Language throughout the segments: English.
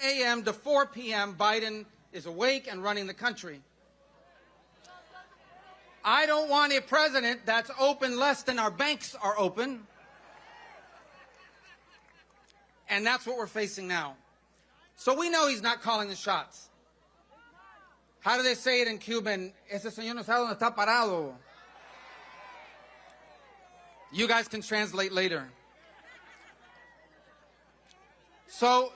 a.m. to 4 p.m., Biden is awake and running the country. I don't want a president that's open less than our banks are open. And that's what we're facing now. So we know he's not calling the shots. How do they say it in Cuban? Ese señor no sabe dónde está parado. You guys can translate later. So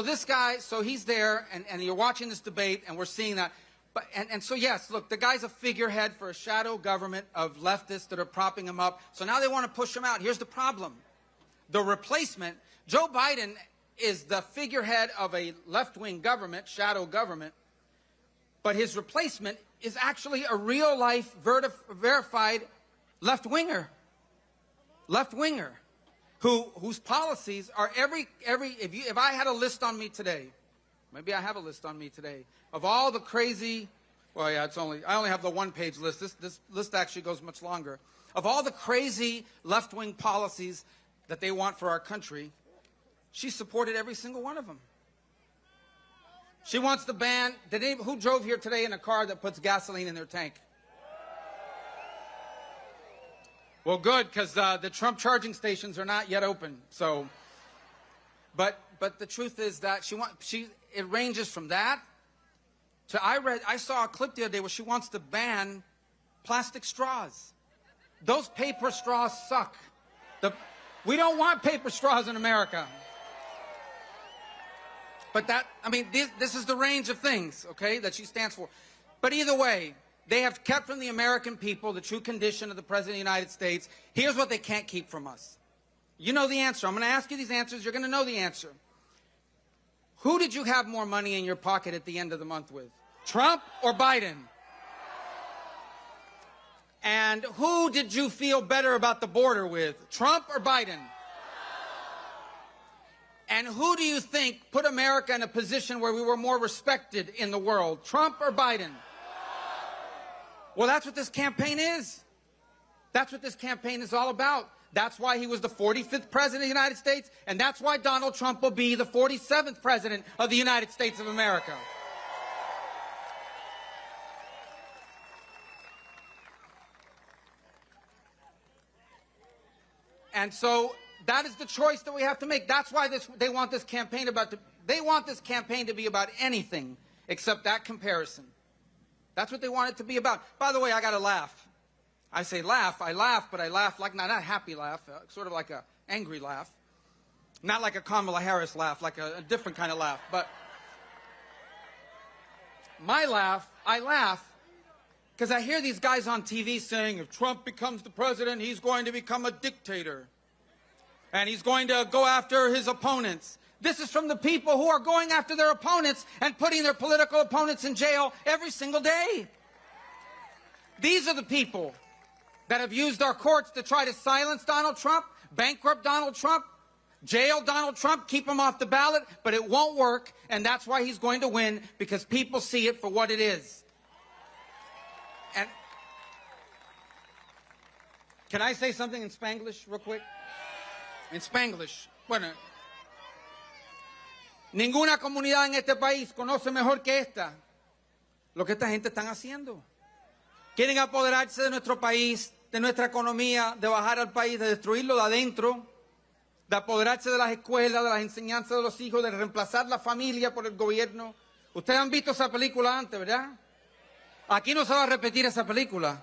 this guy, so he's there, and you're watching this debate, and we're seeing that. But, and so, yes, look, the guy's a figurehead for a shadow government of leftists that are propping him up. So now they want to push him out. Here's the problem. The replacement, Joe Biden is the figurehead of a left-wing government, shadow government, but his replacement is actually a real-life, verified left-winger, whose policies are if I had a list on me today, maybe I have a list on me today, of all the crazy, well, yeah, I only have the one-page list. This list actually goes much longer. Of all the crazy left-wing policies that they want for our country, she supported every single one of them. She wants to ban, who drove here today in a car that puts gasoline in their tank? Well, good, because the Trump charging stations are not yet open. So, but the truth is that it ranges from that to I saw a clip the other day where she wants to ban plastic straws. Those paper straws suck. We don't want paper straws in America. But this is the range of things, okay, that she stands for. But either way, they have kept from the American people the true condition of the President of the United States. Here's what they can't keep from us. You know the answer. I'm going to ask you these answers. You're going to know the answer. Who did you have more money in your pocket at the end of the month with? Trump or Biden? And who did you feel better about the border with? Trump or Biden? And who do you think put America in a position where we were more respected in the world? Trump or Biden? Well, that's what this campaign is. That's what this campaign is all about. That's why he was the 45th president of the United States, and that's why Donald Trump will be the 47th president of the United States of America. And so that is the choice that we have to make. That's why they want this campaign to be about anything except that comparison. That's what they want it to be about. By the way, I got to laugh. I say laugh. I laugh, but I laugh like not a happy laugh, sort of like an angry laugh. Not like a Kamala Harris laugh, like a different kind of laugh. But my laugh, I laugh because I hear these guys on TV saying if Trump becomes the president, he's going to become a dictator. And he's going to go after his opponents. This is from the people who are going after their opponents and putting their political opponents in jail every single day. These are the people that have used our courts to try to silence Donald Trump, bankrupt Donald Trump, jail Donald Trump, keep him off the ballot, but it won't work, and that's why he's going to win, because people see it for what it is. And can I say something in Spanglish real quick? In Spanglish. Bueno, ninguna comunidad en este país conoce mejor que esta lo que esta gente están haciendo. Quieren apoderarse de nuestro país, de nuestra economía, de bajar al país, de destruirlo de adentro, de apoderarse de las escuelas, de las enseñanzas de los hijos, de reemplazar la familia por el gobierno. Ustedes han visto esa película antes, ¿verdad? Aquí no se va a repetir esa película.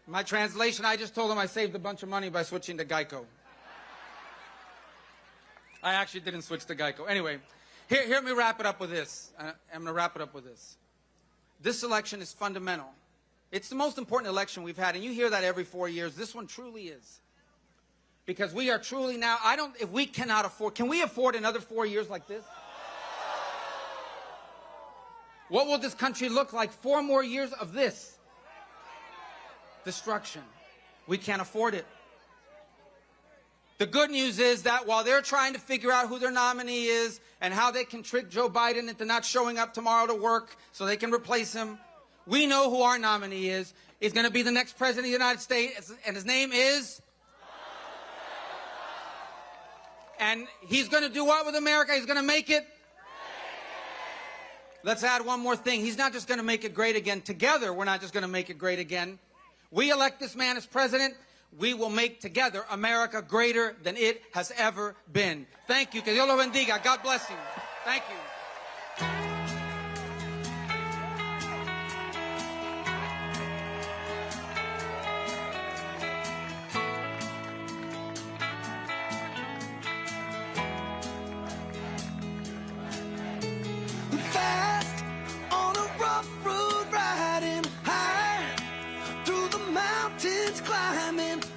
My translation, I just told them I saved a bunch of money by switching to Geico. I actually didn't switch to Geico. Anyway, here let me wrap it up with this. I'm going to wrap it up with this. This election is fundamental. It's the most important election we've had, and you hear that every 4 years. This one truly is. Because we are truly now, if we cannot afford, can we afford another 4 years like this? What will this country look like 4 more years of this? Destruction. We can't afford it. The good news is that while they're trying to figure out who their nominee is and how they can trick Joe Biden into not showing up tomorrow to work so they can replace him, we know who our nominee is. He's going to be the next president of the United States, and his name is... And he's going to do what with America? He's going to make it. Let's add one more thing. He's not just going to make it great again. Together, we're not just going to make it great again. We elect this man as president. We will make together America greater than it has ever been. Thank you. Que Dios lo bendiga. God bless you. Thank you.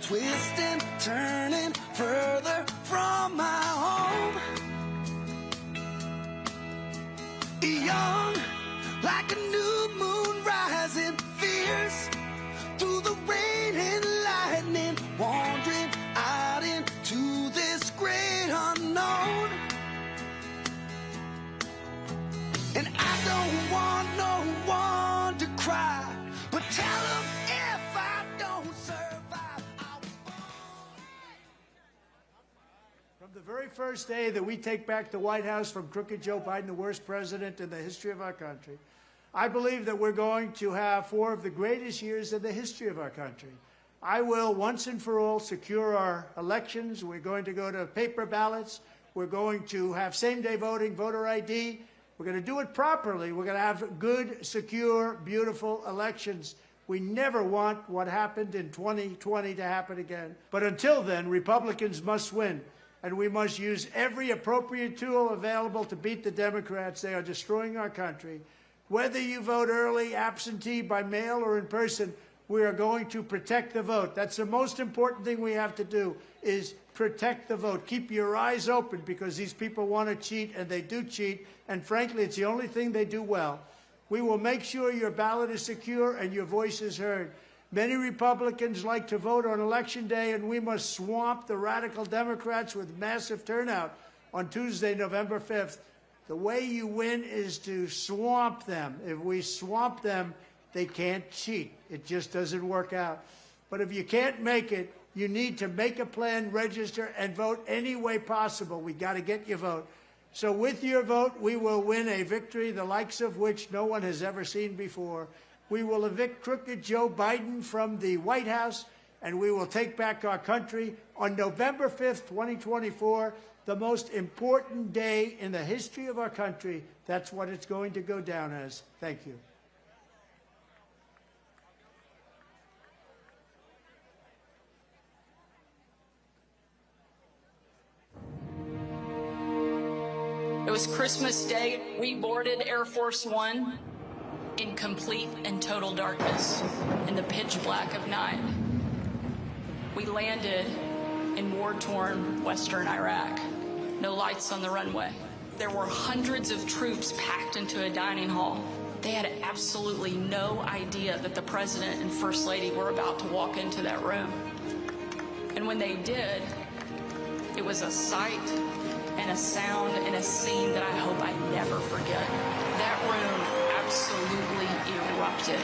Twisting, turning further from my home. Young, like a new moon rising, fierce through the rain and lightning, wandering out into this great unknown. And I don't want no one to cry, but tell them if I don't survive. From the very first day that we take back the White House from crooked Joe Biden, the worst president in the history of our country, I believe that we're going to have 4 of the greatest years in the history of our country. I will, once and for all, secure our elections. We're going to go to paper ballots. We're going to have same-day voting, voter ID. We're going to do it properly. We're going to have good, secure, beautiful elections. We never want what happened in 2020 to happen again. But until then, Republicans must win. And we must use every appropriate tool available to beat the Democrats. They are destroying our country. Whether you vote early, absentee, by mail, or in person, we are going to protect the vote. That's the most important thing we have to do, is protect the vote. Keep your eyes open, because these people want to cheat, and they do cheat. And frankly, it's the only thing they do well. We will make sure your ballot is secure and your voice is heard. Many Republicans like to vote on Election Day, and we must swamp the radical Democrats with massive turnout on Tuesday, November 5th. The way you win is to swamp them. If we swamp them, they can't cheat. It just doesn't work out. But if you can't make it, you need to make a plan, register, and vote any way possible. We got to get your vote. So with your vote, we will win a victory the likes of which no one has ever seen before. We will evict crooked Joe Biden from the White House, and we will take back our country on November 5th, 2024, the most important day in the history of our country. That's what it's going to go down as. Thank you. It was Christmas Day. We boarded Air Force One in complete and total darkness, in the pitch black of night. We landed in war-torn western Iraq. No lights on the runway. There were hundreds of troops packed into a dining hall. They had absolutely no idea that the president and first lady were about to walk into that room. And when they did, it was a sight and a sound and a scene that I hope I never forget. That room absolutely erupted.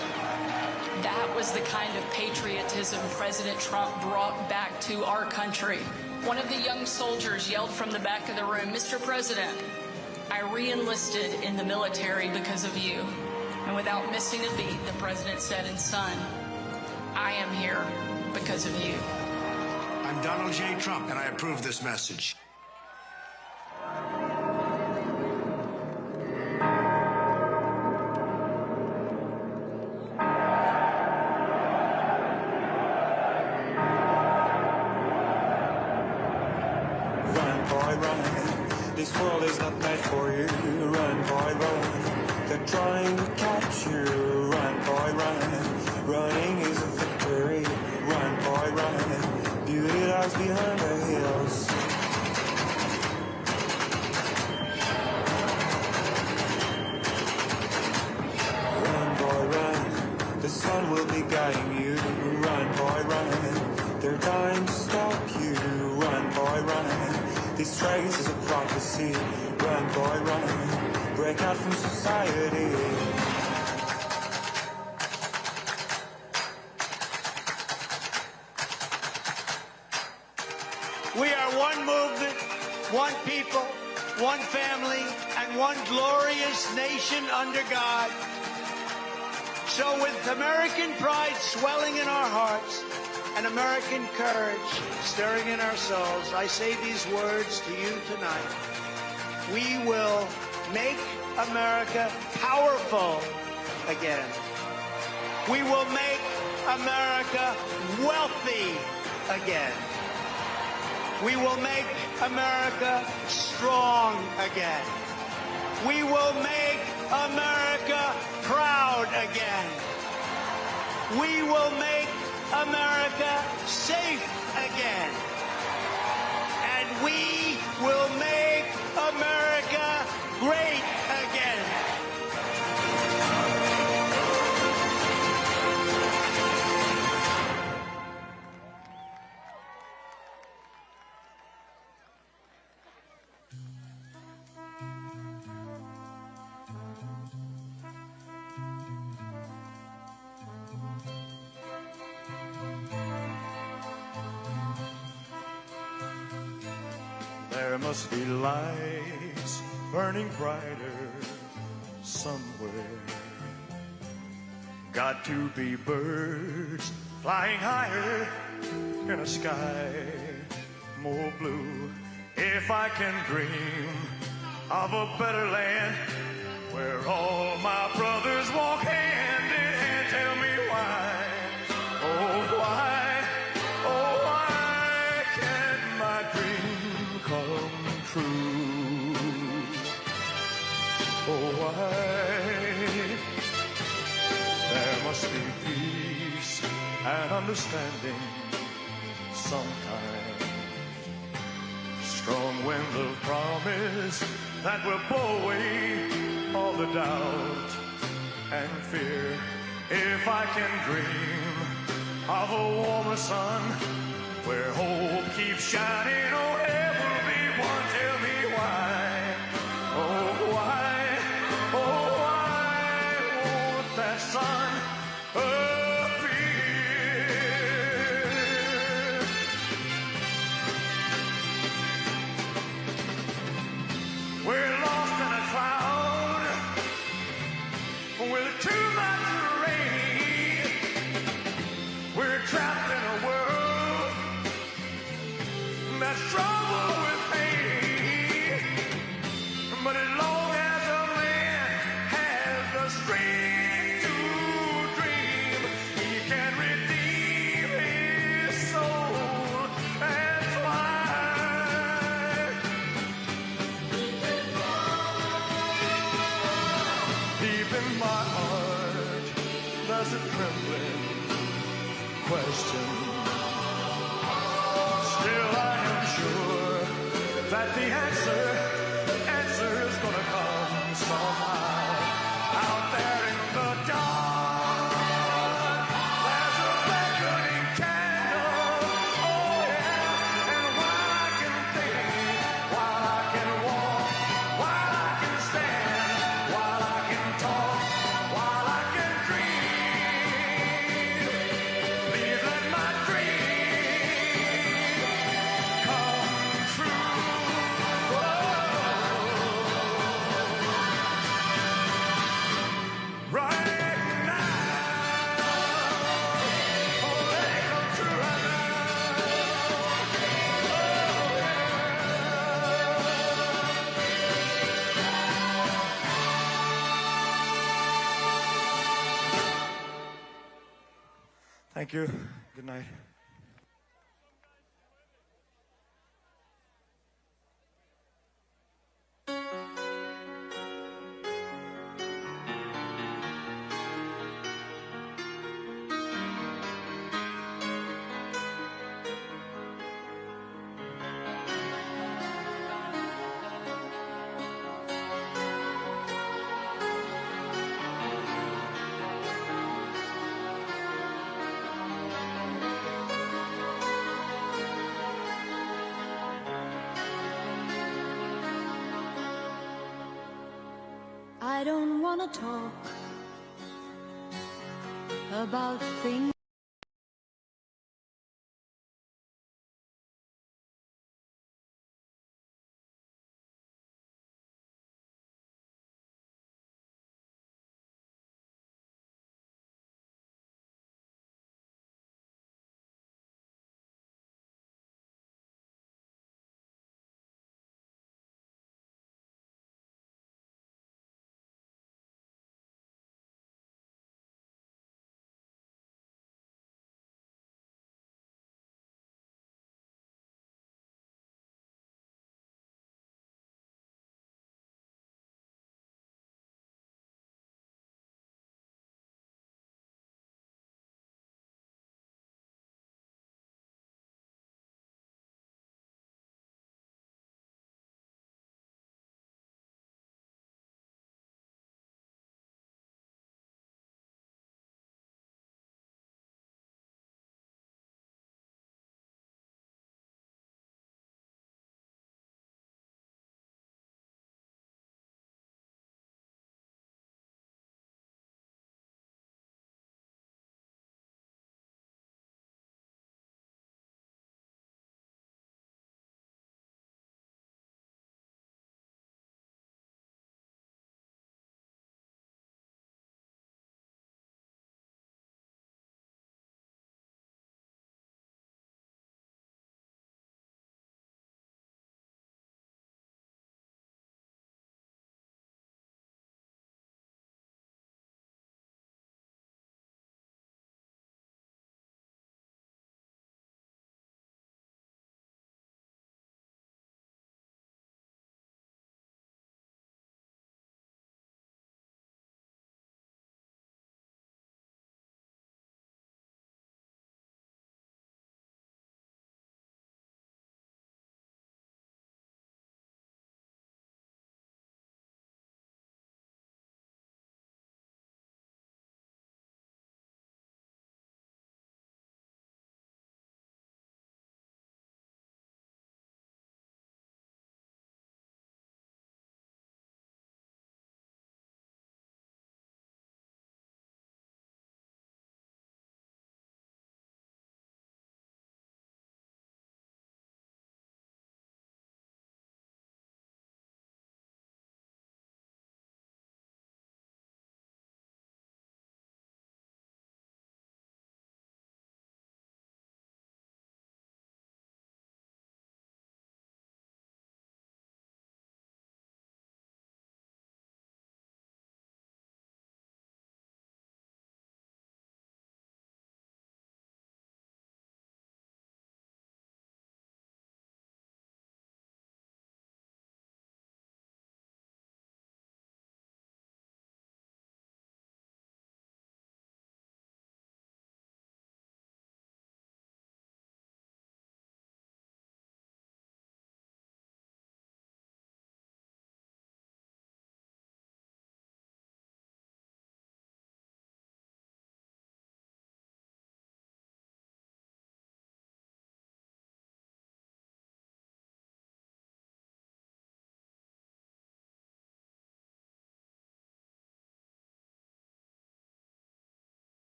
That was the kind of patriotism President Trump brought back to our country. One of the young soldiers yelled from the back of the room, "Mr. President, I re-enlisted in the military because of you." And without missing a beat, the president said, "And son, I am here because of you." I'm Donald J. Trump, and I approve this message. This world is not meant for you. Run, boy, run. They're trying to catch you. Run, boy, run. Running is a victory. Run, boy, run. Beauty lies behind the hills. Run, boy, run. The sun will be guiding you. Run, boy, run. They're trying to stop you. Run, boy, run. This race is a prophecy. Run, boy, run. Break out from society. one people, one family, and one glorious nation under God. So with American pride swelling in our hearts and American courage stirring in our souls, I say these words to you tonight. We will make America powerful again. We will make America wealthy again. We will make America strong again. We will make America proud again. We will make America safe again. And we will make America great again. There must be lights burning brighter somewhere. Got to be birds flying higher in a sky more blue. If I can dream of a better land where all my brothers walk hand in hand, tell me why, oh why, oh why can't my dream come true? Oh why? There must be peace and understanding sometimes. Strong wind of promise that will blow away all the doubt and fear. If I can dream of a warmer sun where hope keeps shining, oh everyone, tell me why, oh why, oh why won't that sun appear? We're lost in a cloud with too much rain. We're trapped in a world that's troubled with pain. But as long as a man has the strength to dream, he can redeem his soul and fly. Deep in my heart, there's a trembling question. Still, I am sure that the answer is gonna come somehow. Out there in the dark, there's a beckoning candle. Oh yeah, and while I can think, while I can walk, while I can stand, while I can talk, while I can dream, please let my dream come true. Right now, oh, let it come true right now. Thank you. Good night. I don't want to talk about things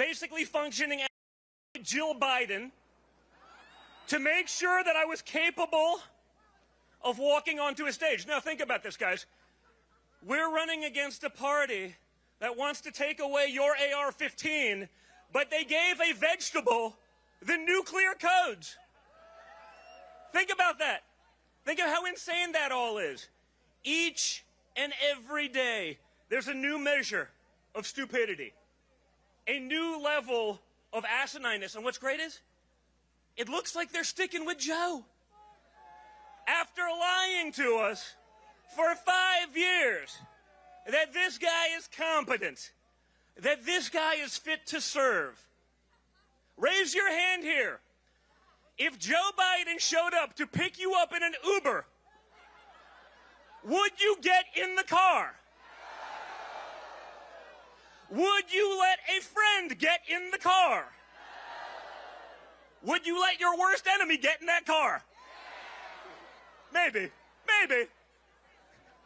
basically functioning as Jill Biden to make sure that I was capable of walking onto a stage. Now think about this, guys. We're running against a party that wants to take away your AR-15, but they gave a vegetable the nuclear codes. Think about that. Think of how insane that all is. Each and every day, there's a new measure of stupidity, a new level of asinineness. And what's great is, it looks like they're sticking with Joe. After lying to us for 5 years, that this guy is competent, that this guy is fit to serve. Raise your hand here. If Joe Biden showed up to pick you up in an Uber, would you get in the car? Would you let a friend get in the car? Would you let your worst enemy get in that car? Maybe. Maybe.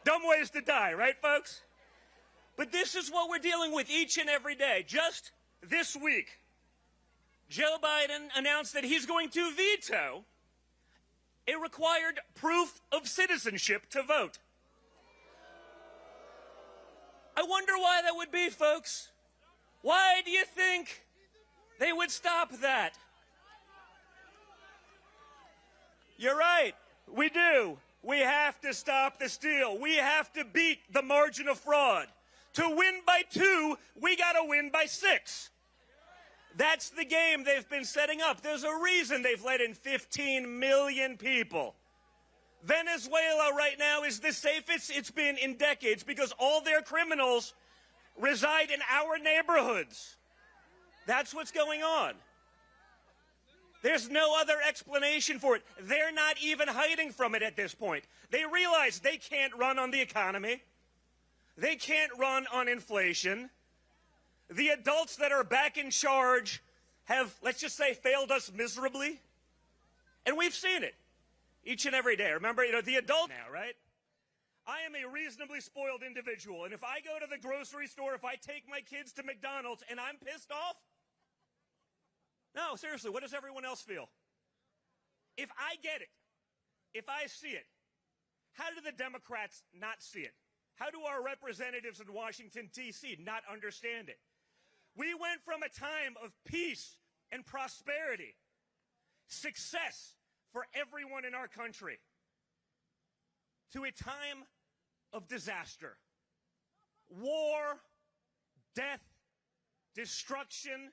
Dumb ways to die, right, folks? But this is what we're dealing with each and every day. Just this week, Joe Biden announced that he's going to veto a required proof of citizenship to vote. I wonder why that would be, folks. Why do you think they would stop that? You're right. We do. We have to stop the steal. We have to beat the margin of fraud. To win by 2, we got to win by 6. That's the game they've been setting up. There's a reason they've let in 15 million people. Venezuela right now is the safest it's been in decades because all their criminals reside in our neighborhoods. That's what's going on. There's no other explanation for it. They're not even hiding from it at this point. They realize they can't run on the economy. They can't run on inflation. The adults that are back in charge have, let's just say, failed us miserably. And we've seen it each and every day. Remember, the adult now, right? I am a reasonably spoiled individual. And if I go to the grocery store, if I take my kids to McDonald's and I'm pissed off, no, seriously, what does everyone else feel? If I get it, if I see it, how do the Democrats not see it? How do our representatives in Washington, D.C. not understand it? We went from a time of peace and prosperity, success for everyone in our country, to a time of disaster, war, death, destruction,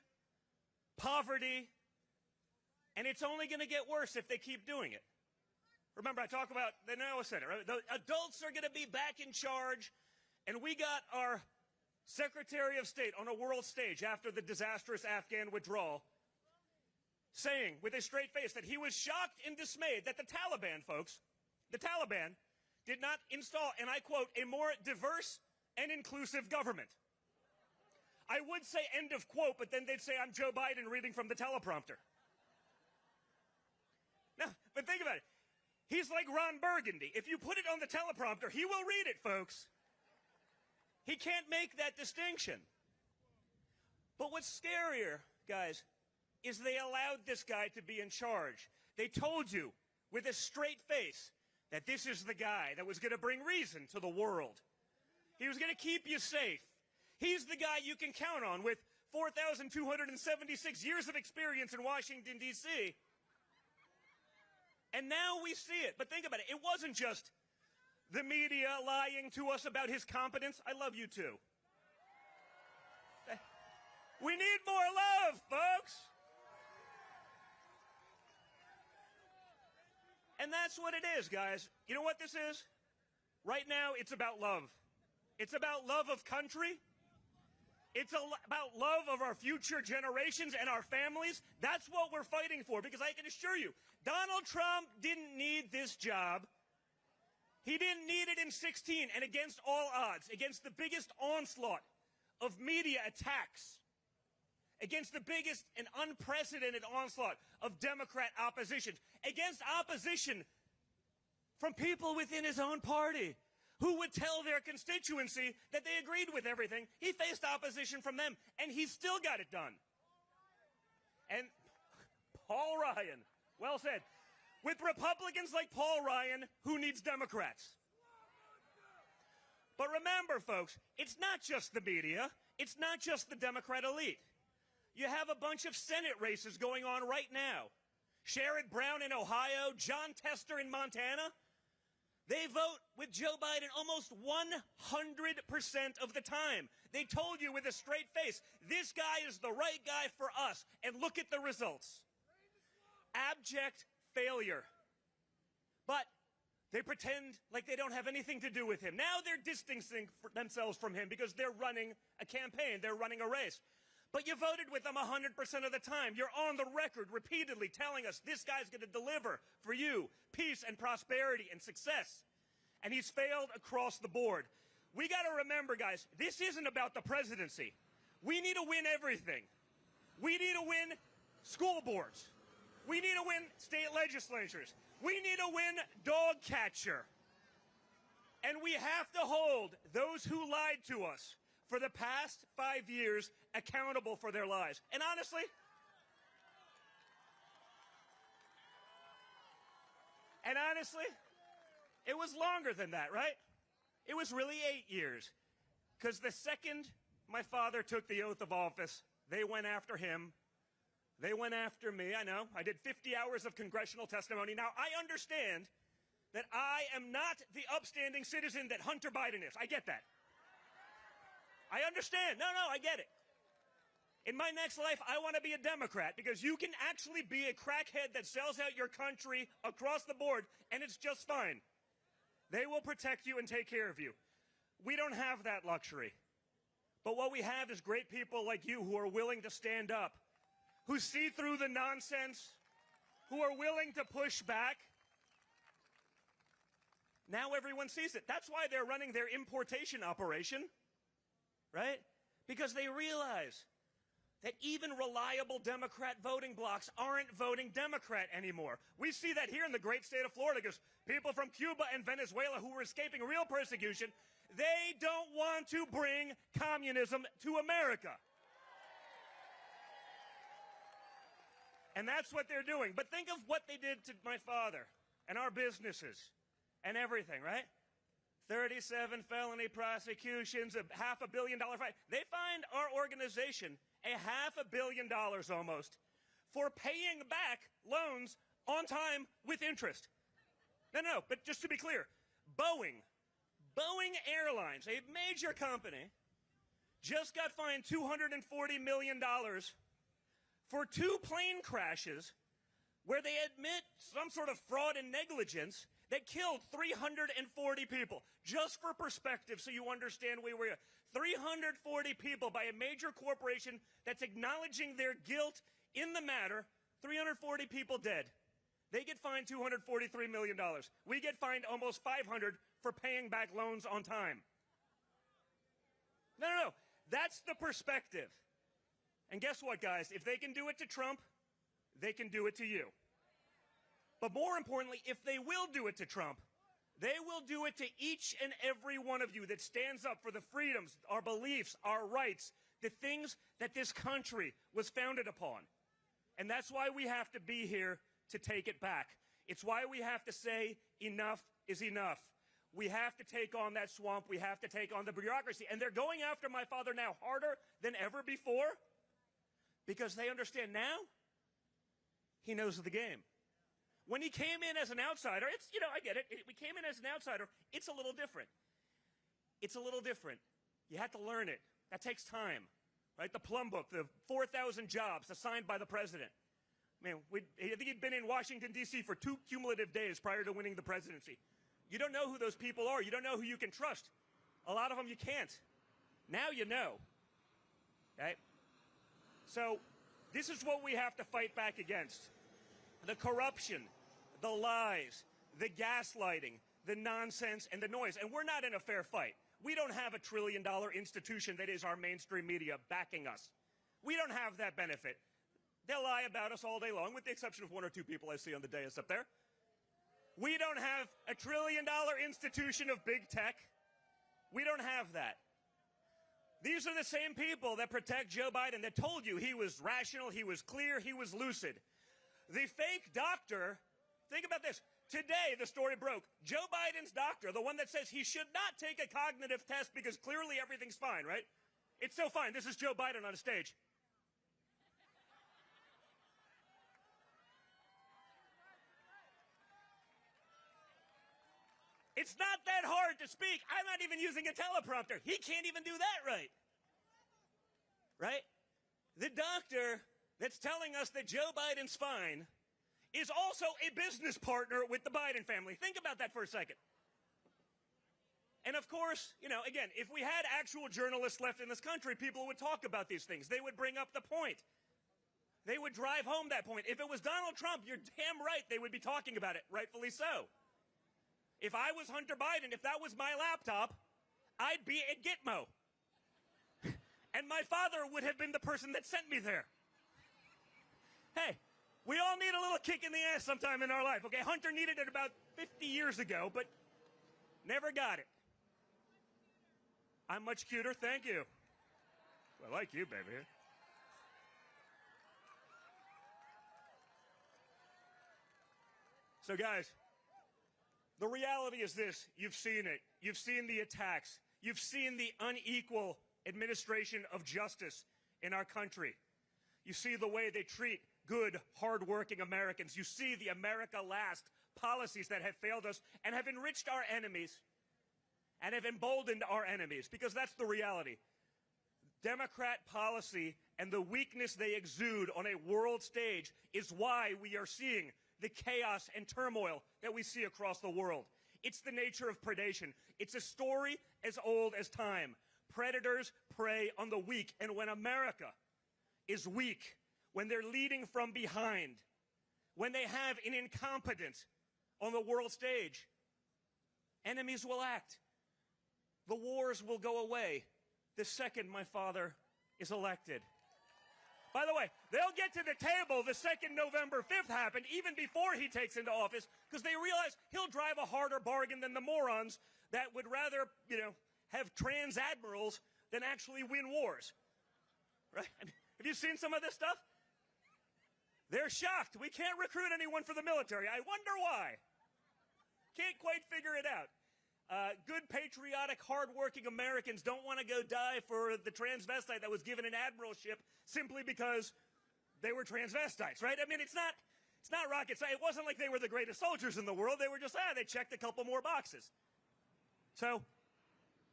poverty, and it's only going to get worse if they keep doing it. Remember, I talk about the Noah Center. Right? The adults are going to be back in charge, and we got our Secretary of State on a world stage after the disastrous Afghan withdrawal saying with a straight face that he was shocked and dismayed that the Taliban, folks, the Taliban did not install, and I quote, a more diverse and inclusive government. I would say end of quote, but then they'd say I'm Joe Biden reading from the teleprompter. Now, but think about it. He's like Ron Burgundy. If you put it on the teleprompter, he will read it, folks. He can't make that distinction. But what's scarier, guys, is they allowed this guy to be in charge. They told you with a straight face that this is the guy that was going to bring reason to the world. He was going to keep you safe. He's the guy you can count on with 4,276 years of experience in Washington, D.C. And now we see it. But think about it. It wasn't just the media lying to us about his competence. I love you too. We need more love, folks. And that's what it is, guys. You know what this is? Right now, it's about love. It's about love of country. It's about love of our future generations and our families. That's what we're fighting for, because I can assure you, Donald Trump didn't need this job. He didn't need it in 2016, and against all odds, against the biggest onslaught of media attacks, against the biggest and unprecedented onslaught of Democrat opposition, against opposition from people within his own party who would tell their constituency that they agreed with everything. He faced opposition from them, and he still got it done. And Paul Ryan, well said. With Republicans like Paul Ryan, who needs Democrats? But remember, folks, it's not just the media. It's not just the Democrat elite. You have a bunch of Senate races going on right now. Sherrod Brown in Ohio, John Tester in Montana. They vote with Joe Biden almost 100% of the time. They told you with a straight face, this guy is the right guy for us. And look at the results. Abject failure. But they pretend like they don't have anything to do with him. Now they're distancing themselves from him because they're running a campaign. They're running a race. But you voted with them 100% of the time. You're on the record repeatedly telling us this guy's going to deliver for you peace and prosperity and success. And he's failed across the board. We got to remember, guys, this isn't about the presidency. We need to win everything. We need to win school boards. We need to win state legislatures. We need to win dog catcher. And we have to hold those who lied to us for the past 5 years accountable for their lies. And honestly, it was longer than that, right? It was really 8 years. Because the second my father took the oath of office, they went after him. They went after me. I know. I did 50 hours of congressional testimony. Now, I understand that I am not the upstanding citizen that Hunter Biden is. I get that. I understand. No, I get it. In my next life, I want to be a Democrat because you can actually be a crackhead that sells out your country across the board, and it's just fine. They will protect you and take care of you. We don't have that luxury. But what we have is great people like you who are willing to stand up, who see through the nonsense, who are willing to push back. Now everyone sees it. That's why they're running their importation operation. Right? Because they realize that even reliable Democrat voting blocs aren't voting Democrat anymore. We see that here in the great state of Florida because people from Cuba and Venezuela who were escaping real persecution, they don't want to bring communism to America. And that's what they're doing. But think of what they did to my father and our businesses and everything, right? 37 felony prosecutions, a $500 million fine. They fined our organization $500 million almost for paying back loans on time with interest. No, but just to be clear, Boeing Airlines, a major company, just got fined $240 million for 2 plane crashes where they admit some sort of fraud and negligence that killed 340 people. Just for perspective, so you understand where we are. 340 people by a major corporation that's acknowledging their guilt in the matter. 340 people dead. They get fined $243 million. We get fined almost 500 for paying back loans on time. No. That's the perspective. And guess what, guys? If they can do it to Trump, they can do it to you. But more importantly, if they will do it to Trump, they will do it to each and every one of you that stands up for the freedoms, our beliefs, our rights, the things that this country was founded upon. And that's why we have to be here to take it back. It's why we have to say enough is enough. We have to take on that swamp. We have to take on the bureaucracy. And they're going after my father now harder than ever before because they understand now he knows the game. When he came in as an outsider, I get it. We came in as an outsider. It's a little different. It's a little different. You have to learn it. That takes time, right? The Plum Book, the 4,000 jobs assigned by the president. Man, I think he'd been in Washington, D.C. for 2 cumulative days prior to winning the presidency. You don't know who those people are. You don't know who you can trust. A lot of them you can't. Now you know. Okay? So this is what we have to fight back against. The corruption, the lies, the gaslighting, the nonsense, and the noise. And we're not in a fair fight. We don't have $1 trillion institution that is our mainstream media backing us. We don't have that benefit. They'll lie about us all day long, with the exception of 1 or 2 people I see on the dais up there. We don't have $1 trillion institution of big tech. We don't have that. These are the same people that protect Joe Biden, that told you he was rational, he was clear, he was lucid. The fake doctor, think about this. Today, the story broke. Joe Biden's doctor, the one that says he should not take a cognitive test because clearly everything's fine, right? It's so fine. This is Joe Biden on a stage. It's not that hard to speak. I'm not even using a teleprompter. He can't even do that right. Right? The doctor that's telling us that Joe Biden's fine is also a business partner with the Biden family. Think about that for a second. And of course, you know, again, if we had actual journalists left in this country, people would talk about these things. They would bring up the point. They would drive home that point. If it was Donald Trump, you're damn right they would be talking about it, rightfully so. If I was Hunter Biden, if that was my laptop, I'd be at Gitmo. And my father would have been the person that sent me there. Hey, we all need a little kick in the ass sometime in our life, okay? Hunter needed it about 50 years ago, but never got it. I'm much cuter, thank you. I like you, baby. So, guys, the reality is this. You've seen it. You've seen the attacks. You've seen the unequal administration of justice in our country. You see the way they treat good, hardworking Americans. You see the America Last policies that have failed us and have enriched our enemies and have emboldened our enemies, because that's the reality. Democrat policy and the weakness they exude on a world stage is why we are seeing the chaos and turmoil that we see across the world. It's the nature of predation. It's a story as old as time. Predators prey on the weak, and when America is weak, when they're leading from behind, when they have an incompetence on the world stage, enemies will act. The wars will go away the second my father is elected. By the way, they'll get to the table the second November 5th happened, even before he takes into office, because they realize he'll drive a harder bargain than the morons that would rather, you know, have trans admirals than actually win wars. Right? Have you seen some of this stuff? They're shocked. We can't recruit anyone for the military. I wonder why. Can't quite figure it out. Good, patriotic, hardworking Americans don't want to go die for the transvestite that was given an admiralship simply because they were transvestites, right? I mean, it's not rocket science. It wasn't like they were the greatest soldiers in the world. They were just, they checked a couple more boxes. So,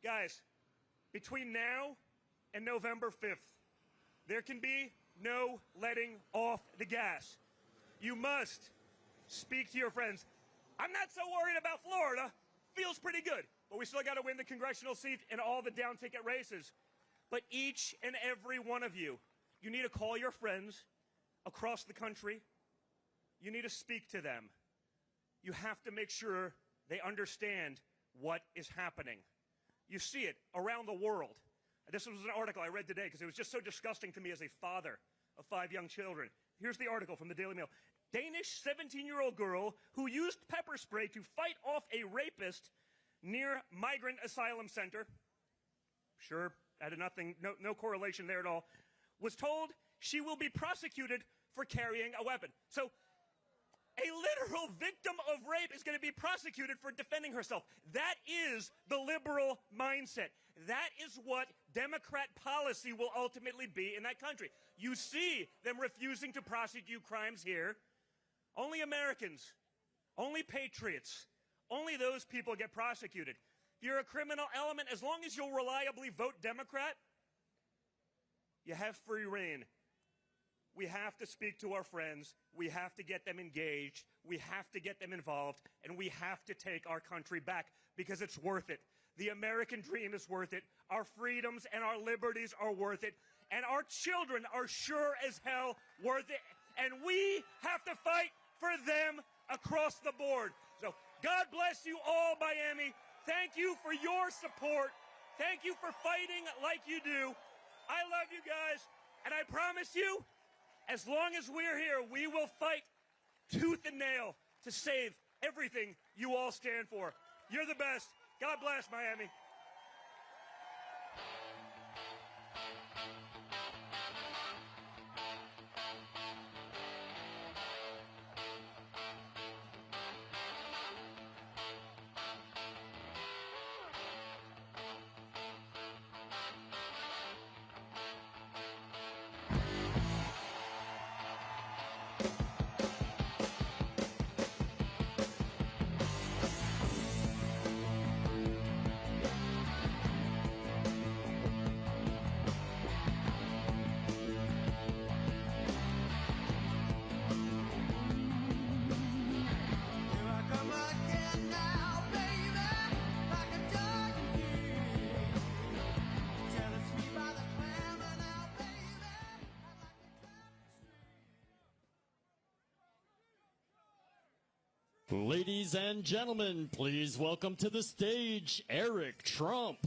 guys, between now and November 5th, there can be no letting off the gas. You must speak to your friends. I'm not so worried about Florida. Feels pretty good, but we still got to win the congressional seat and all the down-ticket races. But each and every one of you, you need to call your friends across the country. You need to speak to them. You have to make sure they understand what is happening. You see it around the world. This was an article I read today because it was just so disgusting to me as a father of 5 young children. Here's the article from the Daily Mail. Danish 17-year-old girl who used pepper spray to fight off a rapist near migrant asylum center. Sure, had no correlation there at all. Was told she will be prosecuted for carrying a weapon. So a literal victim of rape is going to be prosecuted for defending herself. That is the liberal mindset. That is what Democrat policy will ultimately be in that country. You see them refusing to prosecute crimes here. Only Americans, only patriots, only those people get prosecuted. If you're a criminal element, as long as you'll reliably vote Democrat, you have free reign. We have to speak to our friends. We have to get them engaged. We have to get them involved. And we have to take our country back because it's worth it. The American dream is worth it. Our freedoms and our liberties are worth it. And our children are sure as hell worth it. And we have to fight for them across the board. So God bless you all, Miami. Thank you for your support. Thank you for fighting like you do. I love you guys. And I promise you, as long as we're here, we will fight tooth and nail to save everything you all stand for. You're the best. God bless, Miami. Ladies and gentlemen, please welcome to the stage Eric Trump.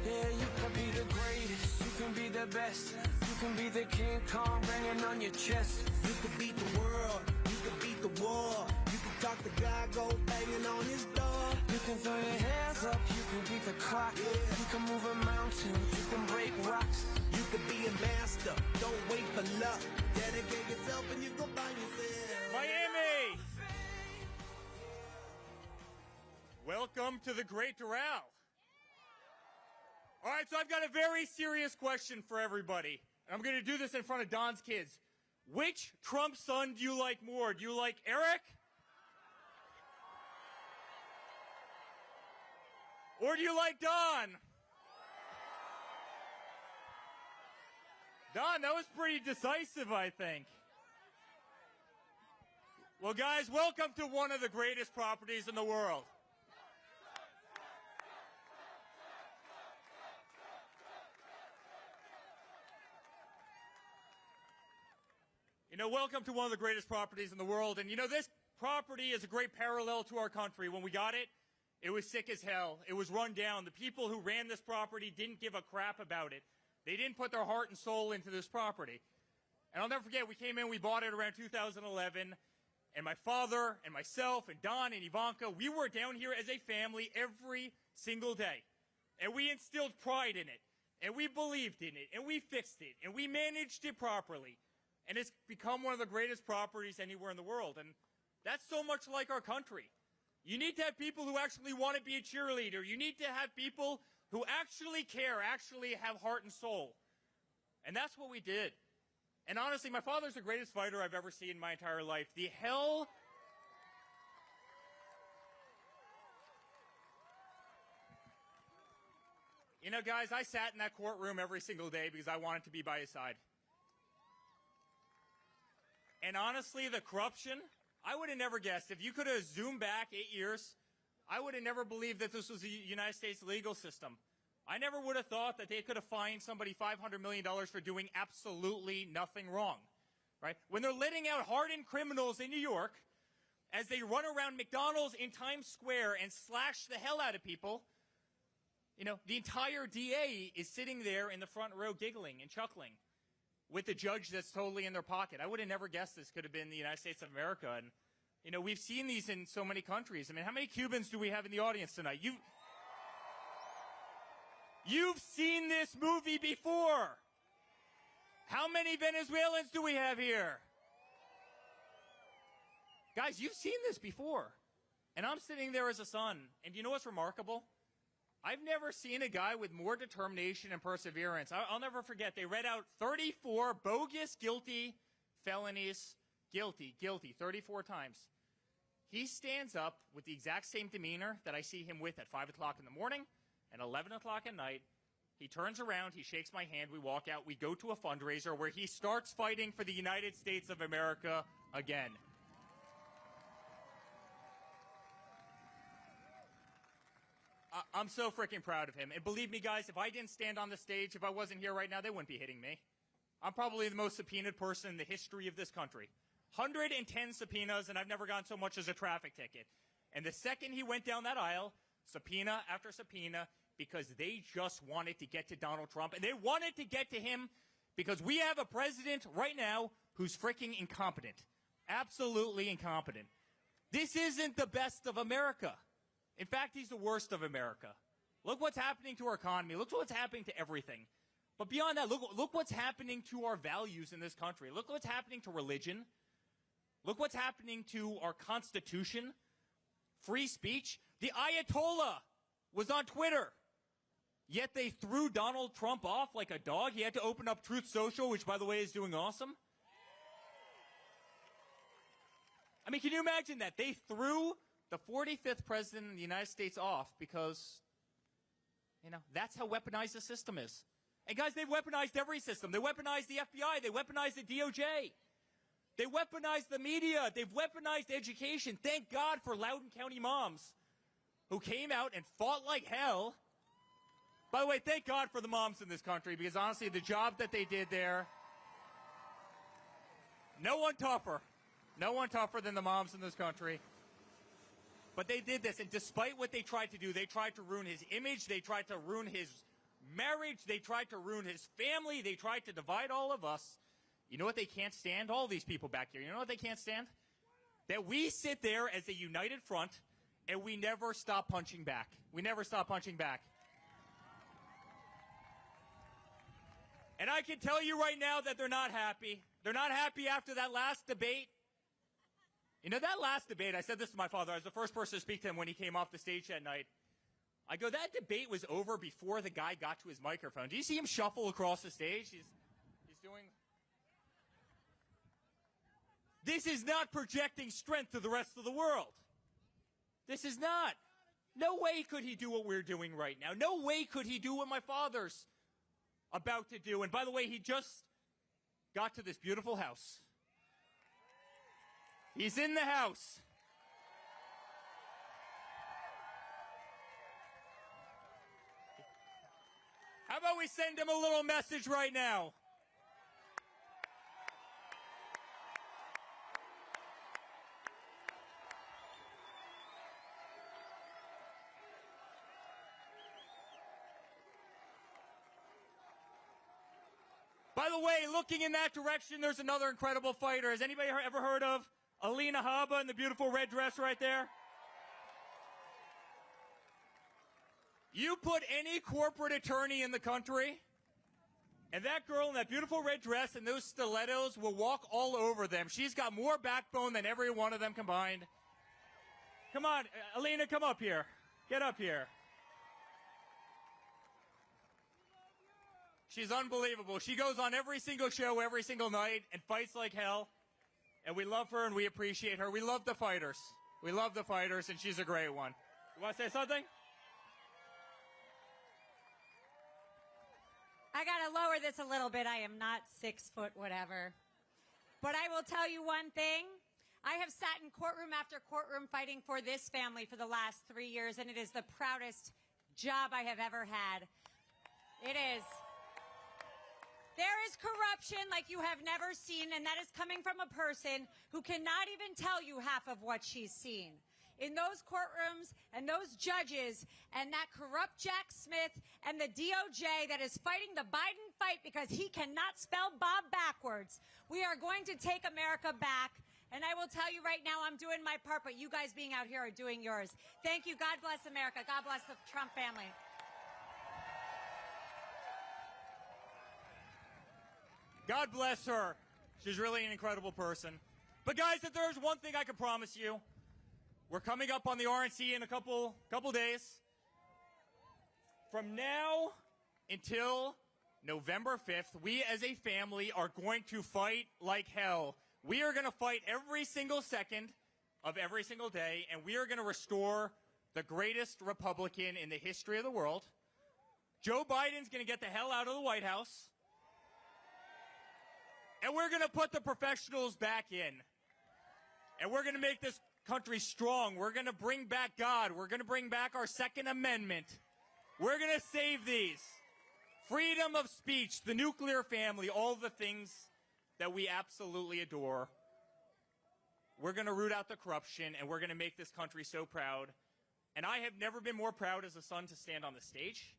Yeah, you can be the greatest, you can be the best. You can be the King Kong banging on your chest. You can beat the world, you can beat the war. You can talk to God, go banging on his door. You can throw your hands up, you can beat the clock. Yeah. You can move a mountain, you can break rocks. You can be a master, don't wait for luck. Dedicate yourself and you go find yourself. Miami! Welcome to the Great Doral. All right, so I've got a very serious question for everybody. And I'm going to do this in front of Don's kids. Which Trump son do you like more? Do you like Eric? Or do you like Don? Don, that was pretty decisive, I think. Well, guys, welcome to one of the greatest properties in the world. You know, welcome to one of the greatest properties in the world. And you know, this property is a great parallel to our country. When we got it, it was sick as hell. It was run down. The people who ran this property didn't give a crap about it. They didn't put their heart and soul into this property. And I'll never forget, we came in, we bought it around 2011, and my father and myself and Don and Ivanka, we were down here as a family every single day. And we instilled pride in it, and we believed in it, and we fixed it, and we managed it properly. And it's become one of the greatest properties anywhere in the world. And that's so much like our country. You need to have people who actually want to be a cheerleader. You need to have people who actually care, actually have heart and soul. And that's what we did. And honestly, my father's the greatest fighter I've ever seen in my entire life. The hell... You know, guys, I sat in that courtroom every single day because I wanted to be by his side. And honestly, the corruption, I would have never guessed. If you could have zoomed back 8 years, I would have never believed that this was the United States legal system. I never would have thought that they could have fined somebody $500 million for doing absolutely nothing wrong, right? When they're letting out hardened criminals in New York as they run around McDonald's in Times Square and slash the hell out of people, you know, the entire DA is sitting there in the front row giggling and chuckling with the judge that's totally in their pocket. I would have never guessed this could have been the United States of America. And, you know, we've seen these in so many countries. I mean, how many Cubans do we have in the audience tonight? You've seen this movie before. How many Venezuelans do we have here? Guys, you've seen this before. And I'm sitting there as a son. And you know what's remarkable? I've never seen a guy with more determination and perseverance. I'll never forget, they read out 34 bogus guilty felonies. Guilty, 34 times. He stands up with the exact same demeanor that I see him with at 5 o'clock in the morning and 11 o'clock at night. He turns around, he shakes my hand, we walk out, we go to a fundraiser where he starts fighting for the United States of America again. I'm so freaking proud of him. And believe me, guys, if I didn't stand on the stage, if I wasn't here right now, they wouldn't be hitting me. I'm probably the most subpoenaed person in the history of this country. 110 subpoenas, and I've never gotten so much as a traffic ticket. And the second he went down that aisle, subpoena after subpoena, because they just wanted to get to Donald Trump. And they wanted to get to him because we have a president right now who's freaking incompetent. Absolutely incompetent. This isn't the best of America. In fact, he's the worst of America. Look what's happening to our economy. Look what's happening to everything. But beyond that, look what's happening to our values in this country. Look what's happening to religion. Look what's happening to our Constitution. Free speech. The Ayatollah was on Twitter. Yet they threw Donald Trump off like a dog. He had to open up Truth Social, which, by the way, is doing awesome. I mean, can you imagine that? They threw the 45th president of the United States off because, you know, that's how weaponized the system is. And guys, they've weaponized every system. They weaponized the FBI. They weaponized the DOJ. They weaponized the media. They've weaponized education. Thank God for Loudoun County moms who came out and fought like hell. By the way, thank God for the moms in this country, because honestly, the job that they did there, no one tougher than the moms in this country. But they did this, and despite what they tried to do, they tried to ruin his image, they tried to ruin his marriage, they tried to ruin his family, they tried to divide all of us. You know what they can't stand? All these people back here, you know what they can't stand? That we sit there as a united front, and we never stop punching back. We never stop punching back. And I can tell you right now that they're not happy. They're not happy after that last debate. You know, that last debate, I said this to my father. I was the first person to speak to him when he came off the stage that night. I go, that debate was over before the guy got to his microphone. Do you see him shuffle across the stage? He's doing... This is not projecting strength to the rest of the world. This is not. No way could he do what we're doing right now. No way could he do what my father's about to do. And by the way, he just got to this beautiful house. He's in the house. How about we send him a little message right now? By the way, looking in that direction, there's another incredible fighter. Has anybody ever heard of Alina Habba in the beautiful red dress right there? You put any corporate attorney in the country, and that girl in that beautiful red dress and those stilettos will walk all over them. She's got more backbone than every one of them combined. Come on, Alina, come up here. Get up here. She's unbelievable. She goes on every single show, every single night, and fights like hell. And we love her and we appreciate her. We love the fighters. We love the fighters, and she's a great one. You want to say something? I got to lower this a little bit. I am not 6 foot whatever. But I will tell you one thing. I have sat in courtroom after courtroom fighting for this family for the last 3 years, and it is the proudest job I have ever had. It is. There is corruption like you have never seen, and that is coming from a person who cannot even tell you half of what she's seen. In those courtrooms and those judges and that corrupt Jack Smith and the DOJ that is fighting the Biden fight because he cannot spell Bob backwards, we are going to take America back. And I will tell you right now, I'm doing my part, but you guys being out here are doing yours. Thank you. God bless America. God bless the Trump family. God bless her. She's really an incredible person. But guys, if there's one thing I can promise you, we're coming up on the RNC in a couple days. From now until November 5th, we as a family are going to fight like hell. We are going to fight every single second of every single day, and we are going to restore the greatest Republican in the history of the world. Joe Biden's going to get the hell out of the White House. And we're going to put the professionals back in. And we're going to make this country strong. We're going to bring back God. We're going to bring back our Second Amendment. We're going to save these. Freedom of speech, the nuclear family, all the things that we absolutely adore. We're going to root out the corruption, and we're going to make this country so proud. And I have never been more proud as a son to stand on the stage.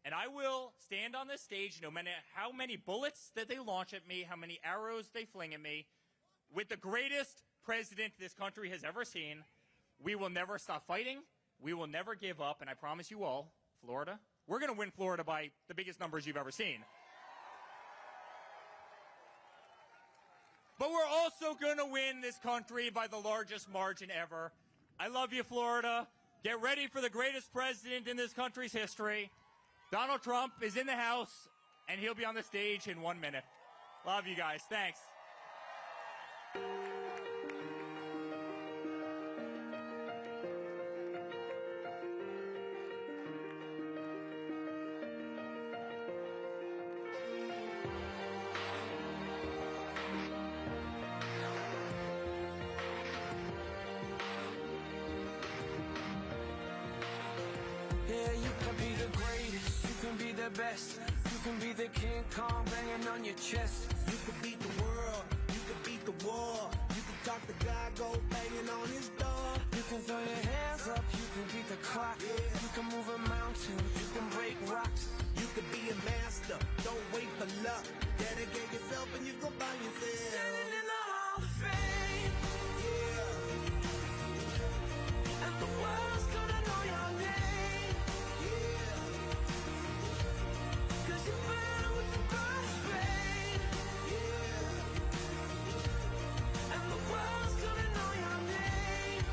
And I will stand on this stage no matter how many bullets that they launch at me, how many arrows they fling at me, with the greatest president this country has ever seen. We will never stop fighting. We will never give up. And I promise you all, Florida, we're going to win Florida by the biggest numbers you've ever seen. But we're also going to win this country by the largest margin ever. I love you, Florida. Get ready for the greatest president in this country's history. Donald Trump is in the house, and he'll be on the stage in 1 minute. Love you guys. Thanks. Yeah, you can be the greatest, you can be the best, you can be the King Kong banging on your chest. You can beat the world, you can beat the war. You can talk the guy, go banging on his door. You can throw your hands up, you can beat the clock. You can move a mountain, you can break rocks. You can be a master, don't wait for luck. Dedicate yourself and you go find yourself. Standing in the Hall of Fame, Yeah, and the world's gonna know your name. yeah, 'Cause you burn with the brightest flame, yeah, and the world's gonna know your name.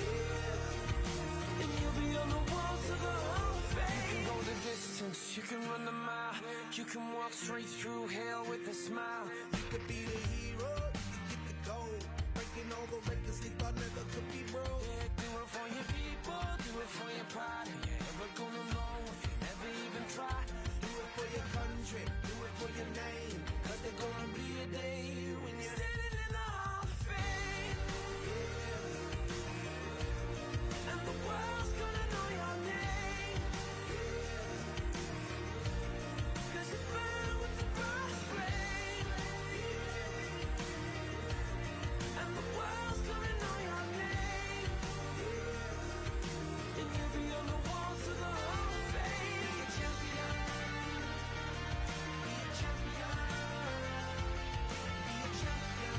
yeah. And you'll be on the walls of the Hall of Fame. You can go the distance, you can run the mile. You can walk straight through hell with a smile. You could be the hero, you can get the gold. Breaking all the records they thought never could be broke. Yeah, do it for your people, do it for your pride. Are you ever gonna know if you never even try? Do it for your country, do it for your name. 'Cause there's gonna be a day when you're Standing in the Hall of Fame, and the world's gonna know your name. 'Cause you burn with the brightest flame, and the world's gonna know your name. And you'll be on the walls of the Hall of Fame. Be a champion, be a champion, be a champion,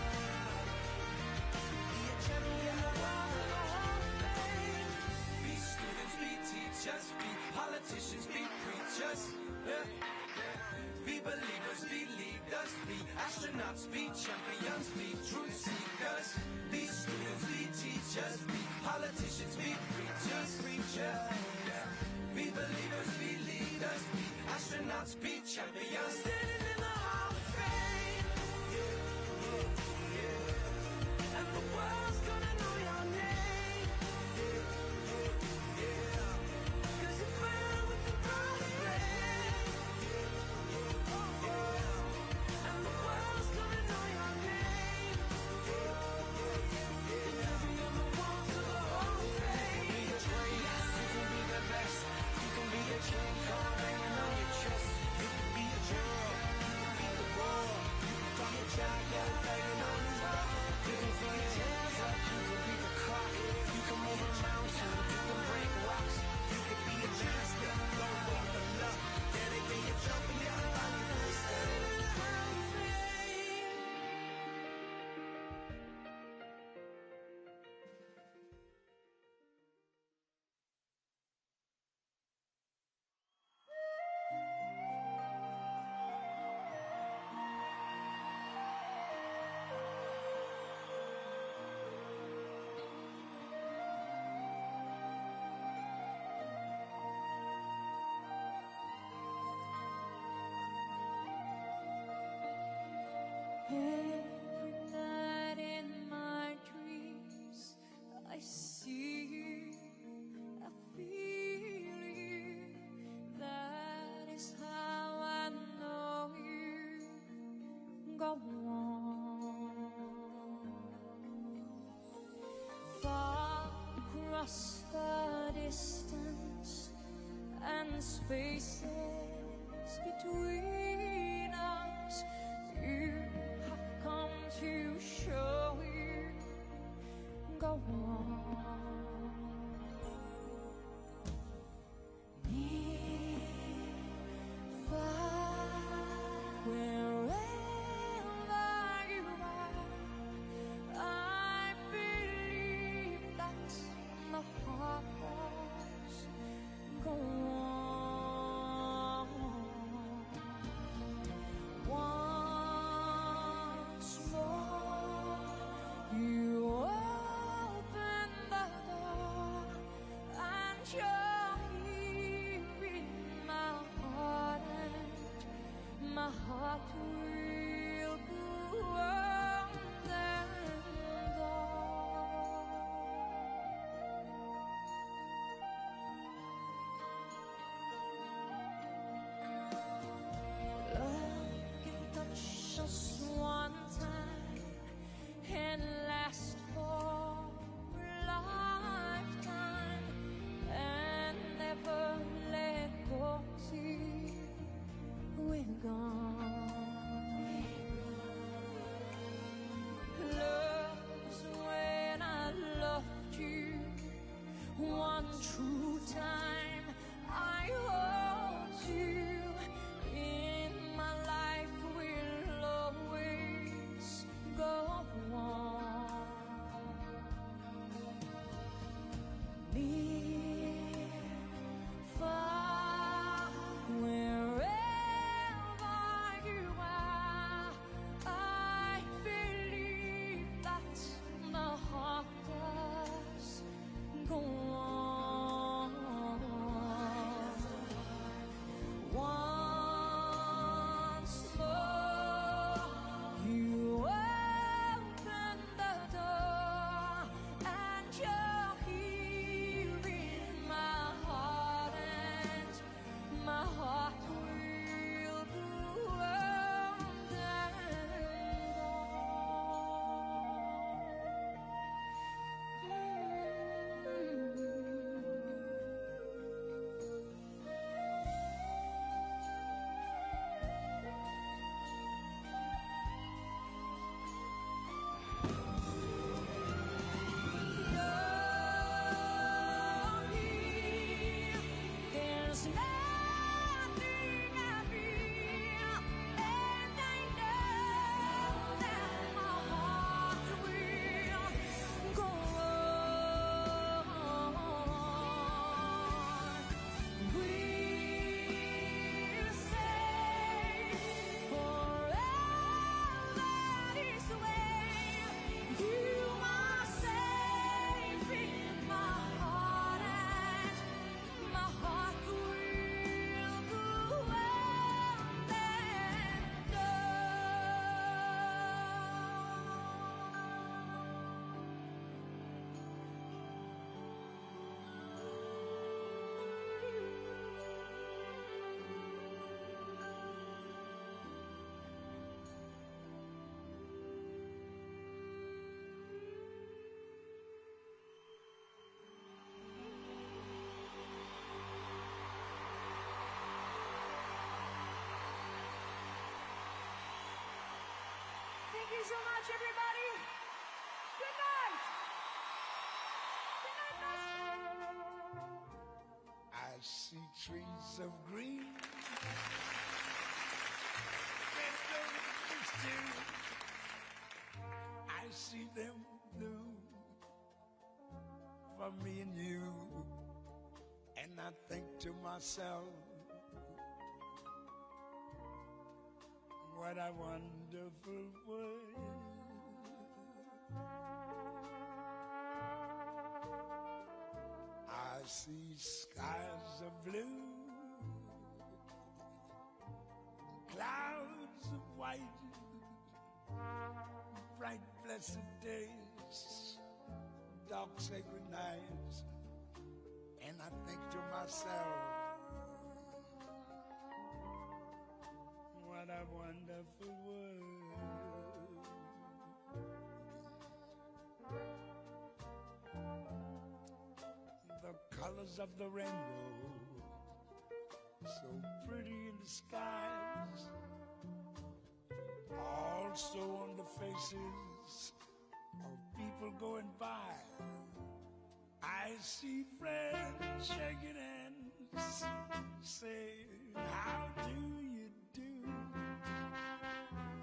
be a champion. The walls of the Hall of Fame. Be students, be teachers, be politicians, be preachers. Be believers, be leaders, be astronauts, be champions, be truth seekers. Be students, be teachers, be politicians, be preachers, Be believers, be leaders, be astronauts, be champions. Standing in the Hall of Fame, and the world's gonna know your name. 'Cause you burn with the brightest flame, and the world's gonna know your name. And you'll be on the walls of the Hall of Fame. Be the greatest, you can be the best, you can be the King Kong banging on your chest. You can be a hero, you can beat the world. You can talk a guy, go banging on his door. You can throw your hands up, you can beat the clock. You can move a mountain, you can break rocks. You can be a master, don't wait for luck. Dedicate yourself and you can find yourself. Standing in the Hall of Fame. Every night in my dreams, I see you, I feel you. That is how I know you. Go on. Far across the distance and spaces between us, you have come to show you on. Near, far, wherever you are, I believe that my heart does go on. Once more, you open the door, and you're here in my heart, and my heart will go on and love can touch us one time and last for a lifetime and never let go till we're gone. Love is when I loved you one true time. I hold you in my life, will always go on. Near, far, wherever you are, I believe that my heart does go on. Once more, you open the door, and you're here in my heart, and my heart will go on There's nothing I fear, and I know that my heart will go on. We'll say forever this way. You are safe in my heart, and my heart will go on Thank you so much, everybody. Good night. Good night, Master. I see trees of green. Red roses too. I see them blue for me and you. And I think to myself, what a wonderful world. I see skies of blue, clouds of white, bright blessed days, dark sacred nights, and I think to myself, what a wonderful world. The colors of the rainbow, so pretty in the skies, also on the faces of people going by. I see friends shaking hands, saying, how do you do?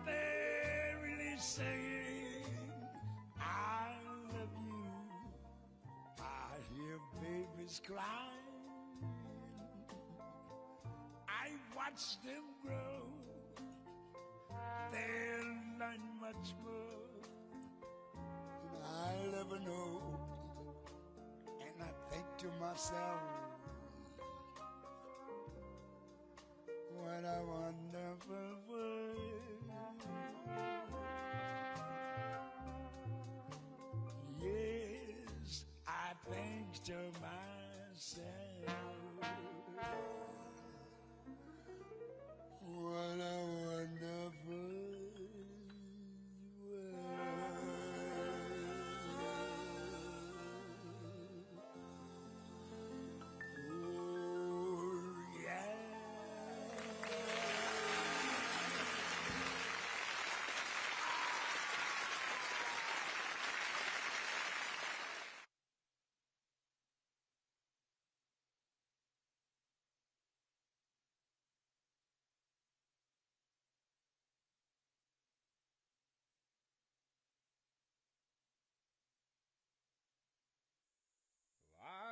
They're really saying, I love you. I hear babies crying. I watch them grow. They'll learn much more than I'll ever know. And I think to myself, what a wonderful world. Yes, I think to myself, what a wonderful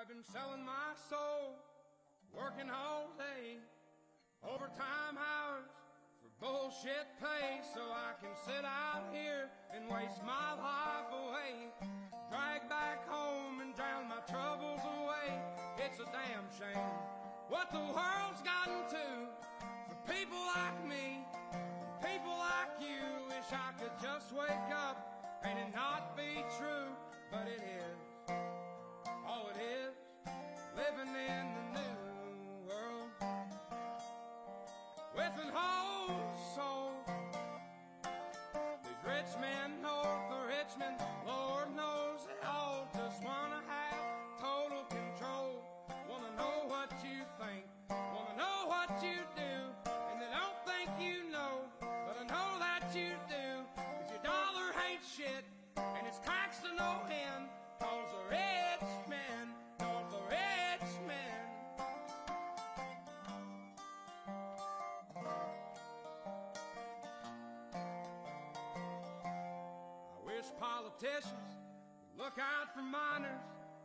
I've been selling my soul, working all day, overtime hours for bullshit pay, so I can sit out here and waste my life away, drag back home and drown my troubles away. It's a damn shame what the world's gotten to for people like me, people like you. Wish I could just wake up and it not be true, but it is. Oh, it is living in the new world with an whole soul. These rich men north of Richmond, Lord knows they all just wanna have total control. Wanna know what you think, wanna know what you do, and they don't think you know, but I know that you do. 'Cause your dollar ain't shit, and it's taxed to no end, 'cause the rich men, north the rich men. I wish politicians would look out for miners,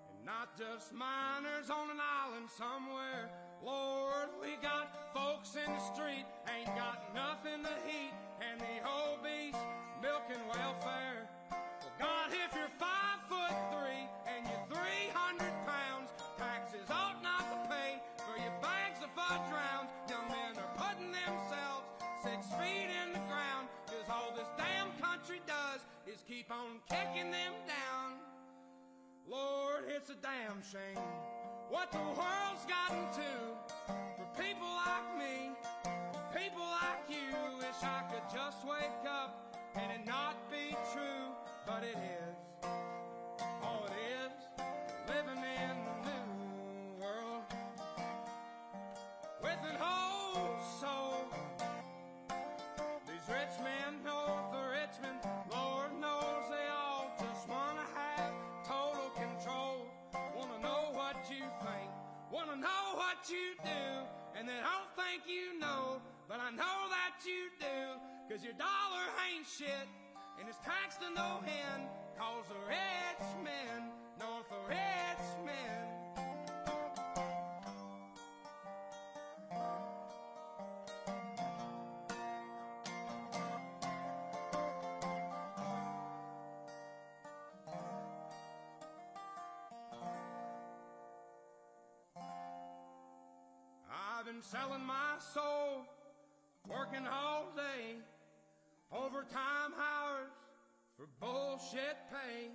and not just miners on an island somewhere. Lord, we got folks in the street, ain't got nothing to eat, and the obese milking welfare. Well, God, if you're 5'3" and you're 300 pounds, taxes ought not to pay for your bags of fudge rounds. Young men are putting themselves 6 feet in the ground, 'cause all this damn country does is keep on kicking them down. Lord, it's a damn shame what the world's gotten to for people like me, people like you. Wish I could just wake up and it not be true, but it is. Oh, it is living in the new world with an whole soul. These rich men north of Richmond, Lord knows they all just wanna have total control. Wanna know what you think, wanna know what you do, and they don't think you know, but I know that you do. 'Cause your dollar ain't shit, and it's taxed to no end, 'cause the rich men, north the rich men. I've been selling my soul, working all day, overtime hours for bullshit pay.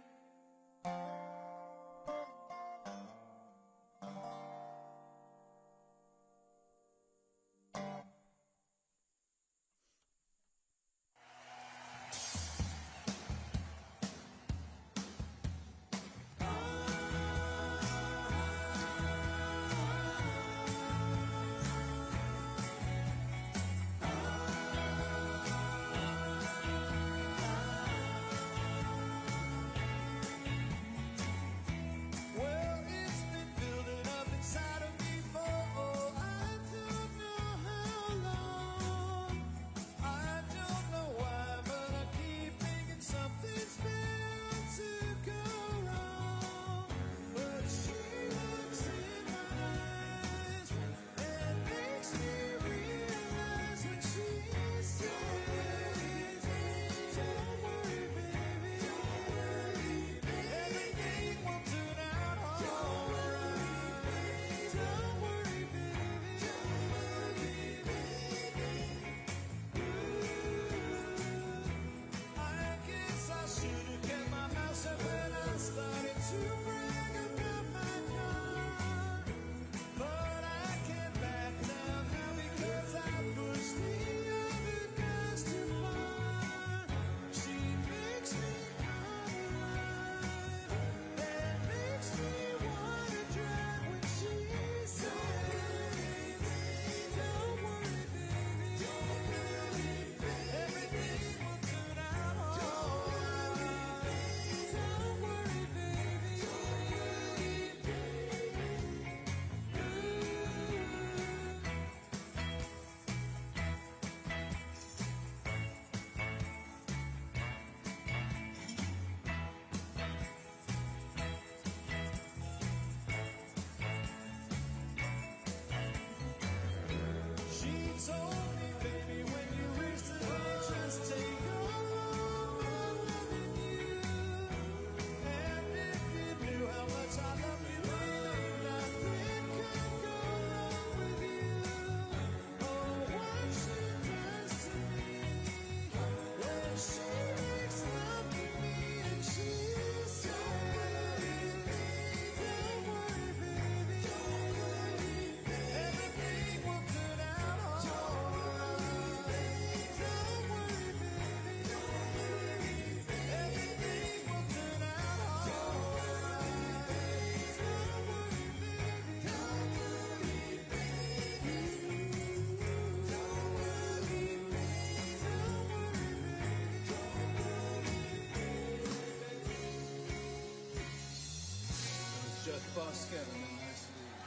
Jeff Boscat on the last week.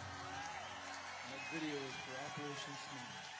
That video is for Operation Smash.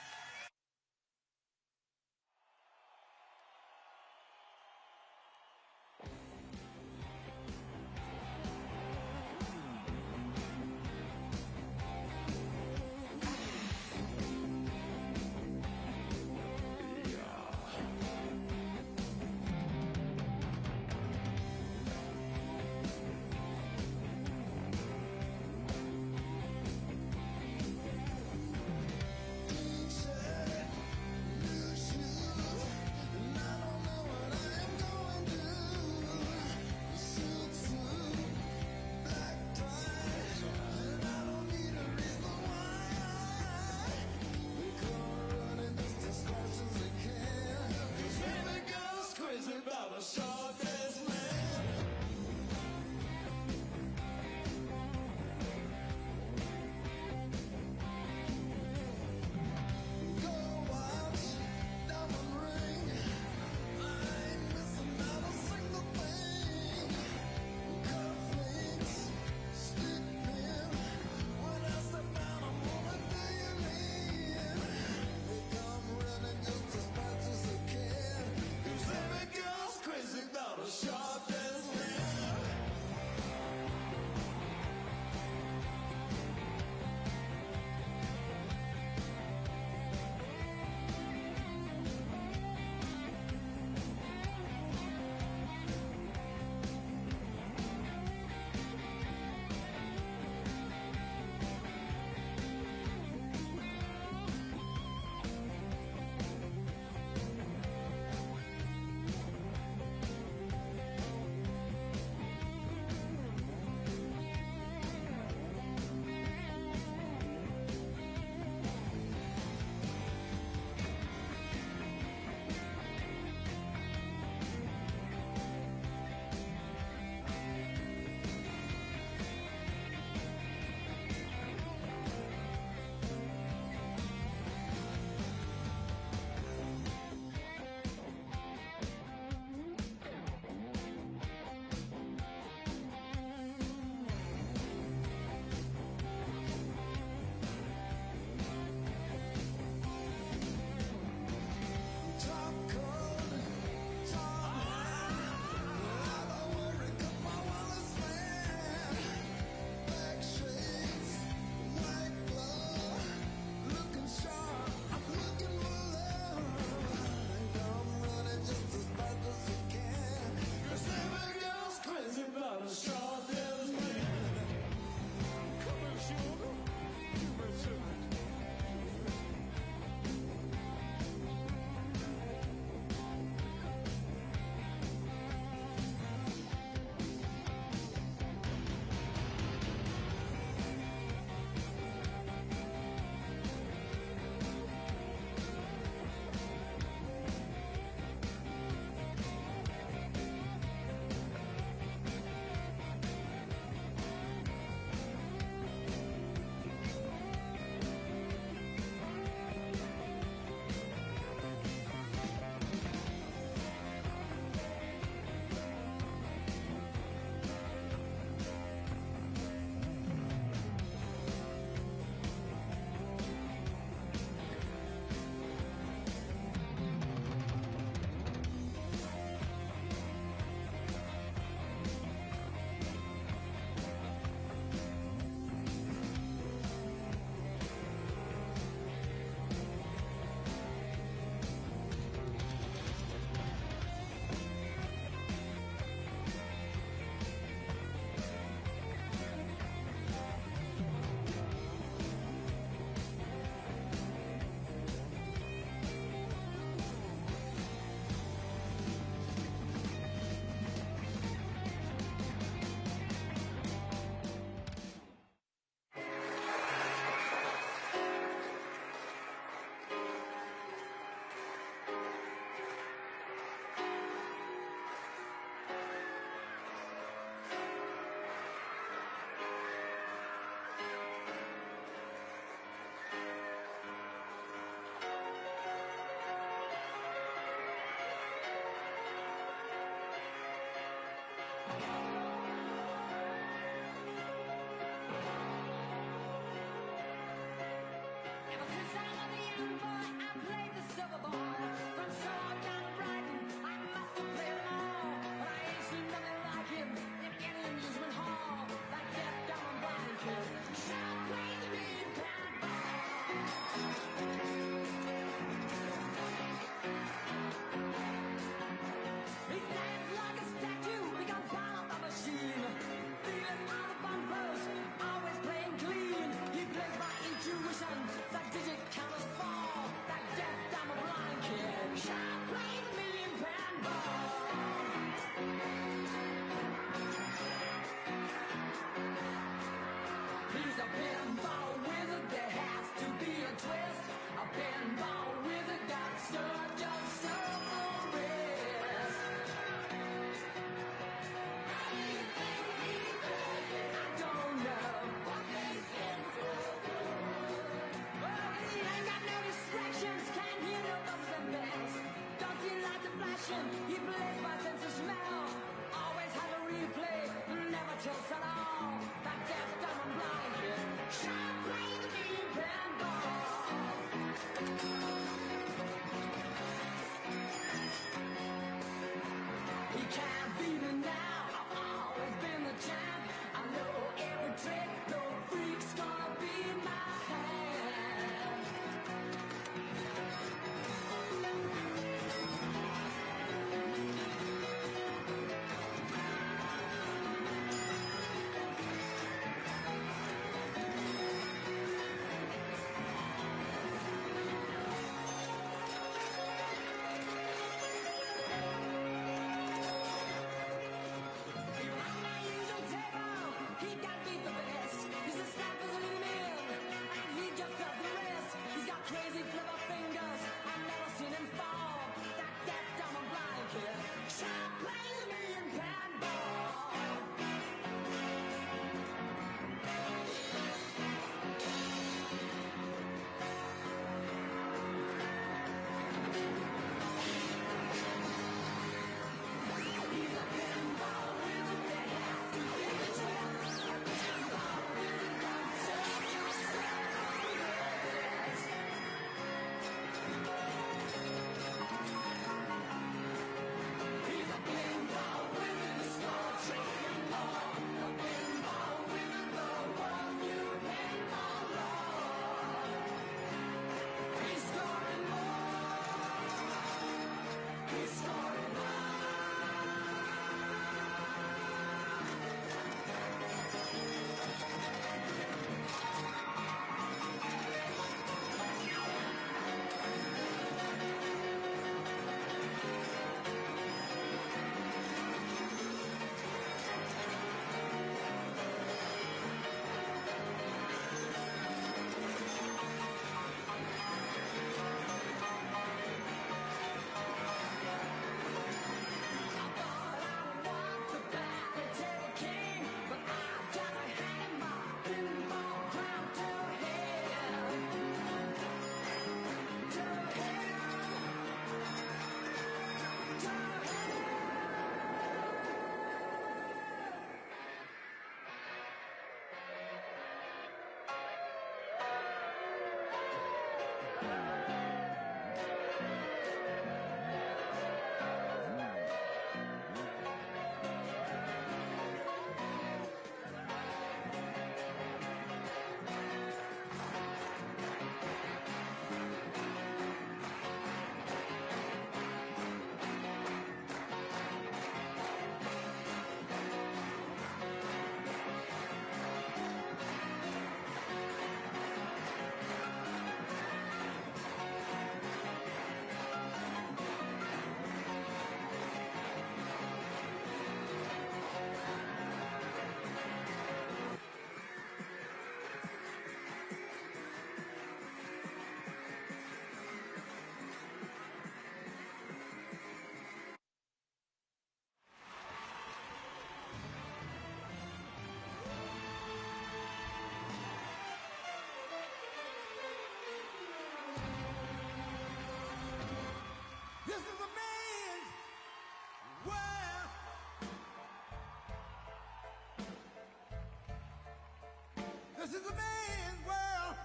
This is a man's world.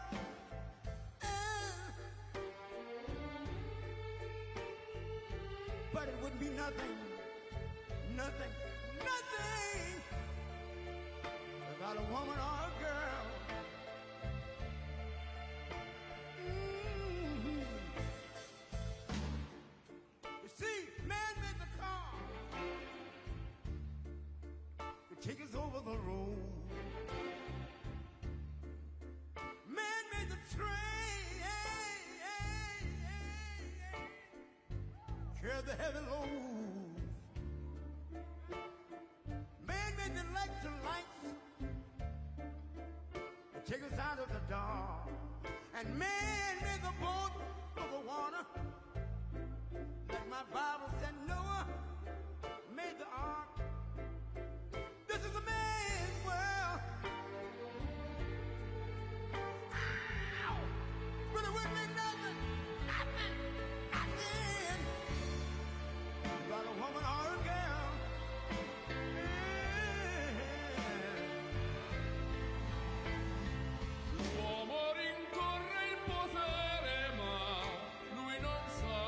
But it wouldn't be nothing, nothing, nothing without a woman or a girl. You see, man made the car. It takes us over the road. Man made the train. Carry the heavy load. Man made the electric lights. It takes us out of the dark. And man made the boat for the water. Like my Bible said, Noah made the ark. This is a man's world. Ow! But it wouldn't be nothing, nothing, nothing about a woman or a girl. L'uomo rincorre il potere, ma lui non sa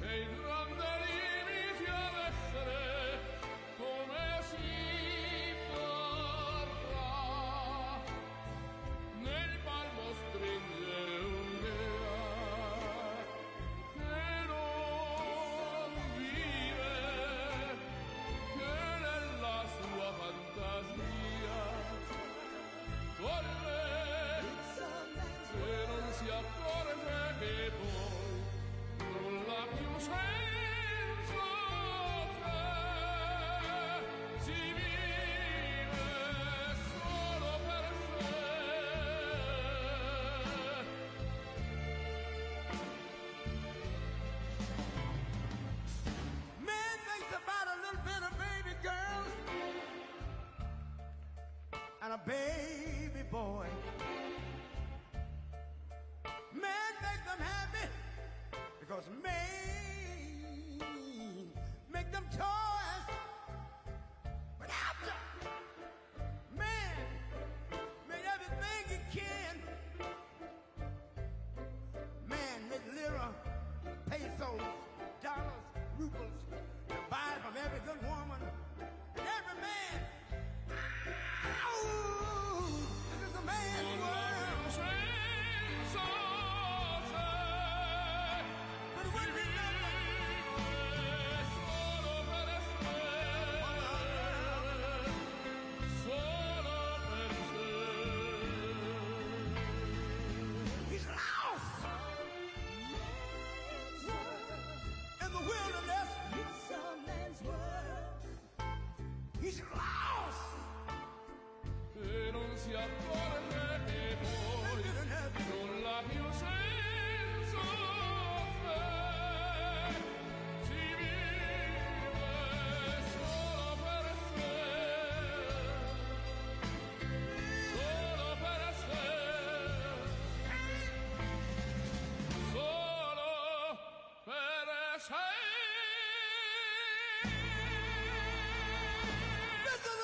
che il grande limite ad essere come si parla. Nel palmo stringe un'idea che non vive, che nella sua fantasia corre, se non si accorge che poi nulla più senza te si vive solo per sé. Man thinks about a little bit of baby girls and a baby boy. Man make them happy because man make them toys. But after man made everything he can, man made lira, pesos, dollars, rubles, to buy from every good woman and every man. Ow! This is a man's world. Senza te But it wouldn't be nothing. solo per He's lost in the wilderness. He's lost. e non si accorge che poi nulla più senza te si vive solo per sé, solo per sé, solo per sé. This is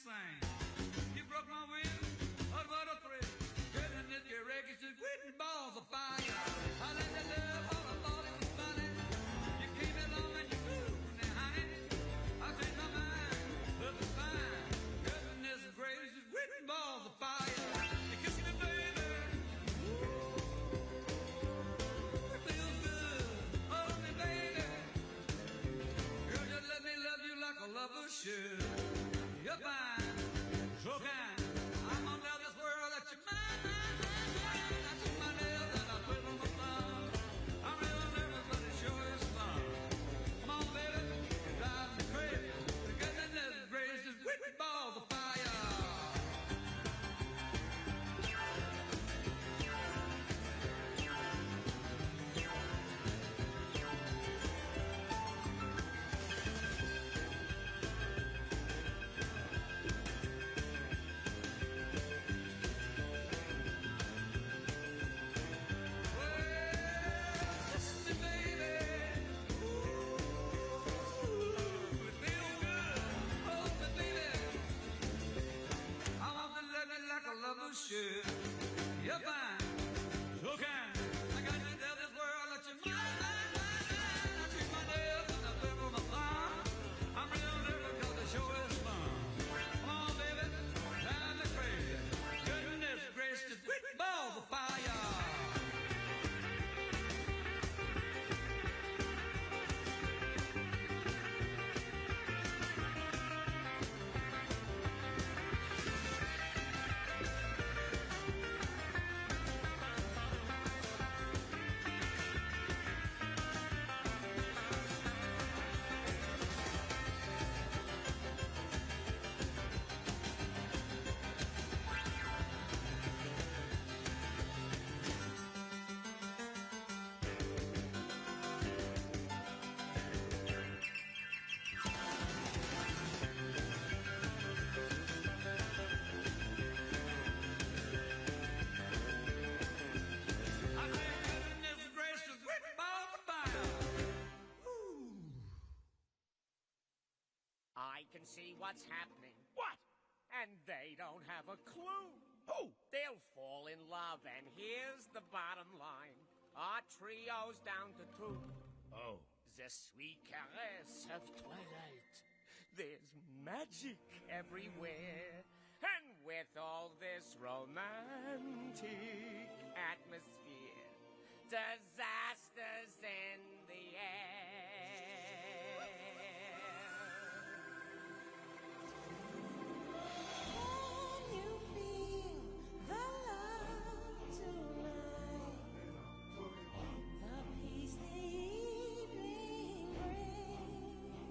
sing. You broke my will, oh, what a thrill. Girl, in this wreck is just quitting balls of fire. I let that love all I thought it was funny. You came along and you moved and honey. I changed my mind, love is fine. Goodness gracious, quitting balls of fire. You kiss me, baby. Ooh, it feels good. Hold me, baby. Girl, just let me love you like a lover should. You're fine, so kind. I'm gonna tell this world that you're mine, mine, mine, mine. I took my nails and I twiddle my thumb. I'm real nervous, but it sure is fun. Come on, baby, you're driving me crazy. The goodness gracious, with balls of fire. Should. You're fine, so kind. I got to tell this world that you're mine, mine, mine, mine. I treat my nails and I twiddle my thumb. I'm real nervous because the show is fun. Come on, baby, drive me crazy. Goodness gracious, quick balls of fire. I can see what's happening. What? And they don't have a clue. Who? They'll fall in love, and here's the bottom line. Our trio's down to 2. Oh. The sweet caress of twilight. There's magic everywhere. And with all this romantic atmosphere, disasters in the air. Can you feel the love tonight? The peace the evening brings.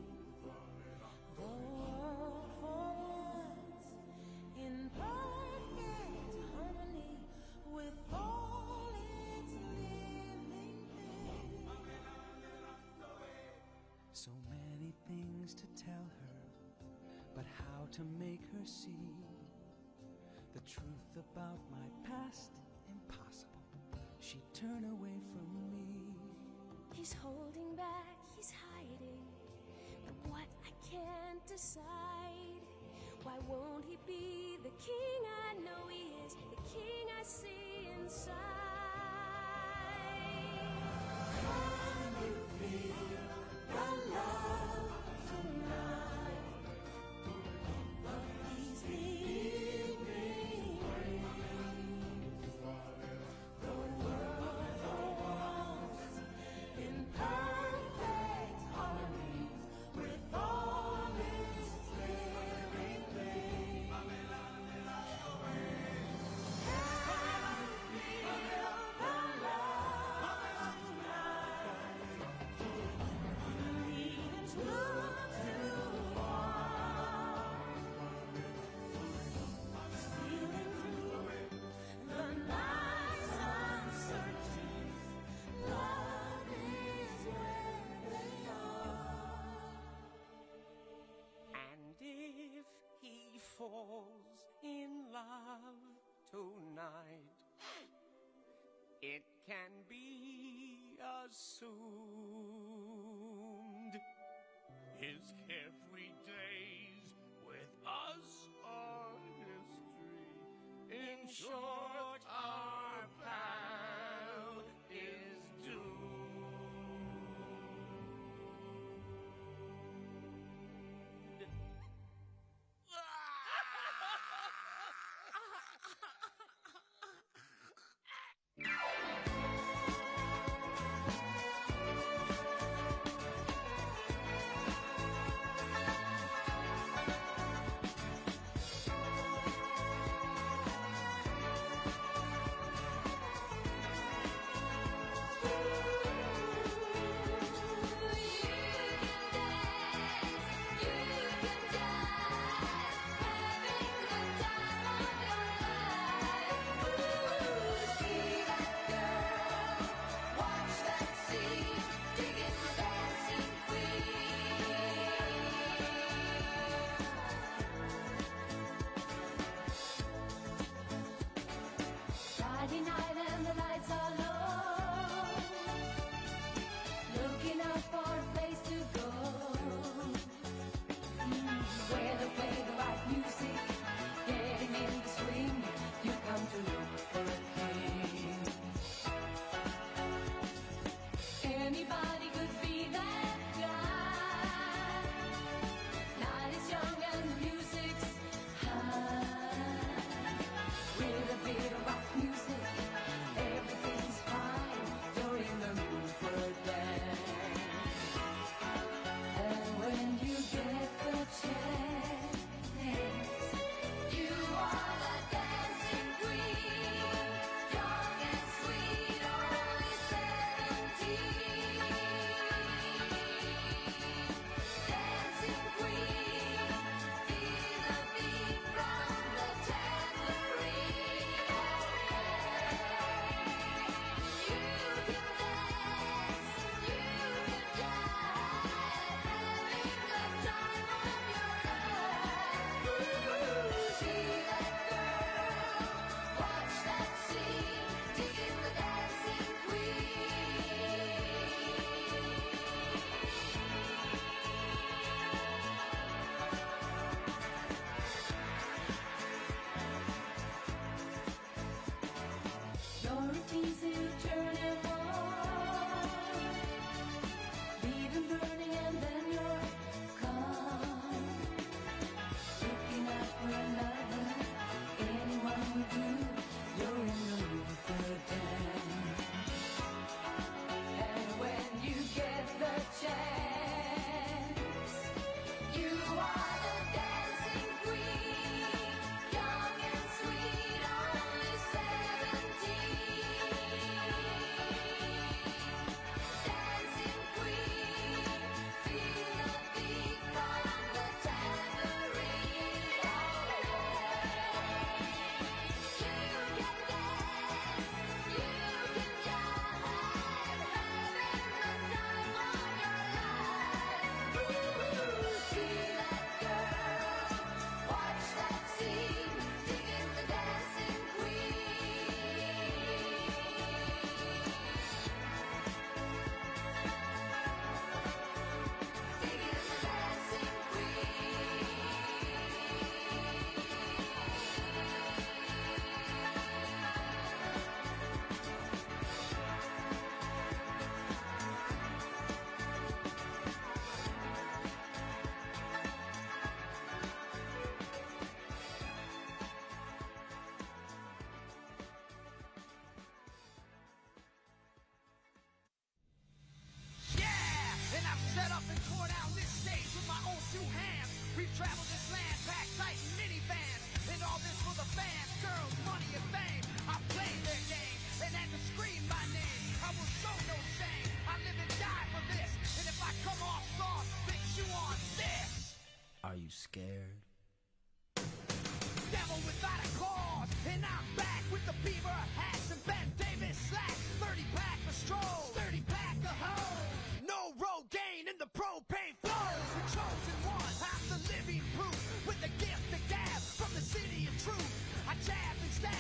The world for once in perfect harmony with all its living things. So many things to tell her, but how to make her see the truth about my past? Impossible. She'd turn away from me. He's holding back, he's hiding, but what I can't decide. Why won't he be the king I know he is, the king I see inside? Can you feel the love tonight? The peace the evening brings. The world for once in perfect harmony with all its living things. Can you feel the love tonight? You needn't look too far. Stealing through the night's uncertainties, love is where they are. And if he falls in love tonight, it can be assumed his carefree days with us In short, our pal is doomed. Friday night and the lights are low, looking out for a place to go, where they play the right music, getting in the swing. You come to look for a king. Anybody could be that guy. Night is young and the music's high. With a bit of rock music, everything's fine. You're in the mood for a dance. And when you get the chance, you are the dancing queen. Young and sweet, only 17. Dancing queen, feel the beat from the tambourine. You can dance, you can jive, having the time of your life. See that girl, watch that scene, digging the dancing queen. Your routines to turn and on, leave them burning and then you're gone. Looking out for another, anyone will do. You're in the mood for a dance. And when you get the chance, you are the dancing queen. Young and sweet, only 17. Dancing queen, feel the beat from the tambourine. You can dance, you can jive, having the time of your life. See that girl, watch that scene, digging the dancing queen. Digging the dancing Yeah, and I've set up and tore down this stage with my own two hands. We've traveled this land, packed tight in minivans, and all this for the fans, girls, money, and fame. I played their game and had to scream my name. I will show no shame. I live and die for this, and if I come off soft, then chew on this. Are you scared? Devil without a cause, and I'm back with the beaver hats and Ben Davis slacks. 30-pack for strolls, 30-pack of hoes. No Rogaine in the propane flows. The chosen one, I'm the living proof with the gift of gab from the city of truth. I jab and stab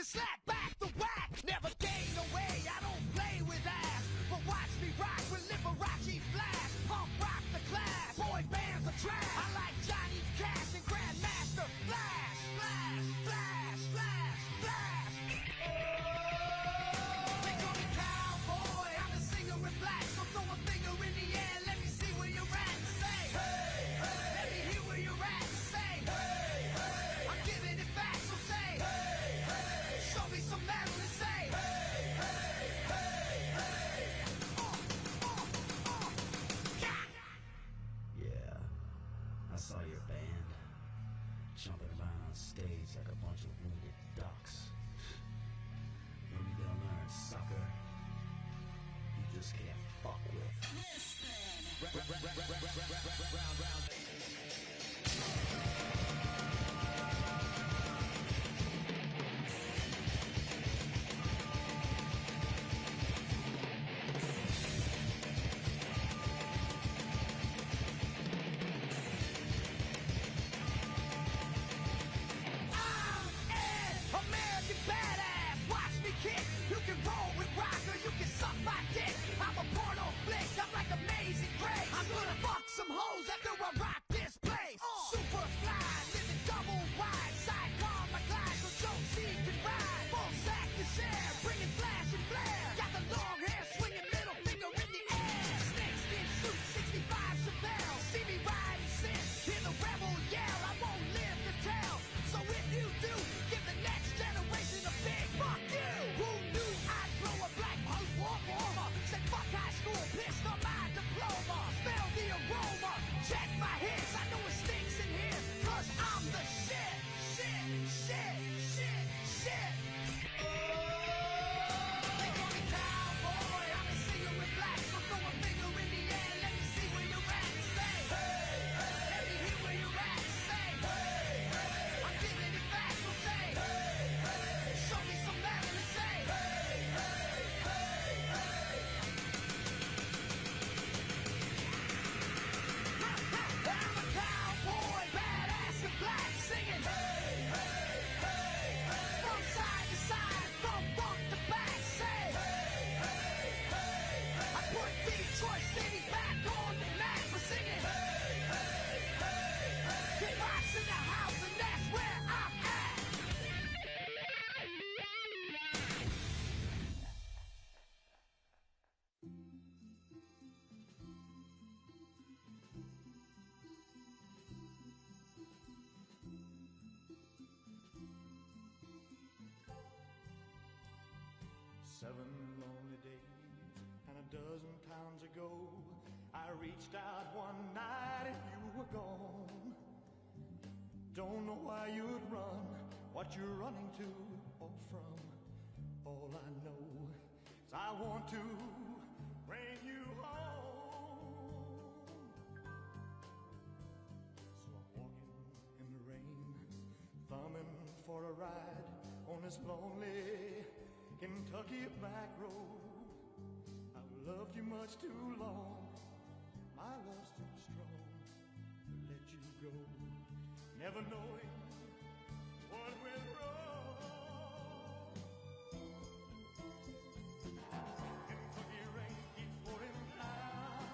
slap back the whack, never gain away. I don't play with ass, but watch me rock with Liberace flash. Punk rock the class, boy bands are trash. I like Johnny Cash and Grandmaster Flash. Flash, flash, flash, flash. They call me cowboy, I'm a singer in black. So throw a finger in the air, let me see where you're at. Say, hey, hey. Let me hear where you're at. Say, hey, hey. I'm giving it back, so say, hey, hey. Show me some Maryland. Say, hey, hey, hey, hey. Yeah, I saw your band jumping around on stage like a bunch of wounded ducks. Maybe they'll learn, sucker. You just can't fuck with. American badass, watch me kick. You can roll with rock or you can suck my dick. I'm a porno flick, I'm like Amazing Grace. I'm gonna fuck some hoes after I rock this place. Super fly, living double wide, sidecar my glide so Joe C can ride. Full sack to share, bringing flash and flare. Got the long hair, swinging middle finger in the air. Snakeskin suit, 65 Chevelle. See me ride and sit, hear the rebel yell. I won't live to tell, so if you do, give the next generation a big fuck you. Who knew I'd blow a black post warmer? Said fuck high school, pissed on my diploma. Smell the aroma, check my hits. I know it stinks in here, cause I'm the shit. Shit, shit, shit, shit. They call me cowboy, I'm a singer in black. So throw a finger in the air, let me see where you're at. Say, hey, hey. Let me hear where you're at. Say, hey, hey. I'm giving it back, so say, hey, hey. Show me some Maryland. Say, hey, hey, hey, hey. I'm a cowboy, badass and black, singing, hey, hey, hey, hey. From side to side, from front to back, say, hey, hey, hey, hey. I put Detroit City back on the map for singing, hey, hey, hey, hey. Get rocks in the house and that's where I'm at. 7 lonely days and a dozen times ago, I reached out one night and you were gone. Don't know why you'd run, what you're running to or from. All I know is I want to bring you home. So I'm walking in the rain, thumbing for a ride on this lonely Kentucky back road. I've loved you much too long, my love's too strong to let you go, never knowing what went wrong. Kentucky rain keeps pouring down,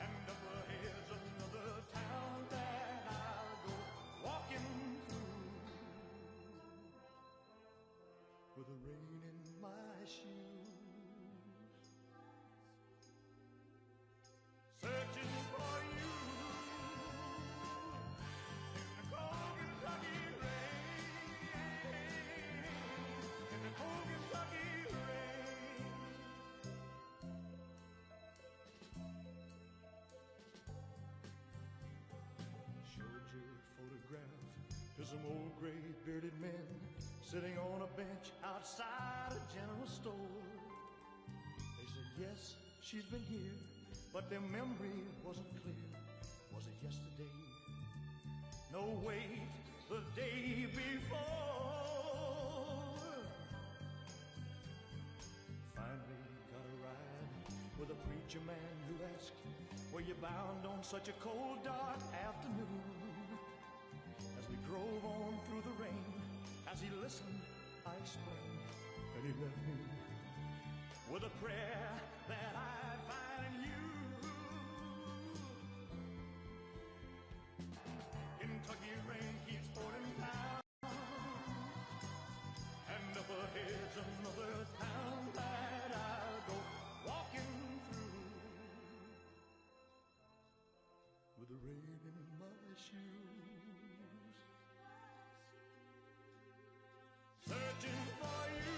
and up ahead's another town that I'll go walking through with the rain in my shoes, searching for you in the cold Kentucky rain, in the cold Kentucky rain. Showed your photograph to some old gray bearded men sitting on a bench outside a general store. They said, yes, she's been here, but their memory wasn't clear. Was it yesterday? No, wait, the day before. Finally got a ride with a preacher man who asked, were you bound on such a cold, dark afternoon? As we drove on through the rain, as As he listened, I explained, and he left me with a prayer that I find in you. Kentucky rain keeps pouring down, and up ahead's another town that I'll go walking through with the rain in my shoes, searching for you.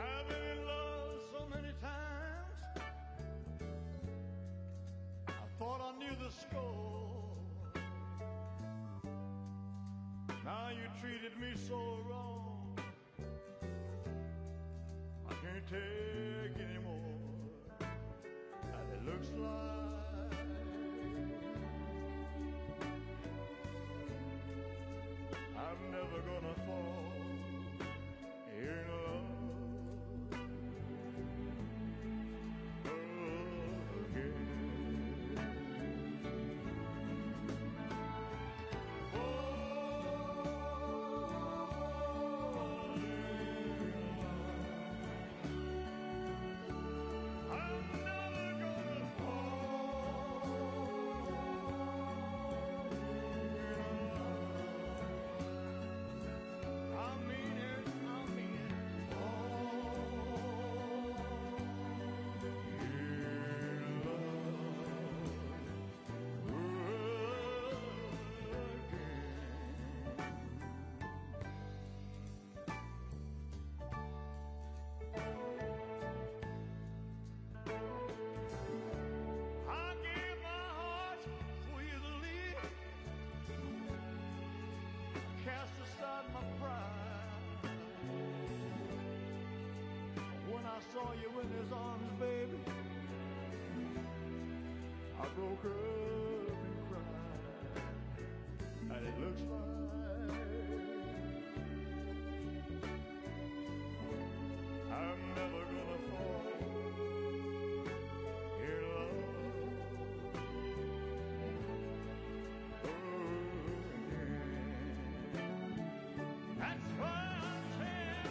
I've been in love so many times, I thought I knew the score. Now you treated me so wrong, I can't take anymore. And it looks like I'm never gonna fall in love again. Cast aside my pride. When I saw you in his arms, baby, I broke up and cried. And it looks like I'm never gonna fall in love. That's why I'm saying,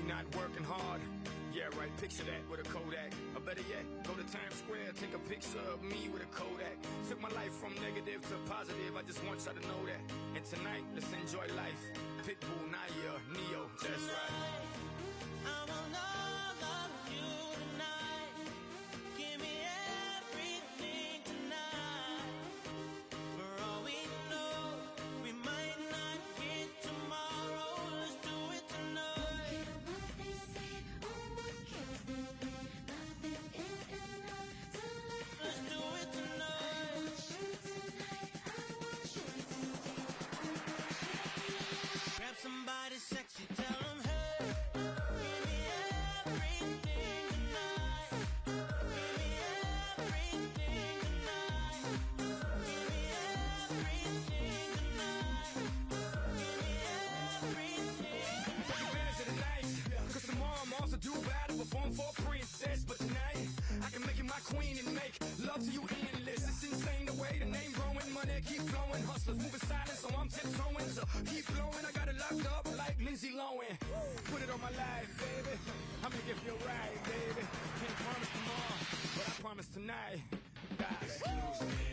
not working hard. Yeah, right, picture that with a Kodak. Or better yet, go to Times Square, take a picture of me with a Kodak. Took my life from negative to positive, I just want y'all to know that. And tonight, let's enjoy life. Pitbull, Naya, Neo, that's right. I will not love you tonight. perform for a princess, but tonight I can make you my queen and make love to you endless. It's insane the way the name growing, money keep flowing, hustlers moving silent, so I'm tiptoeing. So keep blowing, I got it locked up like Lindsay Lohan. Put it on my life, baby. I make it feel right, baby. Can't promise tomorrow, but I promise tonight. Excuse me,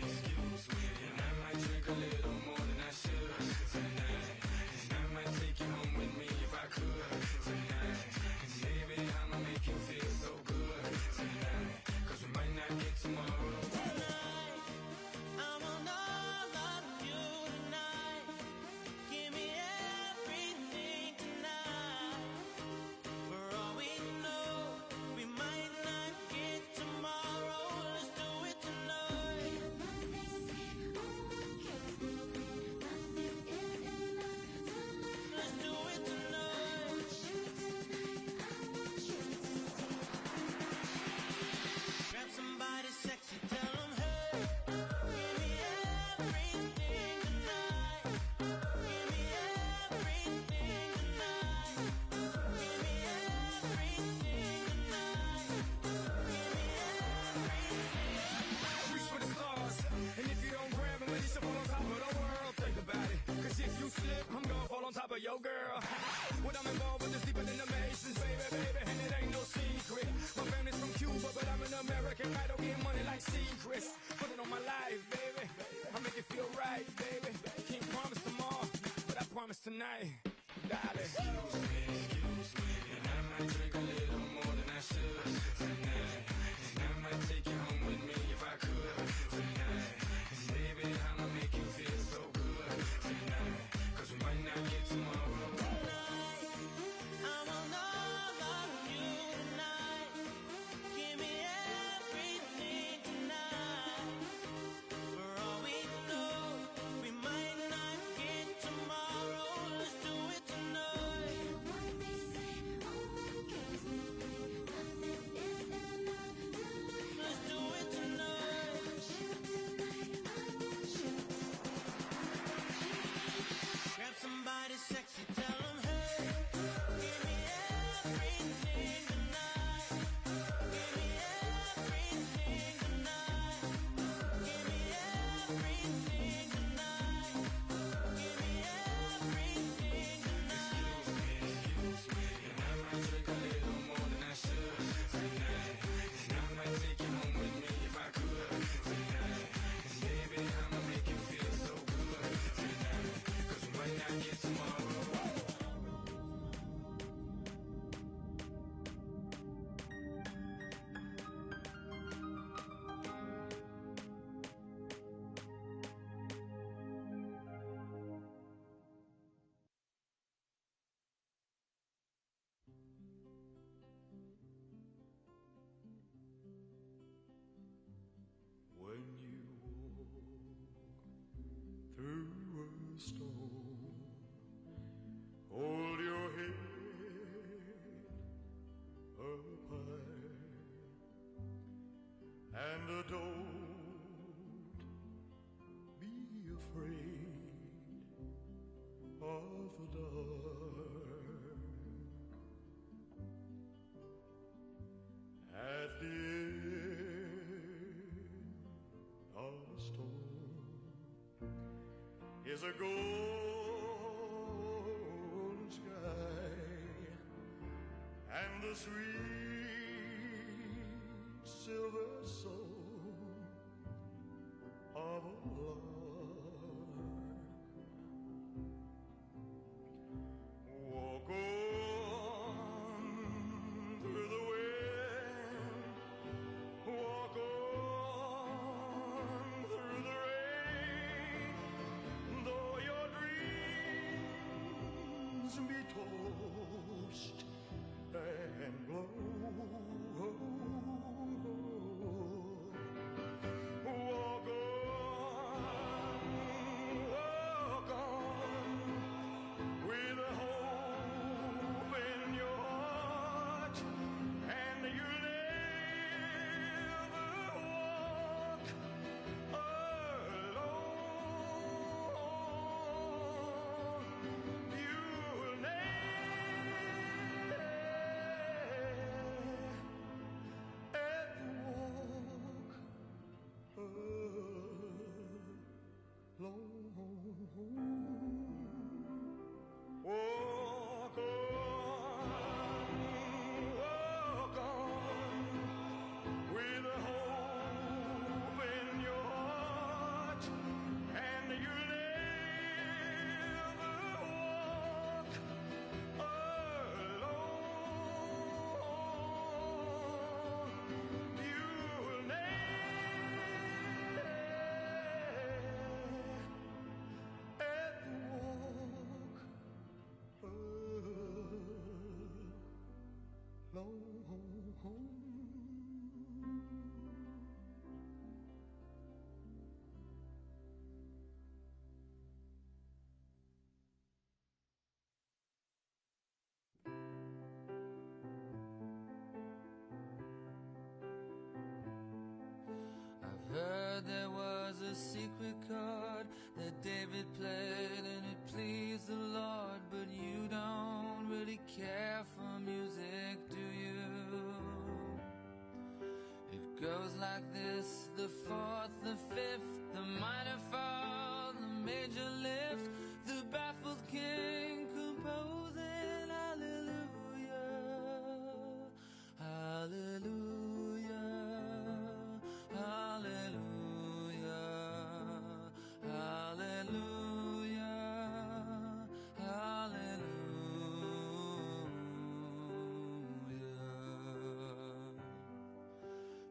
and I might drink a little more than I should tonight. And I might take you home with me if I could tonight. And baby, I'ma make you feel so good tonight. 'Cause we might not get tomorrow. Tonight, I want all of you tonight. Give me everything tonight. For all we know, we might not get tomorrow. Let's do it tonight. Let's do it tonight. Grab somebody sexy, tell them, hey, give me everything tonight. Give me everything tonight. Give me everything tonight. Give me everything. Reach for the stars, and if you don't grab them, you should fall on top of the world. Think about it, 'cause if you slip, I'm gonna fall on top of your girl. What I'm involved with is deeper than the Masons, baby, baby, and it ain't no secret. My family's from Cuba, but I'm an American. I don't get money like secrets. Put it on my life, baby. I make it feel right, baby. Can't promise tomorrow, but I promise tonight, darling. Excuse me, and I might drink a little more than I should tonight. And I might take you home with me if I could tonight. And baby, I'ma make you feel so good tonight. 'Cause we might not get tomorrow. Tonight, I want all of you tonight. Give me everything tonight. For all we know, we might not get tomorrow. Let's do it tonight. Let's do it tonight. Grab somebody sexy, tell them, hey, give me everything tonight. Give me everything tonight. Give me everything tonight. Give me everything tonight. Excuse me, and I might drink a little more than I should tonight. And I might take you home with me if I could tonight. And baby, I'ma make you feel so good tonight. 'Cause we might not get tomorrow. When you walk through a storm, hold your head up high and don't be afraid of the dark. At the end of the storm is a golden sky and the sweet silver soul of a lark. Walk on through the wind, walk on through the rain, though your dreams be tossed and blow. Walk on with a hope in your heart, and you'll never walk alone. You'll never secret chord that David played and it pleased the Lord, but you don't really care for music, do you? It goes like this: the fourth, the fifth, the minor fall, the major lift, the baffled king composing hallelujah, hallelujah, hallelujah, hallelujah, hallelujah.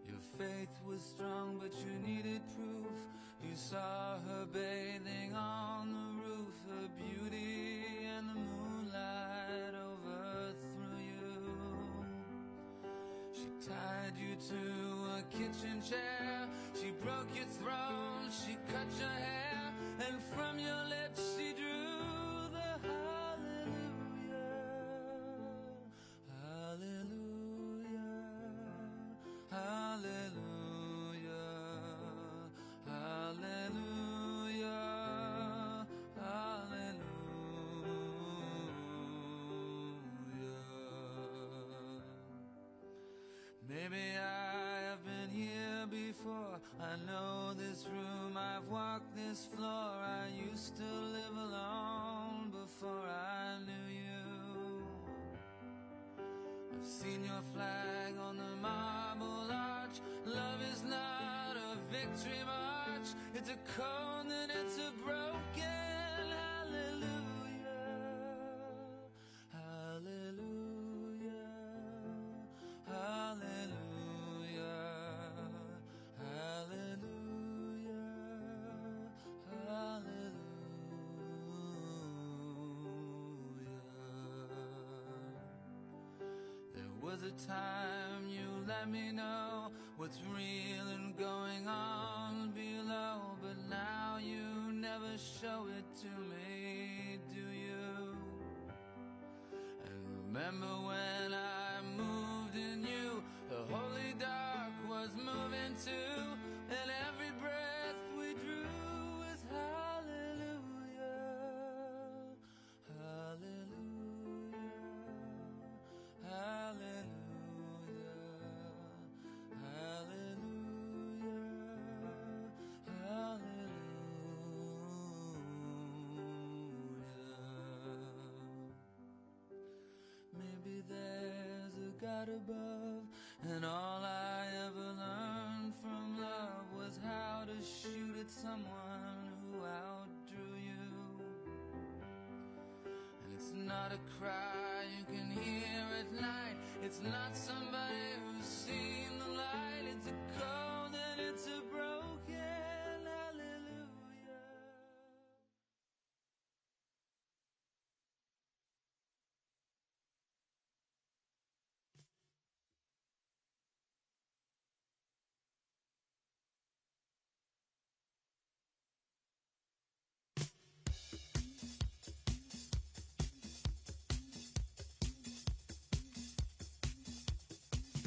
Your faith was strong, but you needed proof. You saw her bathing on the roof, her beauty and the moonlight overthrew you. She tied you to a kitchen chair, she broke your throne, she cut your hair, and from your lips she drew the hallelujah, hallelujah, hallelujah, hallelujah, hallelujah. Maybe I have been here before. I know this room, I've walked this floor. I used to live alone before I knew you. I've seen your flag on the marble arch. Love is not a victory march. It's a code and it's a broken hallelujah, hallelujah, hallelujah, hallelujah, hallelujah. There was a time you let me know what's real and going on below, but now you never show it to me, do you? And remember when I moved in you, the holy dark was moving too, and every breath we drew was hallelujah, hallelujah, hallelujah, hallelujah, hallelujah. Maybe there's a God above, and all I ever learned from love was how to shoot at someone who outdrew you. And it's not a cry you can hear at night, it's not somebody who's seen the light, it's a cold and it's a broken hallelujah.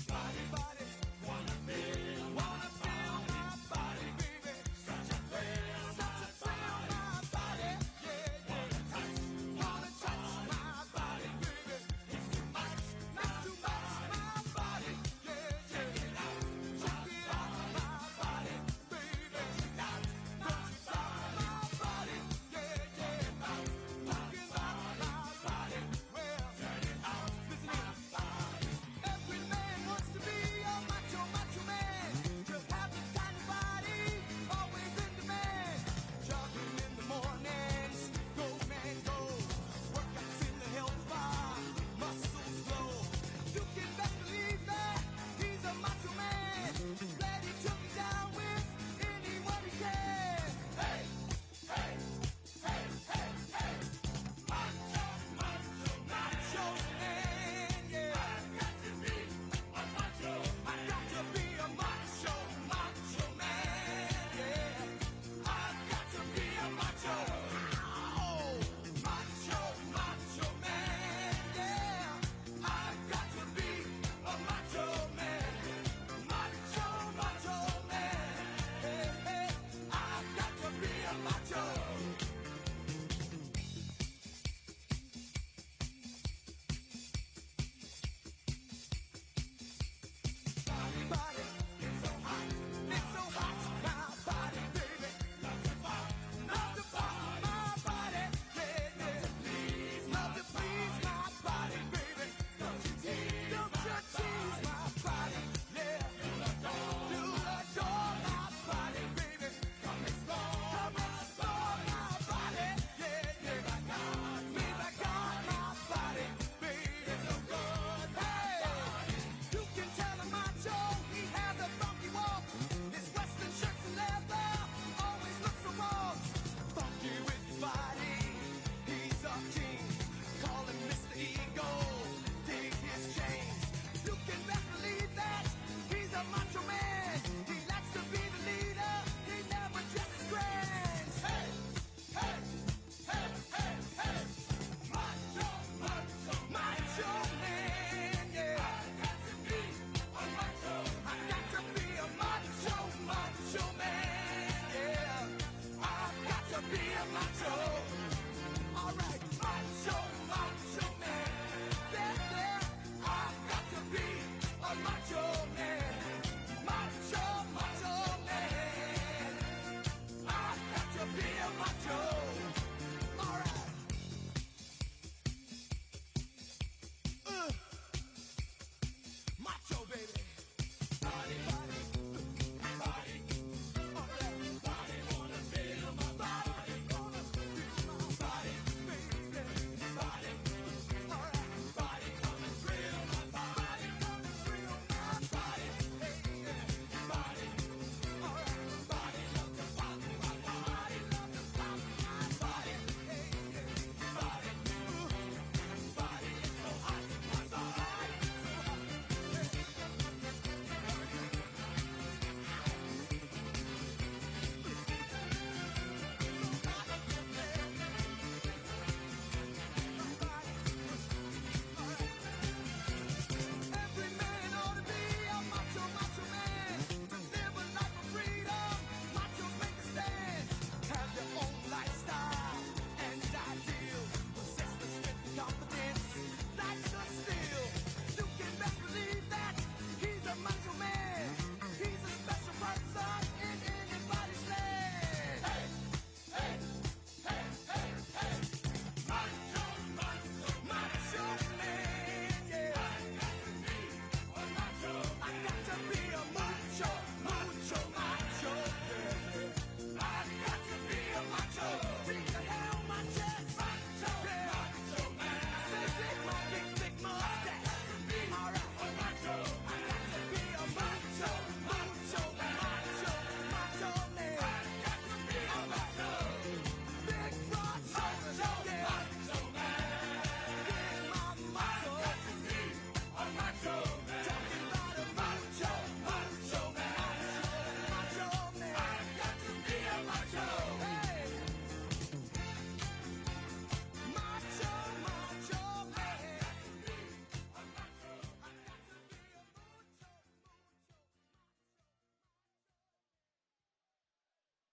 Everybody wanna be one.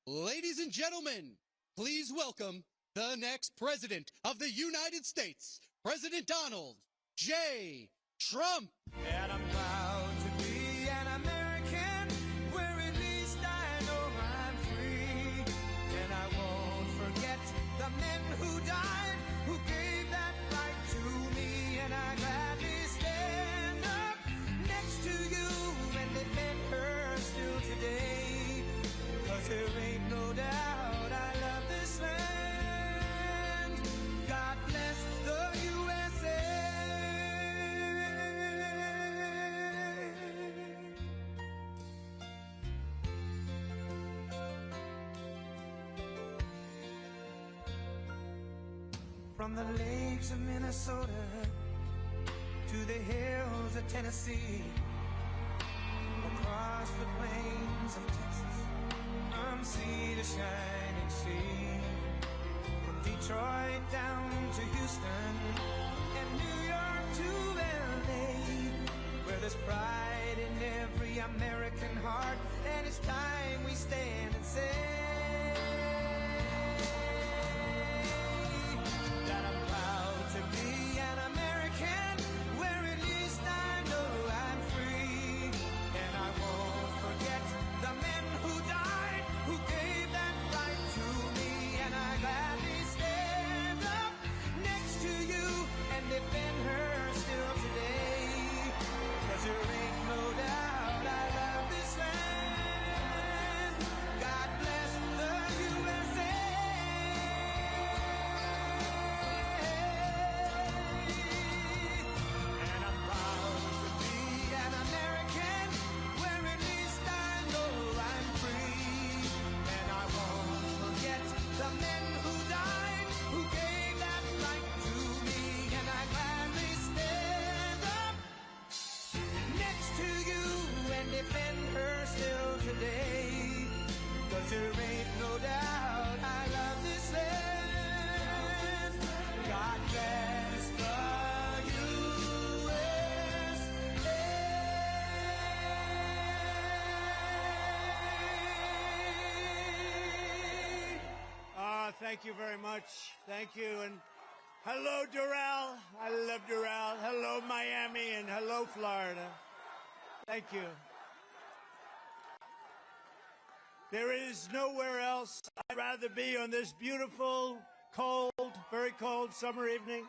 Ladies and gentlemen, please welcome the next president of the United States, President Donald J. Trump. And I'm proud to be an American, where at least I know I'm free. And I won't forget the men who died, who gave that right to me. And I gladly stand up next to you and defend her still today. 'Cause there ain't no doubt I love this land. God bless the USA. From the lakes of Minnesota to the hills of Tennessee, across the plains of Texas, from sea to shining sea, from Detroit down to Houston and New York to LA, where there's pride in every American heart, and it's time we stand and say that I'm proud to be an American, where at least I know I'm free. And I won't forget the men who died, who gave that right to me. And I gladly stand up next to you and defend her still today. 'Cause there ain't no doubt I love this land. God bless the USA. And I'm proud to be an American, where at least I know I'm free. And I won't forget the men who died, who gave that right to me. And I gladly stand up next to you and defend her still today. 'Cause there ain't no doubt I love this land. God bless the Thank you very much. Thank you. And hello, Doral. I love Doral. Hello, Miami. And hello, Florida. Thank you. There is nowhere else I'd rather be on this beautiful, cold, very cold summer evening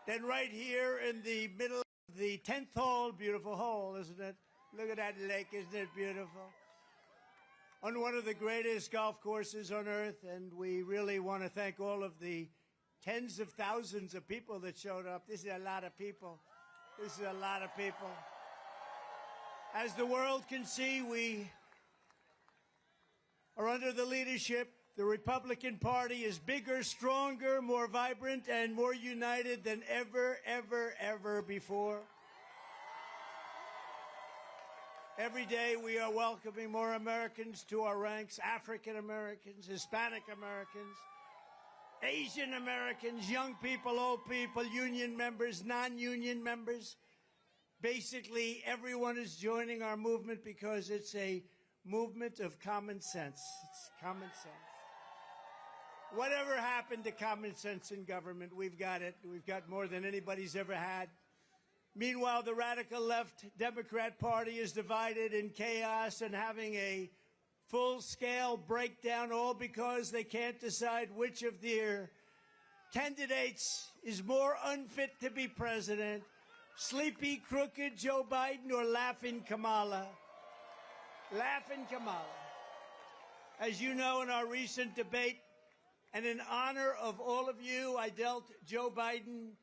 than right here in the middle of the 10th hole. Beautiful hole, isn't it? Look at that lake. Isn't it beautiful? On one of the greatest golf courses on earth, and we really want to thank all of the tens of thousands of people that showed up. This is a lot of people. This is a lot of people. As the world can see, we are under the leadership. The Republican Party is bigger, stronger, more vibrant, and more united than ever, ever, ever before. Every day we are welcoming more Americans to our ranks, African Americans, Hispanic Americans, Asian Americans, young people, old people, union members, non-union members. Basically, everyone is joining our movement because it's a movement of common sense. It's common sense. Whatever happened to common sense in government? We've got it. We've got more than anybody's ever had. Meanwhile, the radical left Democrat Party is divided in chaos and having a full-scale breakdown, all because they can't decide which of their candidates is more unfit to be president, sleepy, crooked Joe Biden or laughing Kamala. Laughing Kamala. As you know, in our recent debate, and in honor of all of you, I dealt Joe Biden,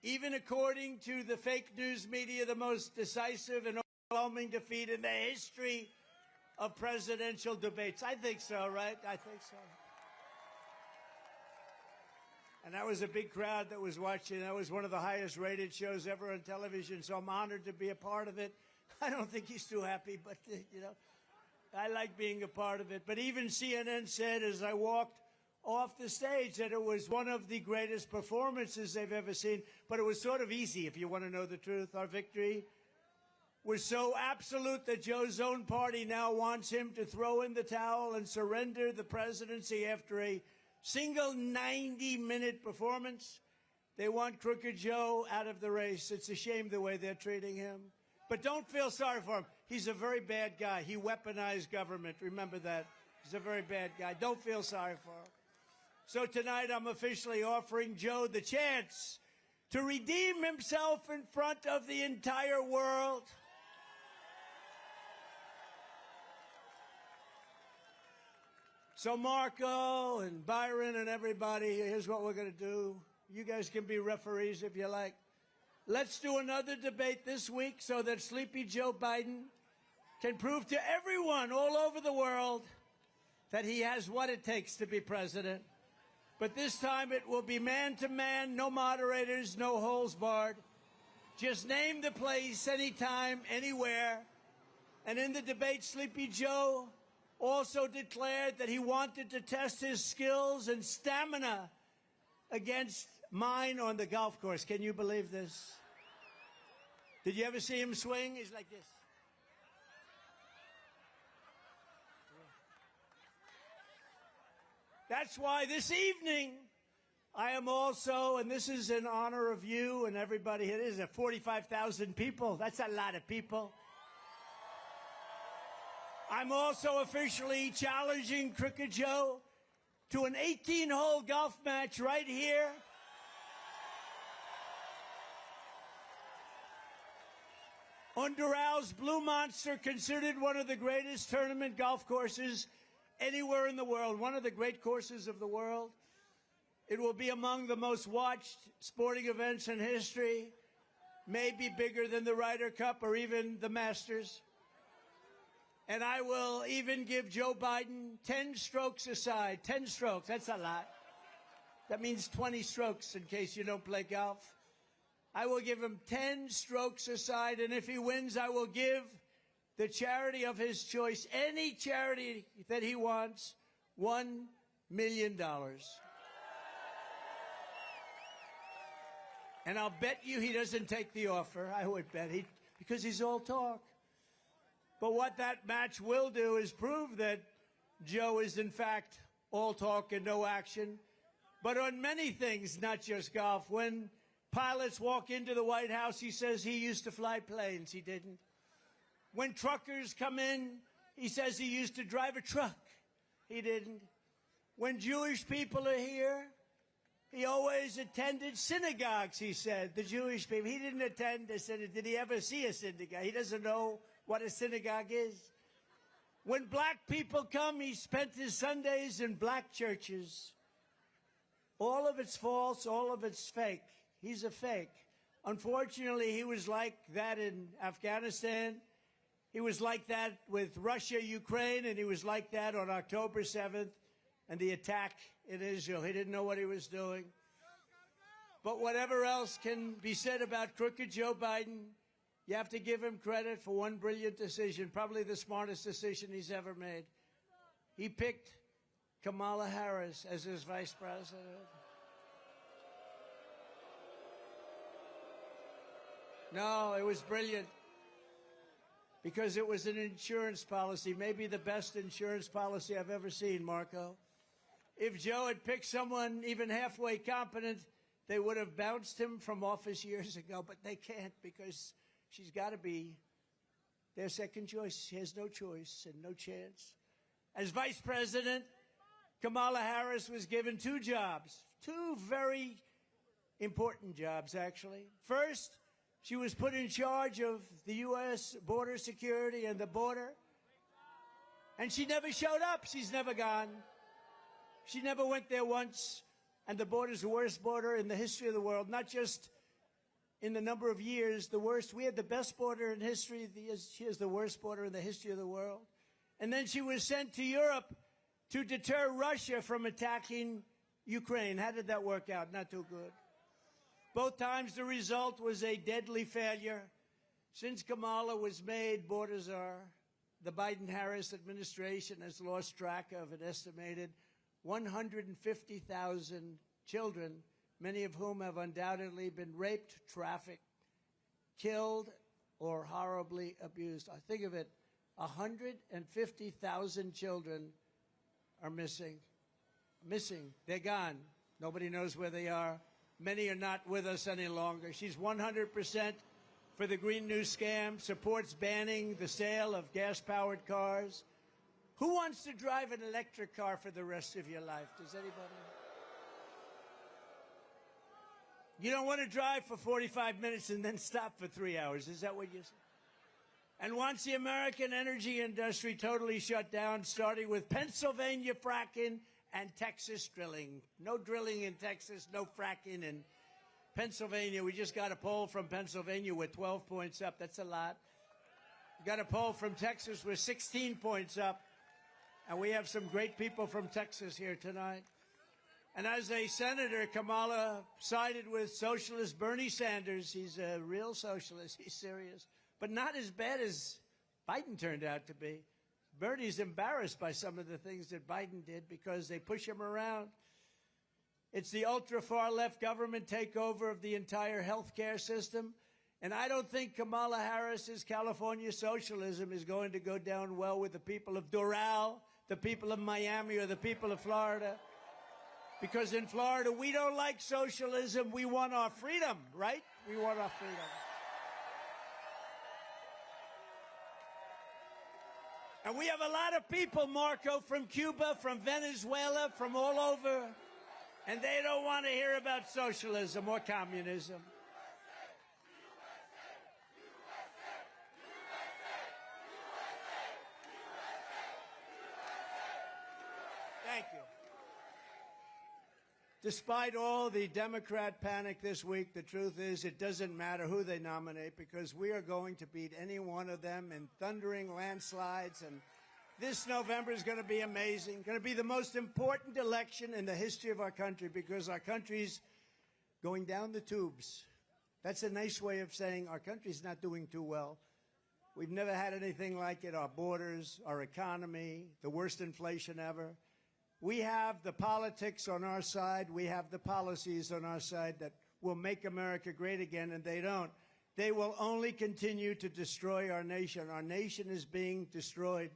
even according to the fake news media, the most decisive and overwhelming defeat in the history of presidential debates. I think so, right? I think so. And that was a big crowd that was watching. That was one of the highest rated shows ever on television, so I'm honored to be a part of it. I don't think he's too happy, but, you know, I like being a part of it. But even CNN said as I walked off the stage that it was one of the greatest performances they've ever seen. But it was sort of easy, if you want to know the truth. Our victory was so absolute that Joe's own party now wants him to throw in the towel and surrender the presidency after a single 90-minute performance. They want Crooked Joe out of the race. It's a shame the way they're treating him. But don't feel sorry for him. He's a very bad guy. He weaponized government. Remember that. He's a very bad guy. Don't feel sorry for him. So tonight I'm officially offering Joe the chance to redeem himself in front of the entire world. So Marco and Byron and everybody, here's what we're going to do. You guys can be referees if you like. Let's do another debate this week so that Sleepy Joe Biden can prove to everyone all over the world that he has what it takes to be president. But this time it will be man-to-man, no moderators, no holes barred. Just name the place, anytime, anywhere. And in the debate, Sleepy Joe also declared that he wanted to test his skills and stamina against mine on the golf course. Can you believe this? Did you ever see him swing? He's like this. That's why this evening I am also, and this is in honor of you and everybody, it is 45,000 people. That's a lot of people. I'm also officially challenging Crooked Joe to an 18-hole golf match right here. On Doral's Blue Monster, considered one of the greatest tournament golf courses anywhere in the world, one of the great courses of the world. It will be among the most watched sporting events in history, maybe bigger than the Ryder Cup or even the Masters. And I will even give Joe Biden 10 strokes aside. 10 strokes, that's a lot. That means 20 strokes in case you don't play golf. I will give him 10 strokes aside, and if he wins, I will give the charity of his choice, any charity that he wants, $1 million. And I'll bet you he doesn't take the offer. I would bet because he's all talk. But what that match will do is prove that Joe is, in fact, all talk and no action. But on many things, not just golf. When pilots walk into the White House, he says he used to fly planes. He didn't. When truckers come in, he says he used to drive a truck. He didn't. When Jewish people are here, he always attended synagogues, he said, the Jewish people. He didn't attend a synagogue. Did he ever see a synagogue? He doesn't know what a synagogue is. When black people come, he spent his Sundays in black churches. All of it's false, all of it's fake. He's a fake. Unfortunately, he was like that in Afghanistan. He was like that with Russia, Ukraine, and he was like that on October 7th and the attack in Israel. He didn't know what he was doing. But whatever else can be said about Crooked Joe Biden, you have to give him credit for one brilliant decision, probably the smartest decision he's ever made. He picked Kamala Harris as his vice president. No, it was brilliant because it was an insurance policy, maybe the best insurance policy I've ever seen, Marco. If Joe had picked someone even halfway competent, they would have bounced him from office years ago, but they can't because she's got to be their second choice. She has no choice and no chance. As vice president, Kamala Harris was given two jobs, two very important jobs, actually. First, she was put in charge of the U.S. border security and the border. And she never showed up. She's never gone. She never went there once. And the border's the worst border in the history of the world, not just in the number of years, the worst. We had the best border in history. She has the worst border in the history of the world. And then she was sent to Europe to deter Russia from attacking Ukraine. How did that work out? Not too good. Both times the result was a deadly failure. Since Kamala was made border czar, the Biden-Harris administration has lost track of an estimated 150,000 children, many of whom have undoubtedly been raped, trafficked, killed, or horribly abused. I think of it, 150,000 children are missing. They're gone. Nobody knows where they are. Many are not with us any longer. She's 100% for the Green New Scam, supports banning the sale of gas-powered cars. Who wants to drive an electric car for the rest of your life? Does anybody? You don't want to drive for 45 minutes and then stop for 3 hours. Is that what you say? And wants the American energy industry totally shut down, starting with Pennsylvania fracking and Texas drilling. No drilling in Texas, no fracking in Pennsylvania. We just got a poll from Pennsylvania with 12 points up. That's a lot. We got a poll from Texas with 16 points up. And we have some great people from Texas here tonight. And as a senator, Kamala sided with socialist Bernie Sanders. He's a real socialist. He's serious. But not as bad as Biden turned out to be. Bernie's embarrassed by some of the things that Biden did because they push him around. It's the ultra-far left government takeover of the entire health care system. And I don't think Kamala Harris's California socialism is going to go down well with the people of Doral, the people of Miami, or the people of Florida. Because in Florida, we don't like socialism. We want our freedom, right? We want our freedom. And we have a lot of people, Marco, from Cuba, from Venezuela, from all over. And they don't want to hear about socialism or communism. Thank you. Despite all the Democrat panic this week, the truth is it doesn't matter who they nominate because we are going to beat any one of them in thundering landslides. And this November is going to be amazing, going to be the most important election in the history of our country because our country's going down the tubes. That's a nice way of saying our country's not doing too well. We've never had anything like it, our borders, our economy, the worst inflation ever. We have the politics on our side. We have the policies on our side that will make America great again, and they don't. They will only continue to destroy our nation. Our nation is being destroyed.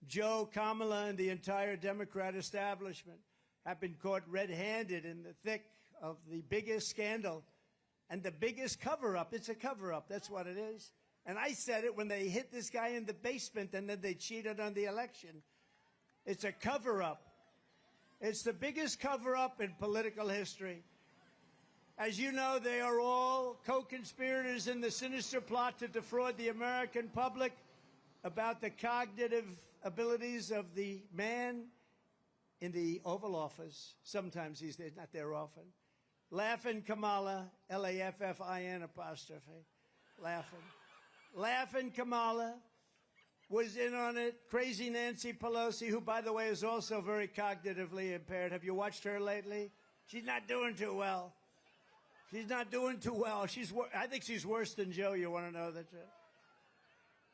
Joe, Kamala, and the entire Democrat establishment have been caught red-handed in the thick of the biggest scandal and the biggest cover-up. It's a cover-up. That's what it is. And I said it when they hit this guy in the basement and then they cheated on the election. It's a cover-up. It's the biggest cover-up in political history. As you know, they are all co-conspirators in the sinister plot to defraud the American public about the cognitive abilities of the man in the Oval Office. Sometimes he's there, not there often. Laughing Kamala, L-A-F-F-I-N apostrophe. Laughing. Laughing Kamala was in on it. Crazy Nancy Pelosi, who, by the way, is also very cognitively impaired. Have you watched her lately? She's not doing too well. She's not doing too well. I think she's worse than Joe. You want to know that?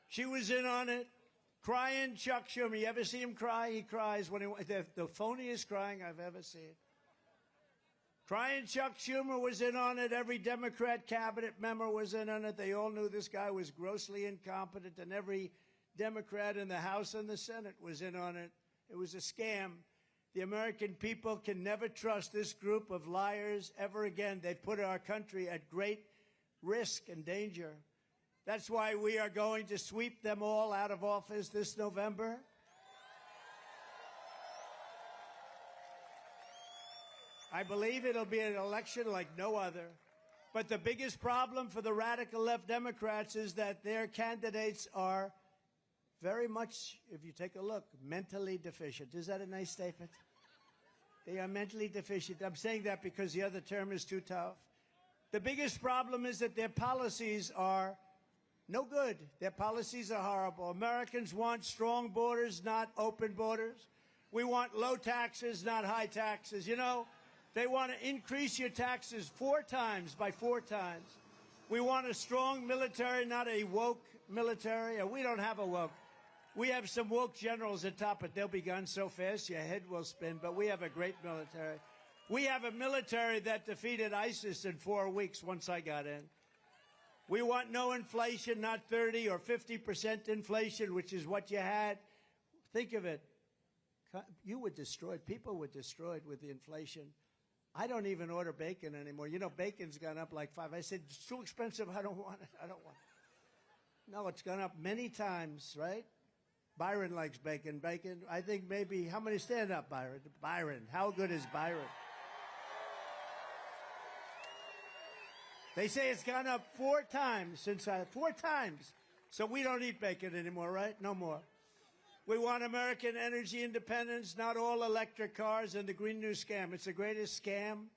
She was in on it. Crying Chuck Schumer. You ever see him cry? He cries when the phoniest crying I've ever seen. Crying Chuck Schumer was in on it. Every Democrat cabinet member was in on it. They all knew this guy was grossly incompetent, and every Democrat in the House and the Senate was in on it. It was a scam. The American people can never trust this group of liars ever again. They've put our country at great risk and danger. That's why we are going to sweep them all out of office this November. I believe it'll be an election like no other. But the biggest problem for the radical left Democrats is that their candidates are very much, if you take a look, mentally deficient. Is that a nice statement? They are mentally deficient. I'm saying that because the other term is too tough. The biggest problem is that their policies are no good. Their policies are horrible. Americans want strong borders, not open borders. We want low taxes, not high taxes. You know, they want to increase your taxes 4 times, by 4 times. We want a strong military, not a woke military. We don't have a woke. We have some woke generals at top, but they'll be gone so fast your head will spin. But we have a great military. We have a military that defeated ISIS in 4 weeks once I got in. We want no inflation, not 30 or 50% inflation, which is what you had. Think of it. You were destroyed. People were destroyed with the inflation. I don't even order bacon anymore. You know, bacon's gone up like 5. I said, it's too expensive. I don't want it. I don't want it. No, it's gone up many times, right? Byron likes bacon. Bacon, I think maybe, how many stand up, Byron? Byron, how good is Byron? They say it's gone up 4 times since 4 times. So we don't eat bacon anymore, right? No more. We want American energy independence, not all electric cars and the Green New Scam. It's the greatest scam.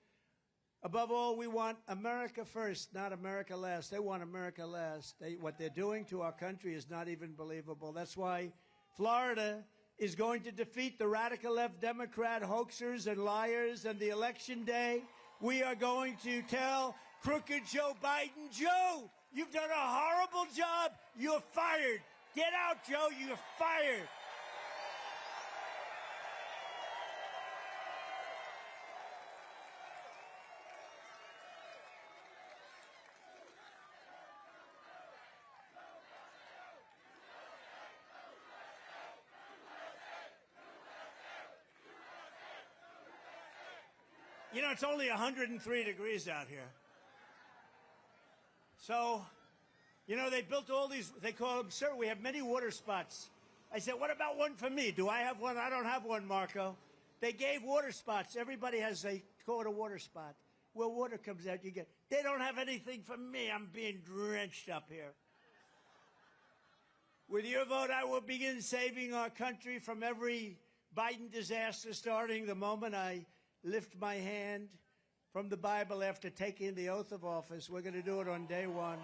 Above all, we want America first, not America last. They want America last. What they're doing to our country is not even believable. That's why Florida is going to defeat the radical left Democrat hoaxers and liars. And the election day, we are going to tell crooked Joe Biden, Joe, you've done a horrible job. You're fired. Get out, Joe. You're fired. You know, it's only 103 degrees out here. So, you know, they built all these, they call them, sir, we have many water spots. I said, what about one for me? Do I have one? I don't have one, Marco. They gave water spots. Everybody has, they call it a water spot. Where water comes out, you get, they don't have anything for me. I'm being drenched up here. With your vote, I will begin saving our country from every Biden disaster starting the moment I lift my hand from the Bible after taking the oath of office. We're going to do it on day one.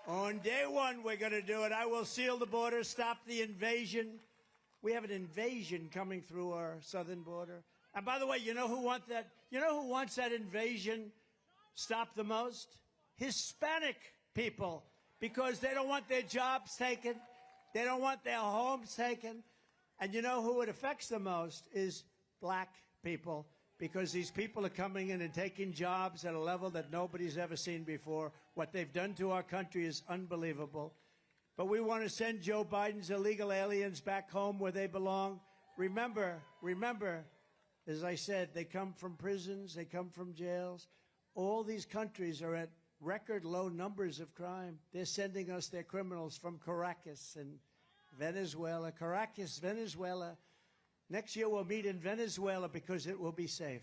On day one, we're going to do it. I will seal the border, stop the invasion. We have an invasion coming through our southern border. And by the way, you know who wants that? You know who wants that invasion stopped the most? Hispanic people, because they don't want their jobs taken. They don't want their homes taken. And you know who it affects the most is black people, because these people are coming in and taking jobs at a level that nobody's ever seen before. What they've done to our country is unbelievable. But we want to send Joe Biden's illegal aliens back home where they belong. Remember, as I said, they come from prisons, they come from jails. All these countries are at record low numbers of crime. They're sending us their criminals from Caracas and Venezuela. Caracas, Venezuela. Next year we'll meet in Venezuela because it will be safe.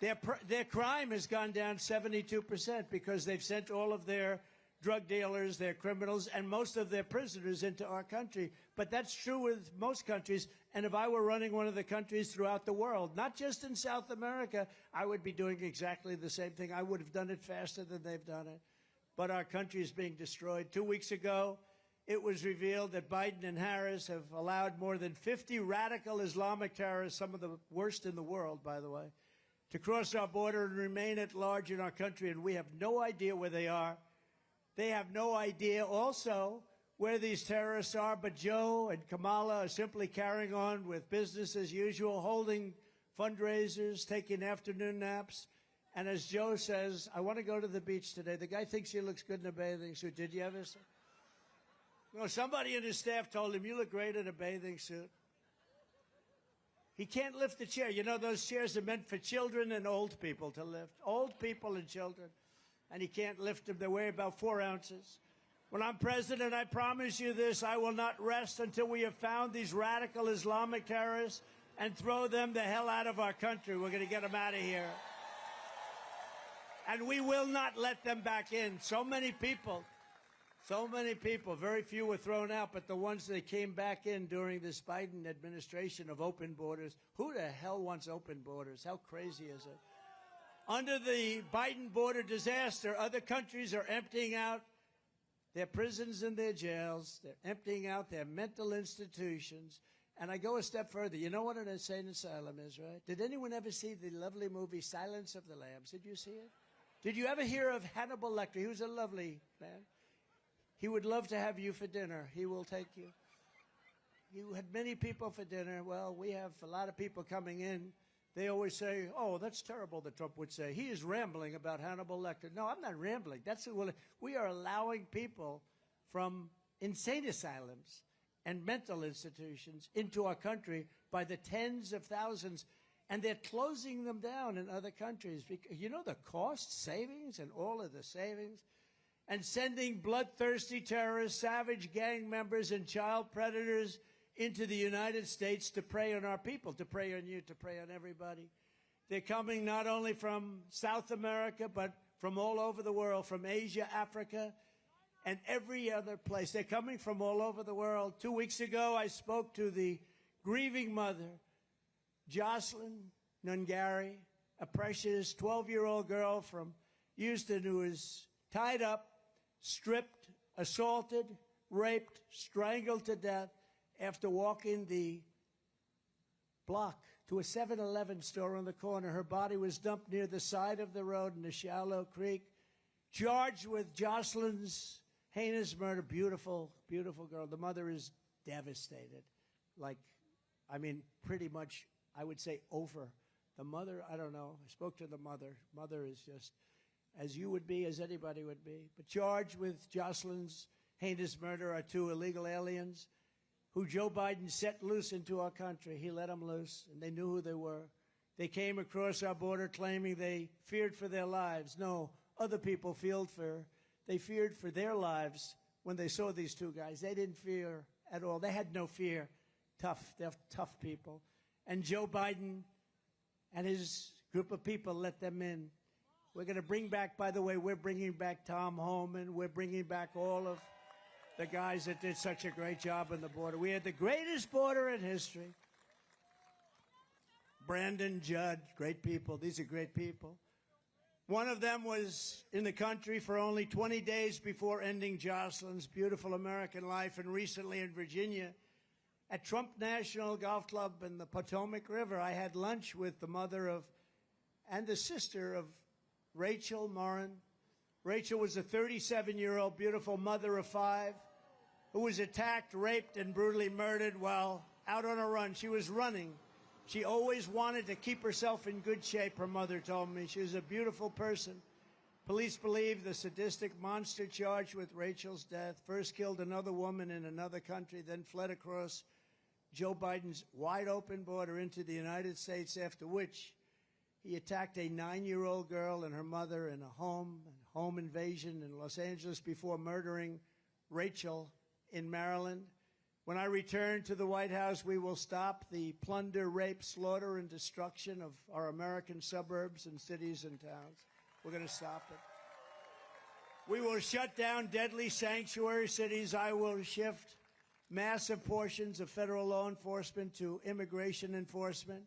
Their crime has gone down 72% because they've sent all of their drug dealers, their criminals, and most of their prisoners into our country. But that's true with most countries. And if I were running one of the countries throughout the world, not just in South America, I would be doing exactly the same thing. I would have done it faster than they've done it. But our country is being destroyed. 2 weeks ago, it was revealed that Biden and Harris have allowed more than 50 radical Islamic terrorists, some of the worst in the world, by the way, to cross our border and remain at large in our country, and we have no idea where they are. They have no idea also where these terrorists are, but Joe and Kamala are simply carrying on with business as usual, holding fundraisers, taking afternoon naps. And as Joe says, I want to go to the beach today. The guy thinks he looks good in a bathing suit. Did you ever say? No, somebody in his staff told him, you look great in a bathing suit. He can't lift the chair. You know, those chairs are meant for children and old people to lift. Old people and children. And he can't lift them. They weigh about 4 ounces. When I'm president, I promise you this, I will not rest until we have found these radical Islamic terrorists and throw them the hell out of our country. We're going to get them out of here. And we will not let them back in. So many people, very few were thrown out, but the ones that came back in during this Biden administration of open borders, who the hell wants open borders? How crazy is it? Under the Biden border disaster, other countries are emptying out their prisons and their jails. They're emptying out their mental institutions. And I go a step further. You know what an insane asylum is, right? Did anyone ever see the lovely movie Silence of the Lambs? Did you see it? Did you ever hear of Hannibal Lecter? He was a lovely man. He would love to have you for dinner. He will take you. You had many people for dinner. Well, we have a lot of people coming in They always say, oh, that's terrible, that Trump would say. He is rambling about Hannibal Lecter. No, I'm not rambling. We are allowing people from insane asylums and mental institutions into our country by the tens of thousands, and they're closing them down in other countries. You know the cost savings and all of the savings? And sending bloodthirsty terrorists, savage gang members, and child predators into the United States to prey on our people, to prey on you, to prey on everybody. They're coming not only from South America, but from all over the world, from Asia, Africa, and every other place. They're coming from all over the world. 2 weeks ago, I spoke to the grieving mother, Jocelyn Nungari, a precious 12-year-old girl from Houston who is tied up, stripped, assaulted, raped, strangled to death after walking the block to a 7-Eleven store on the corner. Her body was dumped near the side of the road in a shallow creek, charged with Jocelyn's heinous murder. Beautiful, beautiful girl. The mother is devastated. Pretty much, I would say, over. The mother, I don't know. I spoke to the mother. Mother is just as you would be, as anybody would be. But charged with Jocelyn's heinous murder are 2 illegal aliens who Joe Biden set loose into our country. He let them loose, and they knew who they were. They came across our border claiming they feared for their lives. No, other people they feared for their lives when they saw these 2 guys. They didn't fear at all. They had no fear. They're tough people. And Joe Biden and his group of people let them in. We're going to bring back, by the way, we're bringing back Tom Homan. We're bringing back all of the guys that did such a great job on the border. We had the greatest border in history. Brandon Judd, great people. These are great people. One of them was in the country for only 20 days before ending Jocelyn's beautiful American life, and recently in Virginia at Trump National Golf Club in the Potomac River, I had lunch with the mother of and the sister of Rachel Morin. Rachel was a 37-year-old beautiful mother of 5 who was attacked, raped, and brutally murdered while out on a run. She was running. She always wanted to keep herself in good shape, her mother told me. She was a beautiful person. Police believe the sadistic monster charged with Rachel's death first killed another woman in another country, then fled across Joe Biden's wide-open border into the United States, after which he attacked a 9-year-old girl and her mother in a home invasion in Los Angeles before murdering Rachel in Maryland. When I return to the White House, we will stop the plunder, rape, slaughter, and destruction of our American suburbs and cities and towns. We're going to stop it. We will shut down deadly sanctuary cities. I will shift massive portions of federal law enforcement to immigration enforcement.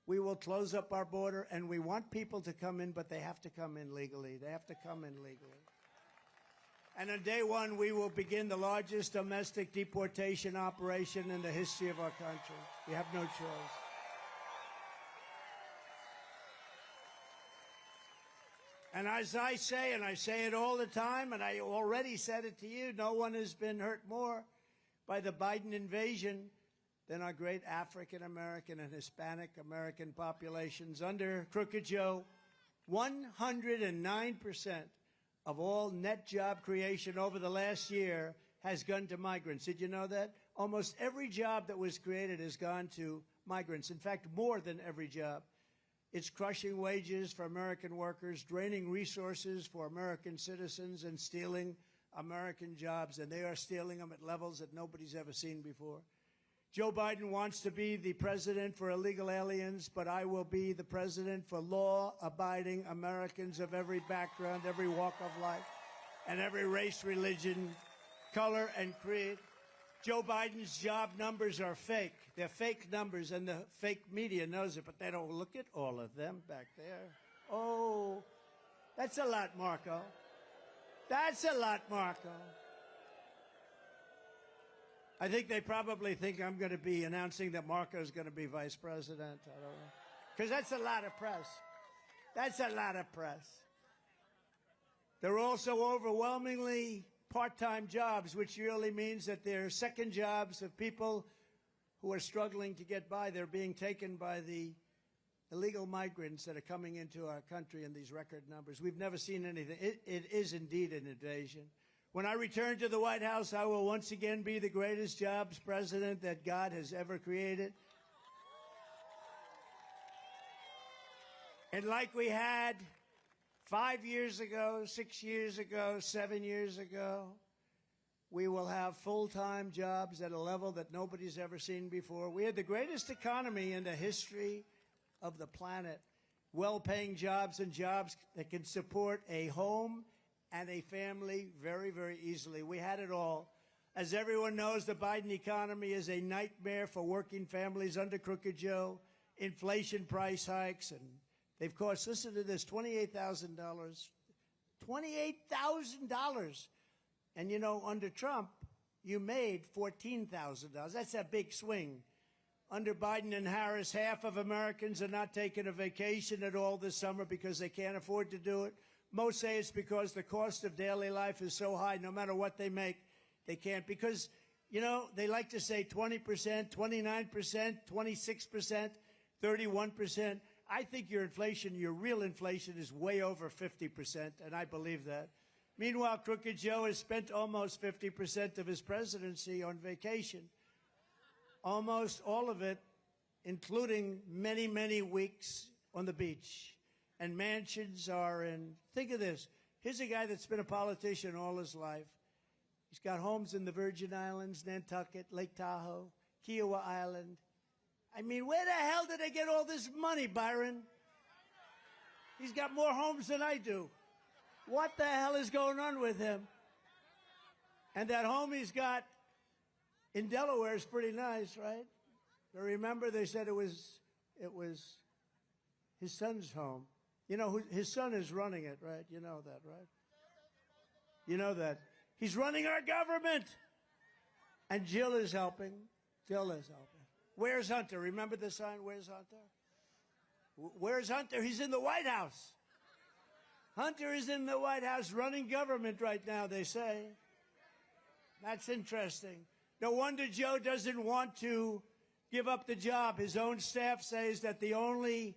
We will close up our border, and we want people to come in, but they have to come in legally. They have to come in legally. And on day 1, we will begin the largest domestic deportation operation in the history of our country. We have no choice. And as I say, and I say it all the time, and I already said it to you, no one has been hurt more by the Biden invasion than our great African American and Hispanic American populations. Under Crooked Joe, 109% of all net job creation over the last year has gone to migrants. Did you know that? Almost every job that was created has gone to migrants. In fact, more than every job. It's crushing wages for American workers, draining resources for American citizens, and stealing American jobs. And they are stealing them at levels that nobody's ever seen before. Joe Biden wants to be the president for illegal aliens, but I will be the president for law-abiding Americans of every background, every walk of life, and every race, religion, color, and creed. Joe Biden's job numbers are fake. They're fake numbers, and the fake media knows it, but they don't look at all of them back there. Oh, that's a lot, Marco. That's a lot, Marco. I think they probably think I'm going to be announcing that Marco's going to be vice president. I don't know. Because that's a lot of press. That's a lot of press. They're also overwhelmingly part-time jobs, which really means that they're second jobs of people who are struggling to get by. They're being taken by the illegal migrants that are coming into our country in these record numbers. We've never seen anything. It is indeed an invasion. When I return to the White House, I will once again be the greatest jobs president that God has ever created. And like we had 5 years ago, 6 years ago, 7 years ago, we will have full-time jobs at a level that nobody's ever seen before. We had the greatest economy in the history of the planet. Well-paying jobs and jobs that can support a home and a family very, very easily. We had it all. As everyone knows, the Biden economy is a nightmare for working families under Crooked Joe. Inflation, price hikes, and they've cost, listen to this, $28,000. $28,000. And, you know, under Trump, you made $14,000. That's a big swing. Under Biden and Harris, half of Americans are not taking a vacation at all this summer because they can't afford to do it. Most say it's because the cost of daily life is so high, no matter what they make, they can't. Because, you know, they like to say 20%, 29%, 26%, 31%. I think your inflation, your real inflation, is way over 50%, and I believe that. Meanwhile, Crooked Joe has spent almost 50% of his presidency on vacation. Almost all of it, including many, many weeks on the beach. And mansions are in, think of this. Here's a guy that's been a politician all his life. He's got homes in the Virgin Islands, Nantucket, Lake Tahoe, Kiowa Island. I mean, where the hell did they get all this money, Byron? He's got more homes than I do. What the hell is going on with him? And that home he's got in Delaware is pretty nice, right? But remember, they said it was his son's home. You know, his son is running it, right? You know that, right? You know that. He's running our government. And Jill is helping. Jill is helping. Where's Hunter? Remember the sign, where's Hunter? Where's Hunter? He's in the White House. Hunter is in the White House running government right now, they say. That's interesting. No wonder Joe doesn't want to give up the job. His own staff says that the only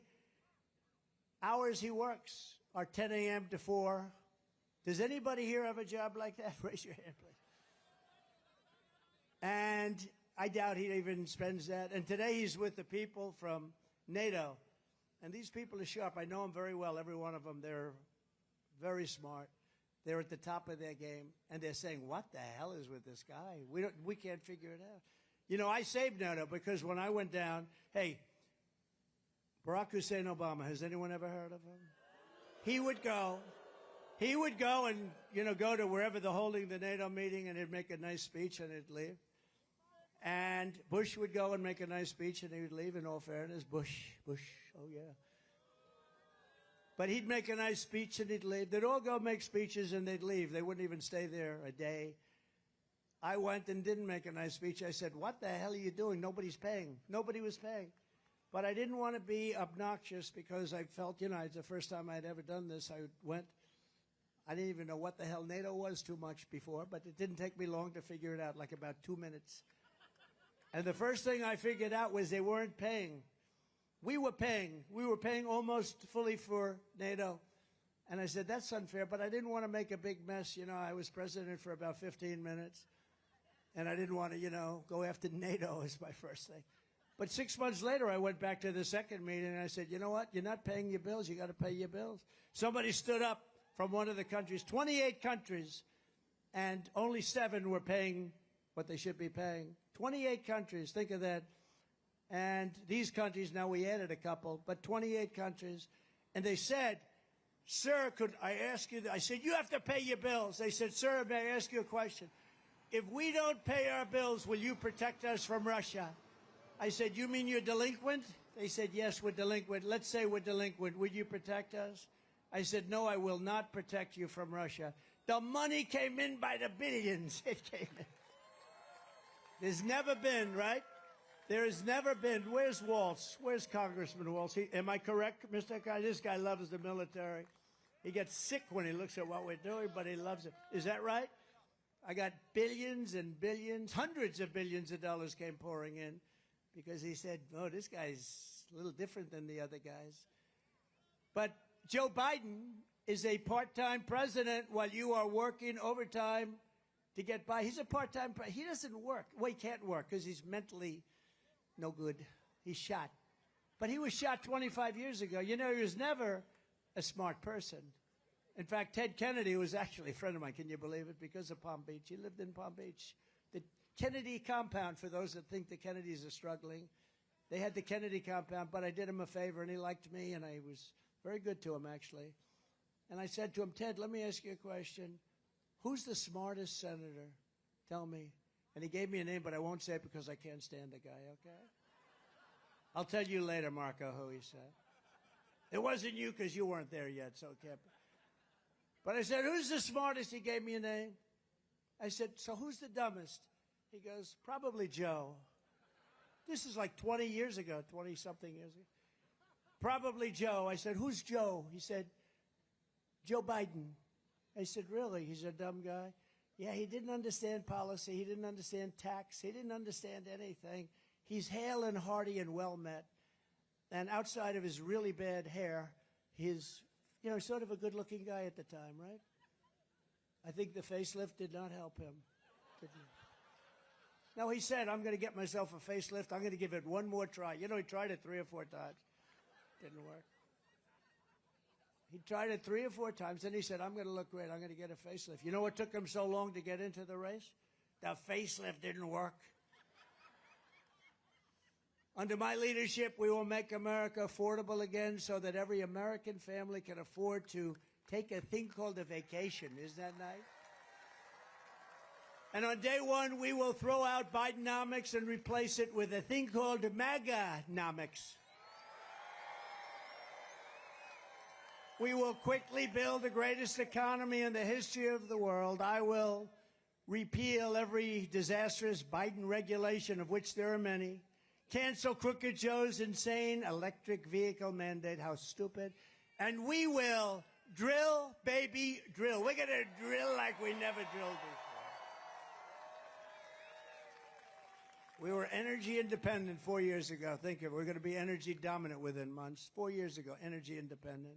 hours he works are 10 a.m. to 4. Does anybody here have a job like that? Raise your hand, please. And I doubt he even spends that. And today he's with the people from NATO. And these people are sharp. I know them very well, every one of them. They're very smart. They're at the top of their game. And they're saying, what the hell is with this guy? We can't figure it out. You know, I saved NATO because when I went down, hey, Barack Hussein Obama, has anyone ever heard of him? He would go and, you know, go to wherever they're holding the NATO meeting, and he'd make a nice speech and he'd leave. And Bush would go and make a nice speech and he would leave, in all fairness. Bush, oh yeah. But he'd make a nice speech and he'd leave. They'd all go make speeches and they'd leave. They wouldn't even stay there a day. I went and didn't make a nice speech. I said, what the hell are you doing? Nobody's paying. Nobody was paying. But I didn't want to be obnoxious because I felt, you know, it's the first time I'd ever done this. I went. I didn't even know what the hell NATO was too much before, but it didn't take me long to figure it out, like about 2 minutes. And the first thing I figured out was they weren't paying. We were paying. We were paying almost fully for NATO. And I said, that's unfair, but I didn't want to make a big mess. You know, I was president for about 15 minutes, and I didn't want to, you know, go after NATO as my first thing. But 6 months later, I went back to the second meeting, and I said, you know what? You're not paying your bills. You got to pay your bills. Somebody stood up from one of the countries, 28 countries, and only 7 were paying what they should be paying. 28 countries, think of that. And these countries, now we added a couple, but 28 countries. And they said, sir, could I ask you, I said, you have to pay your bills. They said, sir, may I ask you a question? If we don't pay our bills, will you protect us from Russia? I said, you mean you're delinquent? They said, yes, we're delinquent. Let's say we're delinquent. Would you protect us? I said, no, I will not protect you from Russia. The money came in by the billions. It came in. There's never been, right? There has never been. Where's Waltz? Where's Congressman Waltz? Am I correct, Mr. Guy? This guy loves the military. He gets sick when he looks at what we're doing, but he loves it. Is that right? I got billions and billions, hundreds of billions of dollars came pouring in because he said, oh, this guy's a little different than the other guys. But Joe Biden is a part-time president while you are working overtime to get by. He's a part-time president. He doesn't work. Well, he can't work because he's mentally no good. He's shot. But he was shot 25 years ago. You know, he was never a smart person. In fact, Ted Kennedy was actually a friend of mine. Can you believe it? Because of Palm Beach. He lived in Palm Beach. The Kennedy compound, for those that think the Kennedys are struggling, they had the Kennedy compound, but I did him a favor, and he liked me, and I was very good to him, actually. And I said to him, Ted, let me ask you a question. Who's the smartest senator? Tell me. And he gave me a name, but I won't say it because I can't stand the guy, okay? I'll tell you later, Marco, who he said. It wasn't you because you weren't there yet, so it can't be. But I said, who's the smartest? He gave me a name. I said, so who's the dumbest? He goes, probably Joe. This is like 20 years ago, 20-something years ago. Probably Joe. I said, who's Joe? He said, Joe Biden. I said, really? He's a dumb guy? Yeah, he didn't understand policy. He didn't understand tax. He didn't understand anything. He's hale and hearty and well met. And outside of his really bad hair, he's, you know, sort of a good-looking guy at the time, right? I think the facelift did not help him. No, he said, I'm going to get myself a facelift. I'm going to give it one more try. You know, he tried it 3 or 4 times. Didn't work. He tried it 3 or 4 times, then he said, I'm going to look great. I'm going to get a facelift. You know what took him so long to get into the race? The facelift didn't work. Under my leadership, we will make America affordable again so that every American family can afford to take a thing called a vacation. Isn't that nice? And on day one, we will throw out Bidenomics and replace it with a thing called MAGA-nomics. We will quickly build the greatest economy in the history of the world. I will repeal every disastrous Biden regulation, of which there are many. Cancel Crooked Joe's insane electric vehicle mandate. How stupid. And we will drill, baby, drill. We're going to drill like we never drilled before. We were energy independent 4 years ago. Think of it. We're going to be energy dominant within months. 4 years ago, energy independent.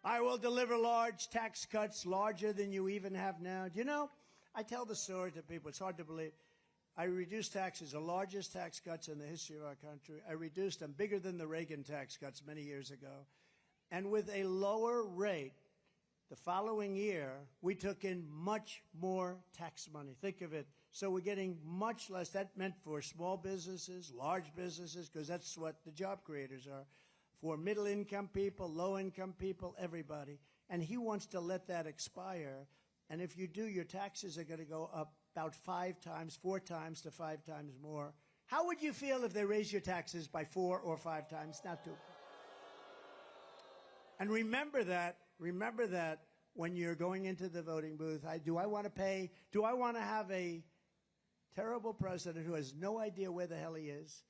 I will deliver large tax cuts, larger than you even have now. Do you know, I tell the story to people. It's hard to believe. I reduced taxes, the largest tax cuts in the history of our country. I reduced them bigger than the Reagan tax cuts many years ago. And with a lower rate, the following year, we took in much more tax money. Think of it. So we're getting much less. That meant for small businesses, large businesses, because that's what the job creators are. For middle-income people, low-income people, everybody. And he wants to let that expire. And if you do, your taxes are going to go up about 5 times, 4 times to 5 times more. How would you feel if they raise your taxes by 4 or 5 times? Not 2. And remember that when you're going into the voting booth. Do I want to have a terrible president who has no idea where the hell he is?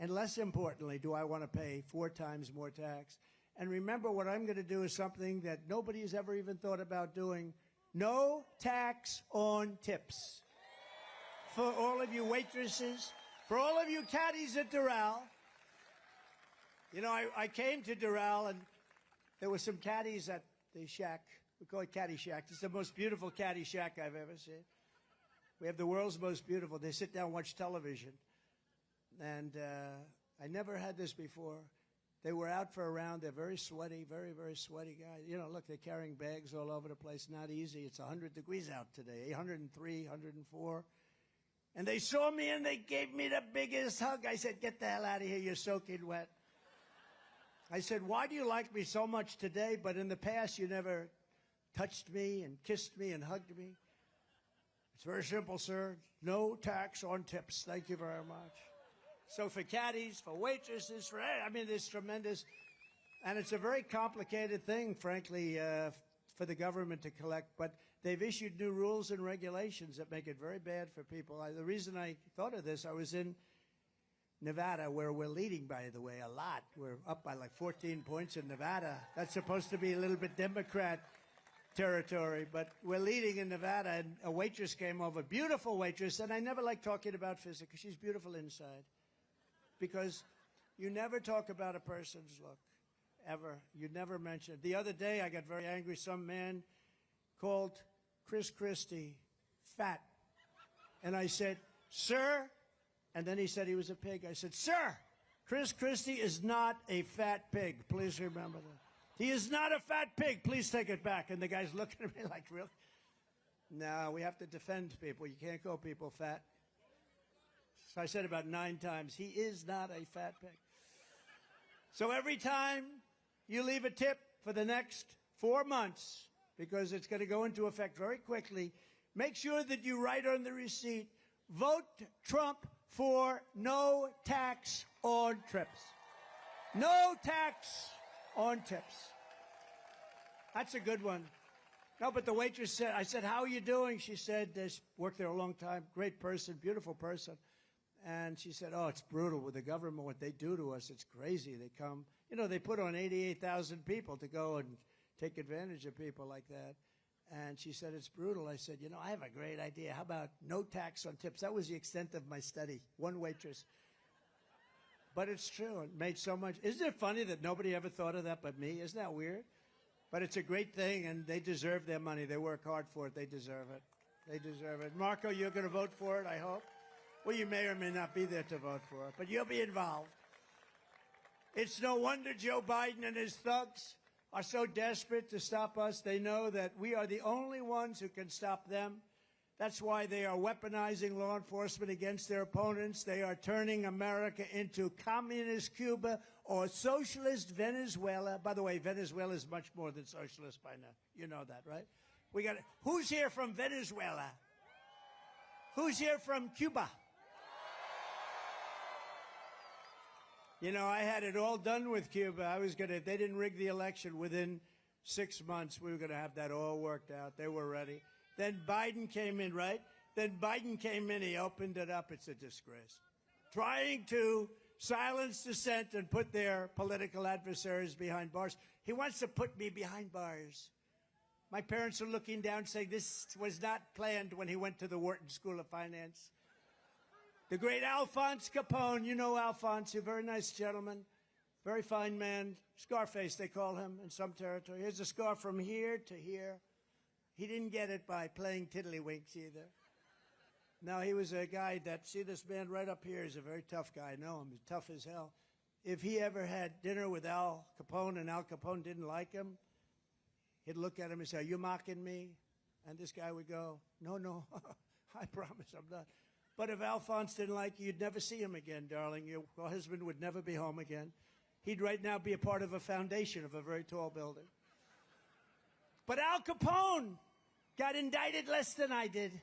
And less importantly, do I want to pay 4 times more tax? And remember, what I'm going to do is something that nobody has ever even thought about doing. No tax on tips. For all of you waitresses, for all of you caddies at Doral. You know, I came to Doral, and there were some caddies at the shack. We call it Caddy Shack. It's the most beautiful caddy shack I've ever seen. We have the world's most beautiful. They sit down and watch television. And I never had this before. They were out for a round. They're very sweaty, very, very sweaty guys. You know, look, they're carrying bags all over the place. Not easy. It's 100 degrees out today, 103, 104. And they saw me, and they gave me the biggest hug. I said, get the hell out of here. You're soaking wet. I said, why do you like me so much today, but in the past you never touched me and kissed me and hugged me? It's very simple, sir. No tax on tips. Thank you very much. So for caddies, for waitresses, it's tremendous. And it's a very complicated thing, frankly, for the government to collect. But they've issued new rules and regulations that make it very bad for people. The reason I thought of this, I was in Nevada, where we're leading, by the way, a lot. We're up by like 14 points in Nevada. That's supposed to be a little bit Democrat territory, but we're leading in Nevada, and a waitress came over, beautiful waitress, and I never like talking about physics because she's beautiful inside. Because You never talk about a person's look, ever. You never mention it. The other day, I got very angry. Some man called Chris Christie fat. And I said, sir, and then he said he was a pig. I said, sir, Chris Christie is not a fat pig. Please remember that. He is not a fat pig. Please take it back. And the guy's looking at me like, really? No, we have to defend people. You can't call people fat. So I said about 9 times, he is not a fat pig. So every time you leave a tip for the next 4 months, because it's going to go into effect very quickly, make sure that you write on the receipt, vote Trump for no tax on trips. No tax on tips. That's a good one. No, but the waitress said, I said, how are you doing? She said, worked there a long time, great person, beautiful person. And she said, oh, it's brutal with the government, what they do to us. It's crazy. They come, you know, they put on 88,000 people to go and take advantage of people like that. And she said, it's brutal. I said, you know, I have a great idea. How about no tax on tips? That was the extent of my study. One waitress. But it's true. It made so much. Isn't it funny that nobody ever thought of that but me? Isn't that weird? But it's a great thing, and they deserve their money. They work hard for it. They deserve it. They deserve it. Marco, you're going to vote for it, I hope. Well, you may or may not be there to vote for it, but you'll be involved. It's no wonder Joe Biden and his thugs are so desperate to stop us. They know that we are the only ones who can stop them. That's why they are weaponizing law enforcement against their opponents. They are turning America into communist Cuba or socialist Venezuela. By the way, Venezuela is much more than socialist by now. You know that, right? We got. Who's here from Venezuela? Who's here from Cuba? You know, I had it all done with Cuba. I was going to, they didn't rig the election. Within 6 months, we were going to have that all worked out. They were ready. Then Biden came in, right? Then Biden came in, he opened it up. It's a disgrace. Trying to silence dissent and put their political adversaries behind bars. He wants to put me behind bars. My parents are looking down saying this was not planned when he went to the Wharton School of Finance. The great Alphonse Capone, you know Alphonse, a very nice gentleman, very fine man. Scarface, they call him in some territory. Here's a scar from here to here. He didn't get it by playing tiddlywinks either. No, he was a guy that, see this man right up here is a very tough guy. I know him, he's tough as hell. If he ever had dinner with Al Capone and Al Capone didn't like him, he'd look at him and say, are you mocking me? And this guy would go, no, no, I promise I'm not. But if Alphonse didn't like you, you'd never see him again, darling. Your husband would never be home again. He'd right now be a part of a foundation of a very tall building. But Al Capone got indicted less than I did.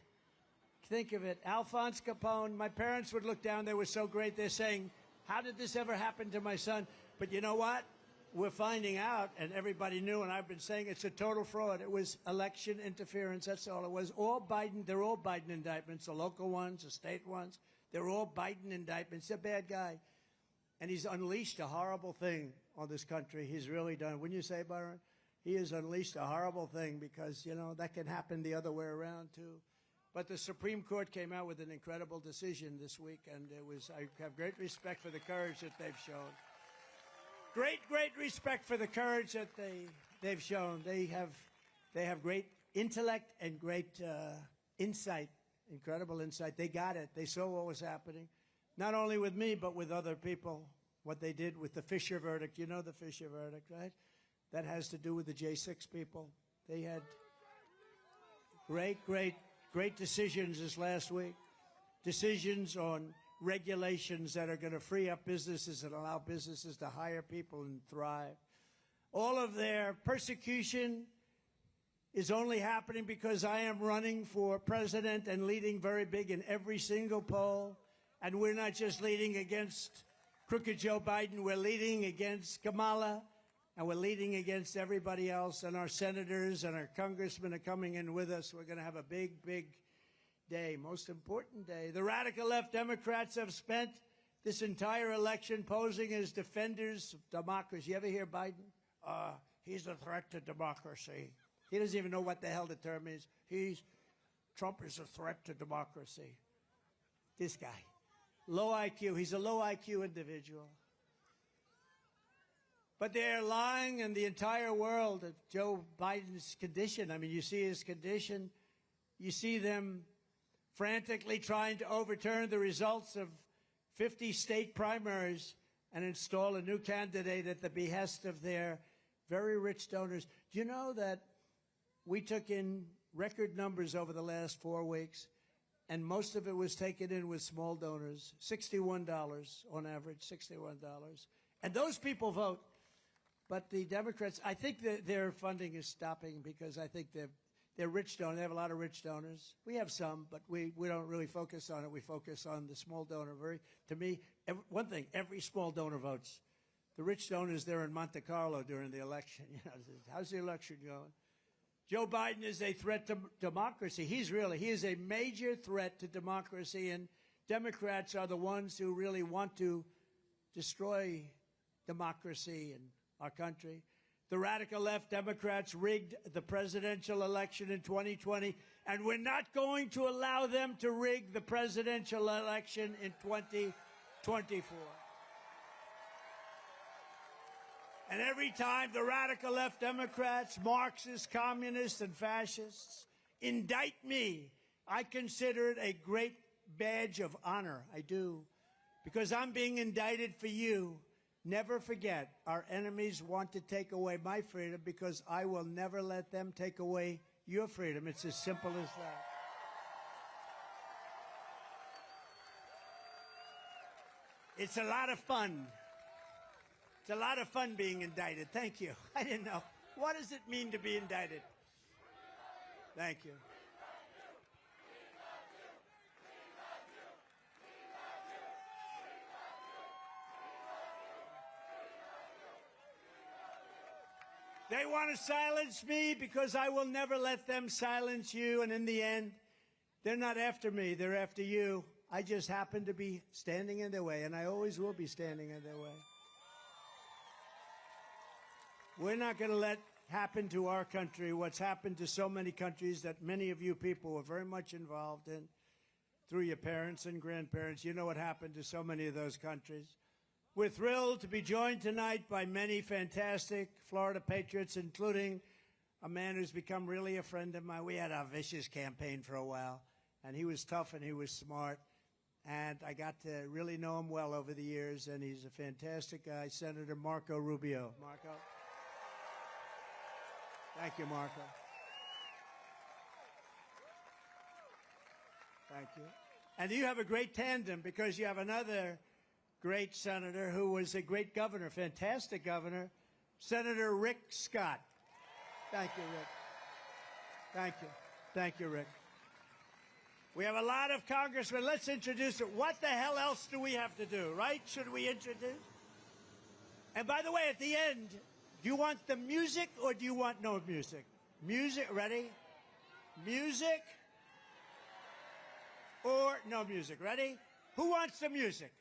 Think of it. Alphonse Capone. My parents would look down. They were so great. They're saying, how did this ever happen to my son? But you know what? We're finding out, and everybody knew, and I've been saying it's a total fraud. It was election interference. That's all it was. All Biden. They're all Biden indictments, the local ones, the state ones. They're all Biden indictments. He's a bad guy. And he's unleashed a horrible thing on this country. He's really done. Wouldn't you say, Byron? He has unleashed a horrible thing because, you know, that can happen the other way around, too. But the Supreme Court came out with an incredible decision this week, and it was, I have great respect for the courage that they've shown. Great respect for the courage that they've shown. They have great intellect and great insight, incredible insight. They got it. They saw what was happening, not only with me, but with other people, what they did with the Fisher verdict. You know the Fisher verdict, right? That has to do with the J6 people. They had great decisions this last week, decisions on regulations that are going to free up businesses and allow businesses to hire people and thrive. All of their persecution is only happening because I am running for president and leading very big in every single poll. And we're not just leading against crooked Joe Biden, we're leading against Kamala, and we're leading against everybody else. And our senators and our congressmen are coming in with us. We're going to have a big day, most important day. The radical left Democrats have spent this entire election posing as defenders of democracy. You ever hear Biden? He's a threat to democracy. He doesn't even know what the hell the term is. Trump is a threat to democracy. This guy. Low IQ. He's a low IQ individual. But they're lying in the entire world of Joe Biden's condition. I mean, you see his condition. You see them frantically trying to overturn the results of 50 state primaries and install a new candidate at the behest of their very rich donors. Do you know that we took in record numbers over the last 4 weeks, and most of it was taken in with small donors, $61 on average, $61. And those people vote. But the Democrats, I think that their funding is stopping because I think they're rich donors. They have a lot of rich donors. We have some, but we don't really focus on it. We focus on the small donor. To me, one thing, every small donor votes. The rich donors, they're in Monte Carlo during the election. You know, how's the election going? Joe Biden is a threat to democracy. He is a major threat to democracy, and Democrats are the ones who really want to destroy democracy in our country. The radical left Democrats rigged the presidential election in 2020, and we're not going to allow them to rig the presidential election in 2024. And every time the radical left Democrats, Marxists, communists, and fascists indict me, I consider it a great badge of honor. I do. Because I'm being indicted for you. Never forget, our enemies want to take away my freedom because I will never let them take away your freedom. It's as simple as that. It's a lot of fun. It's a lot of fun being indicted. Thank you. I didn't know. What does it mean to be indicted? Thank you. They want to silence me because I will never let them silence you. And in the end, they're not after me. They're after you. I just happen to be standing in their way, and I always will be standing in their way. We're not going to let happen to our country what's happened to so many countries that many of you people were very much involved in through your parents and grandparents. You know what happened to so many of those countries. We're thrilled to be joined tonight by many fantastic Florida patriots, including a man who's become really a friend of mine. We had a vicious campaign for a while, and he was tough and he was smart. And I got to really know him well over the years, and he's a fantastic guy, Senator Marco Rubio. Marco? Thank you, Marco. Thank you. And you have a great tandem because you have another great senator who was a great governor, fantastic governor, Senator Rick Scott. Thank you, Rick. Thank you. Thank you, Rick. We have a lot of congressmen. Let's introduce it. What the hell else do we have to do, right? Should we introduce? And by the way, at the end, do you want the music or do you want no music? Music, ready? Music or no music, ready? Who wants the music?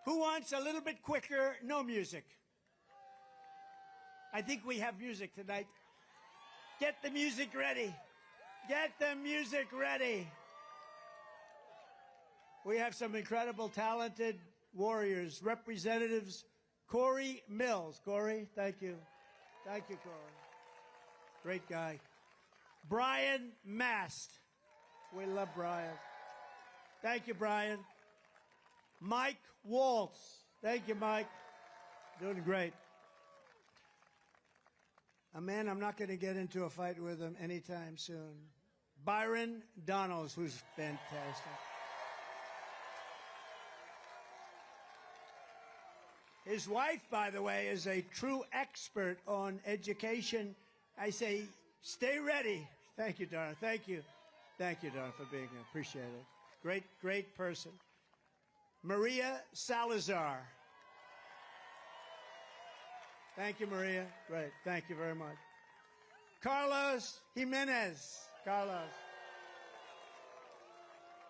Who wants a little bit quicker, no music? I think we have music tonight. Get the music ready. Get the music ready. We have some incredible, talented warriors, representatives. Corey Mills. Corey, thank you. Thank you, Corey. Great guy. Brian Mast. We love Brian. Thank you, Brian. Mike Waltz. Thank you, Mike. Doing great. A man I'm not going to get into a fight with him anytime soon. Byron Donalds, who's fantastic. His wife, by the way, is a true expert on education. I say, stay ready. Thank you, Donna. Thank you. Thank you, Donna, for being here. Appreciate it. Great, great person. Maria Salazar. Thank you, Maria. Great. Thank you very much. Carlos Jimenez. Carlos.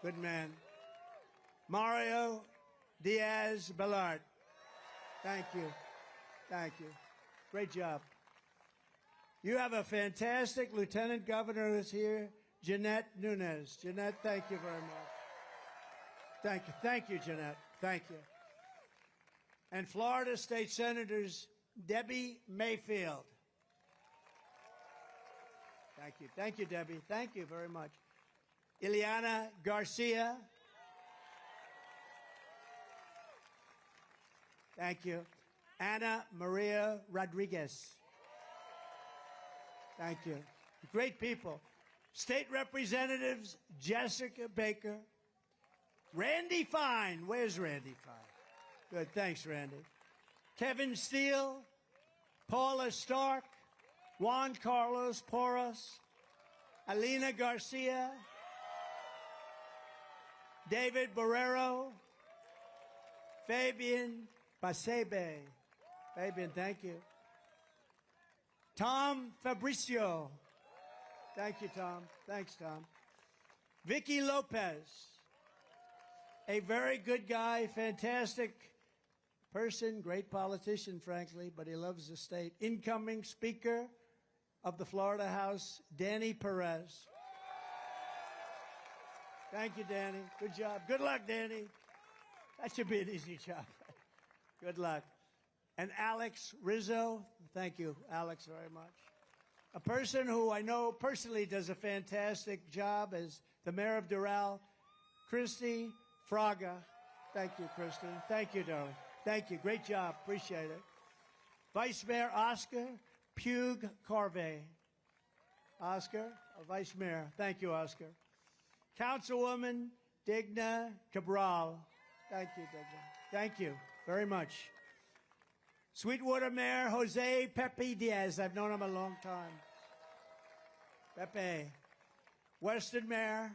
Good man. Mario Diaz-Balart. Thank you. Thank you. Great job. You have a fantastic lieutenant governor who's here, Jeanette Nunes. Jeanette, thank you very much. Thank you. Thank you, Jeanette. Thank you. And Florida State Senators Debbie Mayfield. Thank you. Thank you, Debbie. Thank you very much. Ileana Garcia. Thank you. Ana Maria Rodriguez. Thank you. Great people. State Representatives Jessica Baker. Randy Fine. Where's Randy Fine? Good. Thanks, Randy. Kevin Steele. Paula Stark. Juan Carlos Porras. Alina Garcia. David Barrero. Fabian Pasebe. Fabian, thank you. Tom Fabricio. Thank you, Tom. Thanks, Tom. Vicky Lopez. A very good guy, fantastic person, great politician, frankly, but he loves the state. Incoming Speaker of the Florida House, Danny Perez. Thank you, Danny. Good job. Good luck, Danny. That should be an easy job. Good luck. And Alex Rizzo. Thank you, Alex, very much. A person who I know personally does a fantastic job as the mayor of Doral, Christy Fraga. Thank you, Kristen. Thank you, darling. Thank you. Great job. Appreciate it. Vice Mayor Oscar Pugue Carvey. Oscar, Vice Mayor. Thank you, Oscar. Councilwoman Digna Cabral. Thank you, Digna. Thank you very much. Sweetwater Mayor Jose Pepe Diaz. I've known him a long time. Pepe. Western Mayor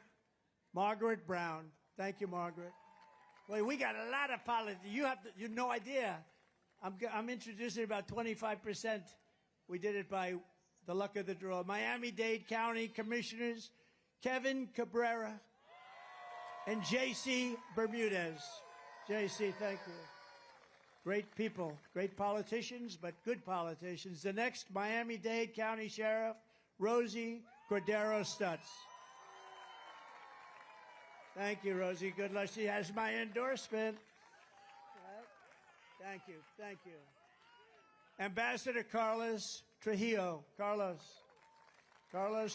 Margaret Brown. Thank you, Margaret. Well, we got a lot of politics. You have no idea. I'm introducing about 25%. We did it by the luck of the draw. Miami-Dade County Commissioners Kevin Cabrera and J.C. Bermudez. J.C., thank you. Great people, great politicians, but good politicians. The next Miami-Dade County Sheriff, Rosie Cordero Stutz. Thank you, Rosie. Good luck. She has my endorsement. Right. Thank you. Thank you. Ambassador Carlos Trujillo. Carlos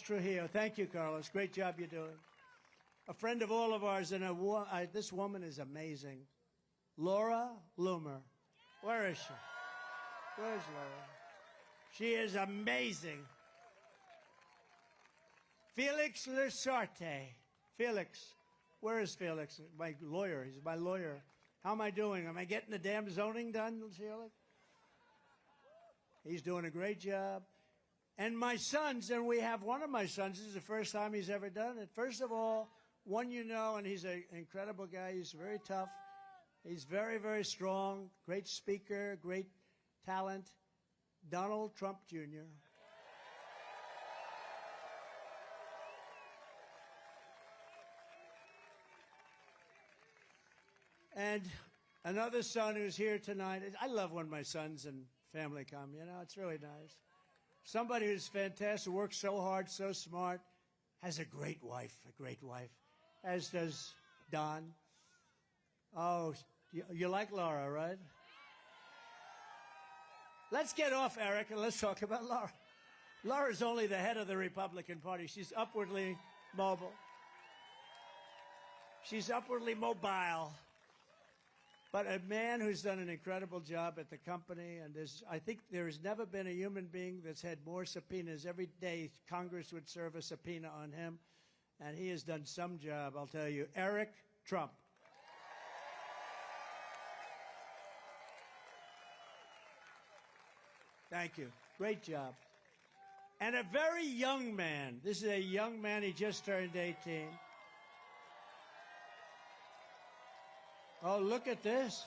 Trujillo. Thank you, Carlos. Great job you're doing. A friend of all of ours, and this woman is amazing. Laura Loomer. Where is she? Where's Laura? She is amazing. Felix Lasarte. Felix. Where is Felix? My lawyer. He's my lawyer. How am I doing? Am I getting the damn zoning done, Felix? He's doing a great job. And my sons, and we have one of my sons, this is the first time he's ever done it. First of all, one you know, and he's an incredible guy. He's very tough. He's very, very strong, great speaker, great talent. Donald Trump Jr. And another son who's here tonight. I love when my sons and family come, you know, it's really nice. Somebody who's fantastic, works so hard, so smart, has a great wife, as does Don. Oh, you like Laura, right? Let's get off Eric and let's talk about Laura. Laura's only the head of the Republican Party. She's upwardly mobile. She's upwardly mobile. But a man who's done an incredible job at the company, and I think there has never been a human being that's had more subpoenas. Every day Congress would serve a subpoena on him, and he has done some job, I'll tell you. Eric Trump. Thank you. Great job. And a very young man. This is a young man. He just turned 18. Oh, look at this.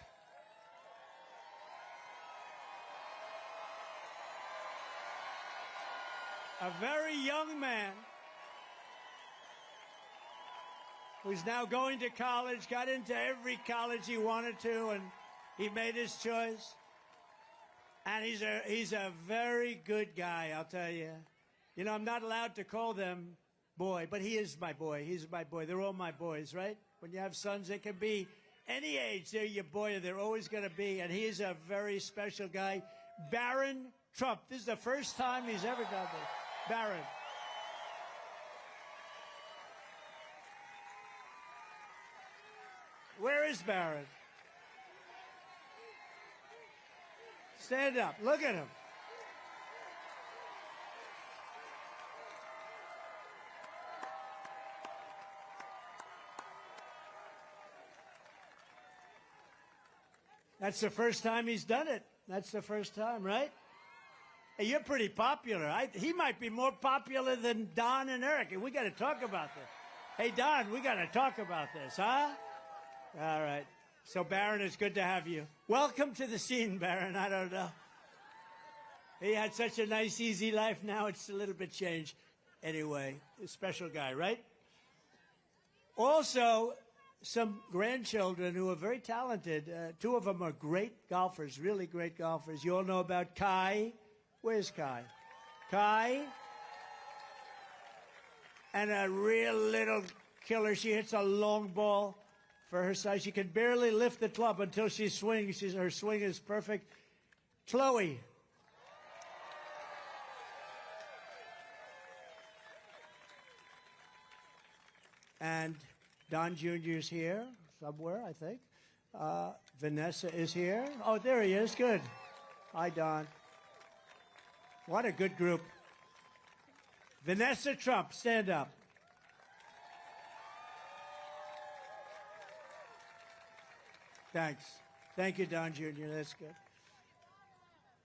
A very young man who's now going to college, got into every college he wanted to, and he made his choice. And he's a very good guy, I'll tell you. You know, I'm not allowed to call them boy, but he is my boy. He's my boy. They're all my boys, right? When you have sons, they can be Any age, they're your boy. They're always going to be. And he's a very special guy. Barron Trump. This is the first time he's ever done this. Barron. Where is Barron? Stand up. Look at him. That's the first time he's done it. That's the first time, right? Hey, you're pretty popular. He might be more popular than Don and Eric. We got to talk about this. Hey, Don, we got to talk about this, huh? All right. So, Barron, it's good to have you. Welcome to the scene, Barron. I don't know. He had such a nice, easy life. Now it's a little bit changed. Anyway, a special guy, right? Also, some grandchildren who are very talented. Two of them are great golfers, really great golfers. You all know about Kai. Where's Kai? Kai. And a real little killer. She hits a long ball for her size. She can barely lift the club until she swings. Her swing is perfect. Chloe. And Don Jr. is here somewhere, I think. Vanessa is here. Oh, there he is. Good. Hi, Don. What a good group. Vanessa Trump, stand up. Thanks. Thank you, Don Jr. That's good.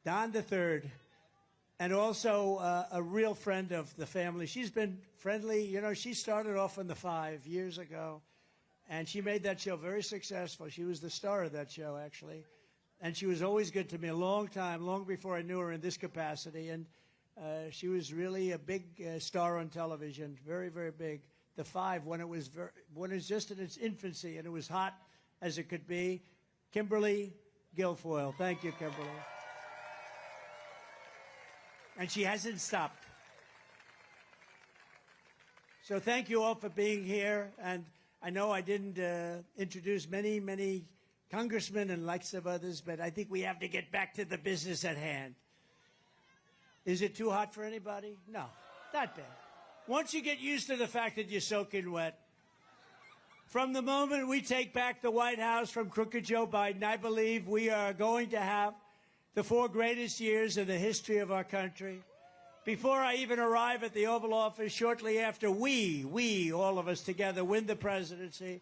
Don the Third. And also a real friend of the family. She's been friendly. You know, she started off on The Five years ago, and she made that show very successful. She was the star of that show, actually. And she was always good to me a long time, long before I knew her in this capacity. And she was really a big star on television, very, very big. The Five, when it was just in its infancy and it was hot as it could be. Kimberly Guilfoyle. Thank you, Kimberly. And she hasn't stopped. So thank you all for being here. And I know I didn't introduce many congressmen and lots of others, but I think we have to get back to the business at hand. Is it too hot for anybody? No, not bad. Once you get used to the fact that you're soaking wet, from the moment we take back the White House from crooked Joe Biden, I believe we are going to have the 4 greatest years in the history of our country. Before I even arrive at the Oval Office, shortly after we, all of us together, win the presidency,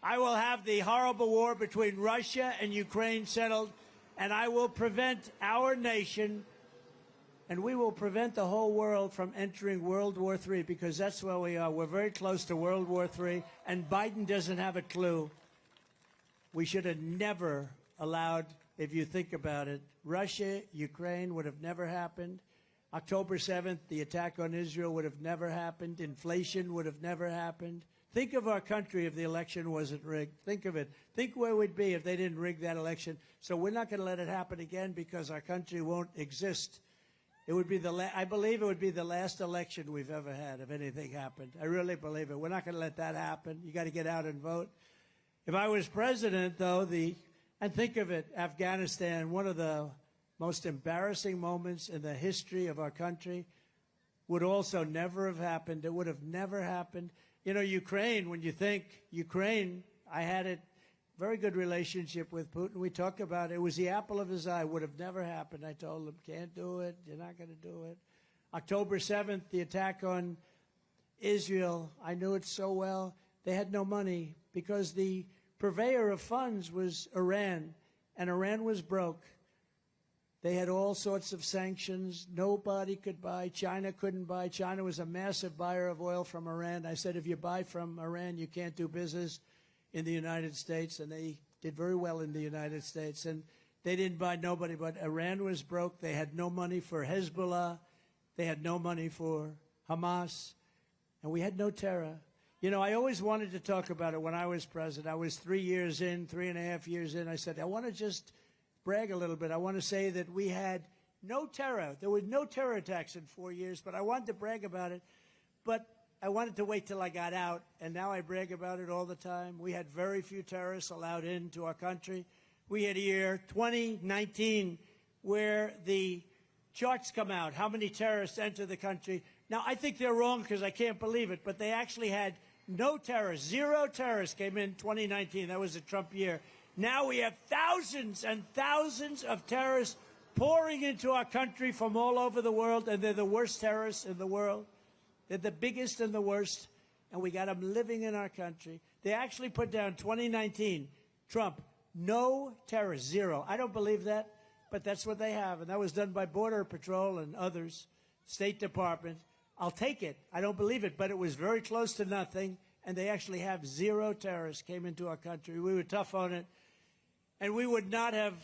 I will have the horrible war between Russia and Ukraine settled, and I will prevent our nation, and we will prevent the whole world from entering World War III, because that's where we are. We're very close to World War III, and Biden doesn't have a clue. We should have never allowed, if you think about it, Russia, Ukraine would have never happened. October 7th, the attack on Israel would have never happened. Inflation would have never happened. Think of our country if the election wasn't rigged. Think of it. Think where we'd be if they didn't rig that election. So we're not going to let it happen again because our country won't exist. It would be I believe it would be the last election we've ever had if anything happened. I really believe it. We're not going to let that happen. You got to get out and vote. If I was president, though, and think of it, Afghanistan, one of the most embarrassing moments in the history of our country, would also never have happened. It would have never happened. You know, Ukraine, when you think Ukraine, I had a very good relationship with Putin. We talk about it. It was the apple of his eye. Would have never happened. I told him, can't do it. You're not going to do it. October 7th, the attack on Israel, I knew it so well. They had no money because the purveyor of funds was Iran, and Iran was broke. They had all sorts of sanctions. Nobody could buy. China couldn't buy. China was a massive buyer of oil from Iran. I said, if you buy from Iran, you can't do business in the United States. And they did very well in the United States. And they didn't buy nobody, but Iran was broke. They had no money for Hezbollah. They had no money for Hamas. And we had no terror. You know, I always wanted to talk about it when I was president. I was 3 years in, 3.5 years in. I said, I want to just brag a little bit. I want to say that we had no terror. There were no terror attacks in 4 years, but I wanted to brag about it. But I wanted to wait till I got out, and now I brag about it all the time. We had very few terrorists allowed into our country. We had a year, 2019, where the charts come out, how many terrorists enter the country. Now, I think they're wrong because I can't believe it, but they actually had no terrorists. 0 terrorists came in 2019. That was a Trump year. Now we have thousands and thousands of terrorists pouring into our country from all over the world, and they're the worst terrorists in the world. They're the biggest and the worst, and we got them living in our country. They actually put down 2019, Trump, no terrorists, 0. I don't believe that, but that's what they have, and that was done by Border Patrol and others, State Department. I'll take it. I don't believe it, but it was very close to nothing, and they actually have 0 terrorists came into our country. We were tough on it, and we would not have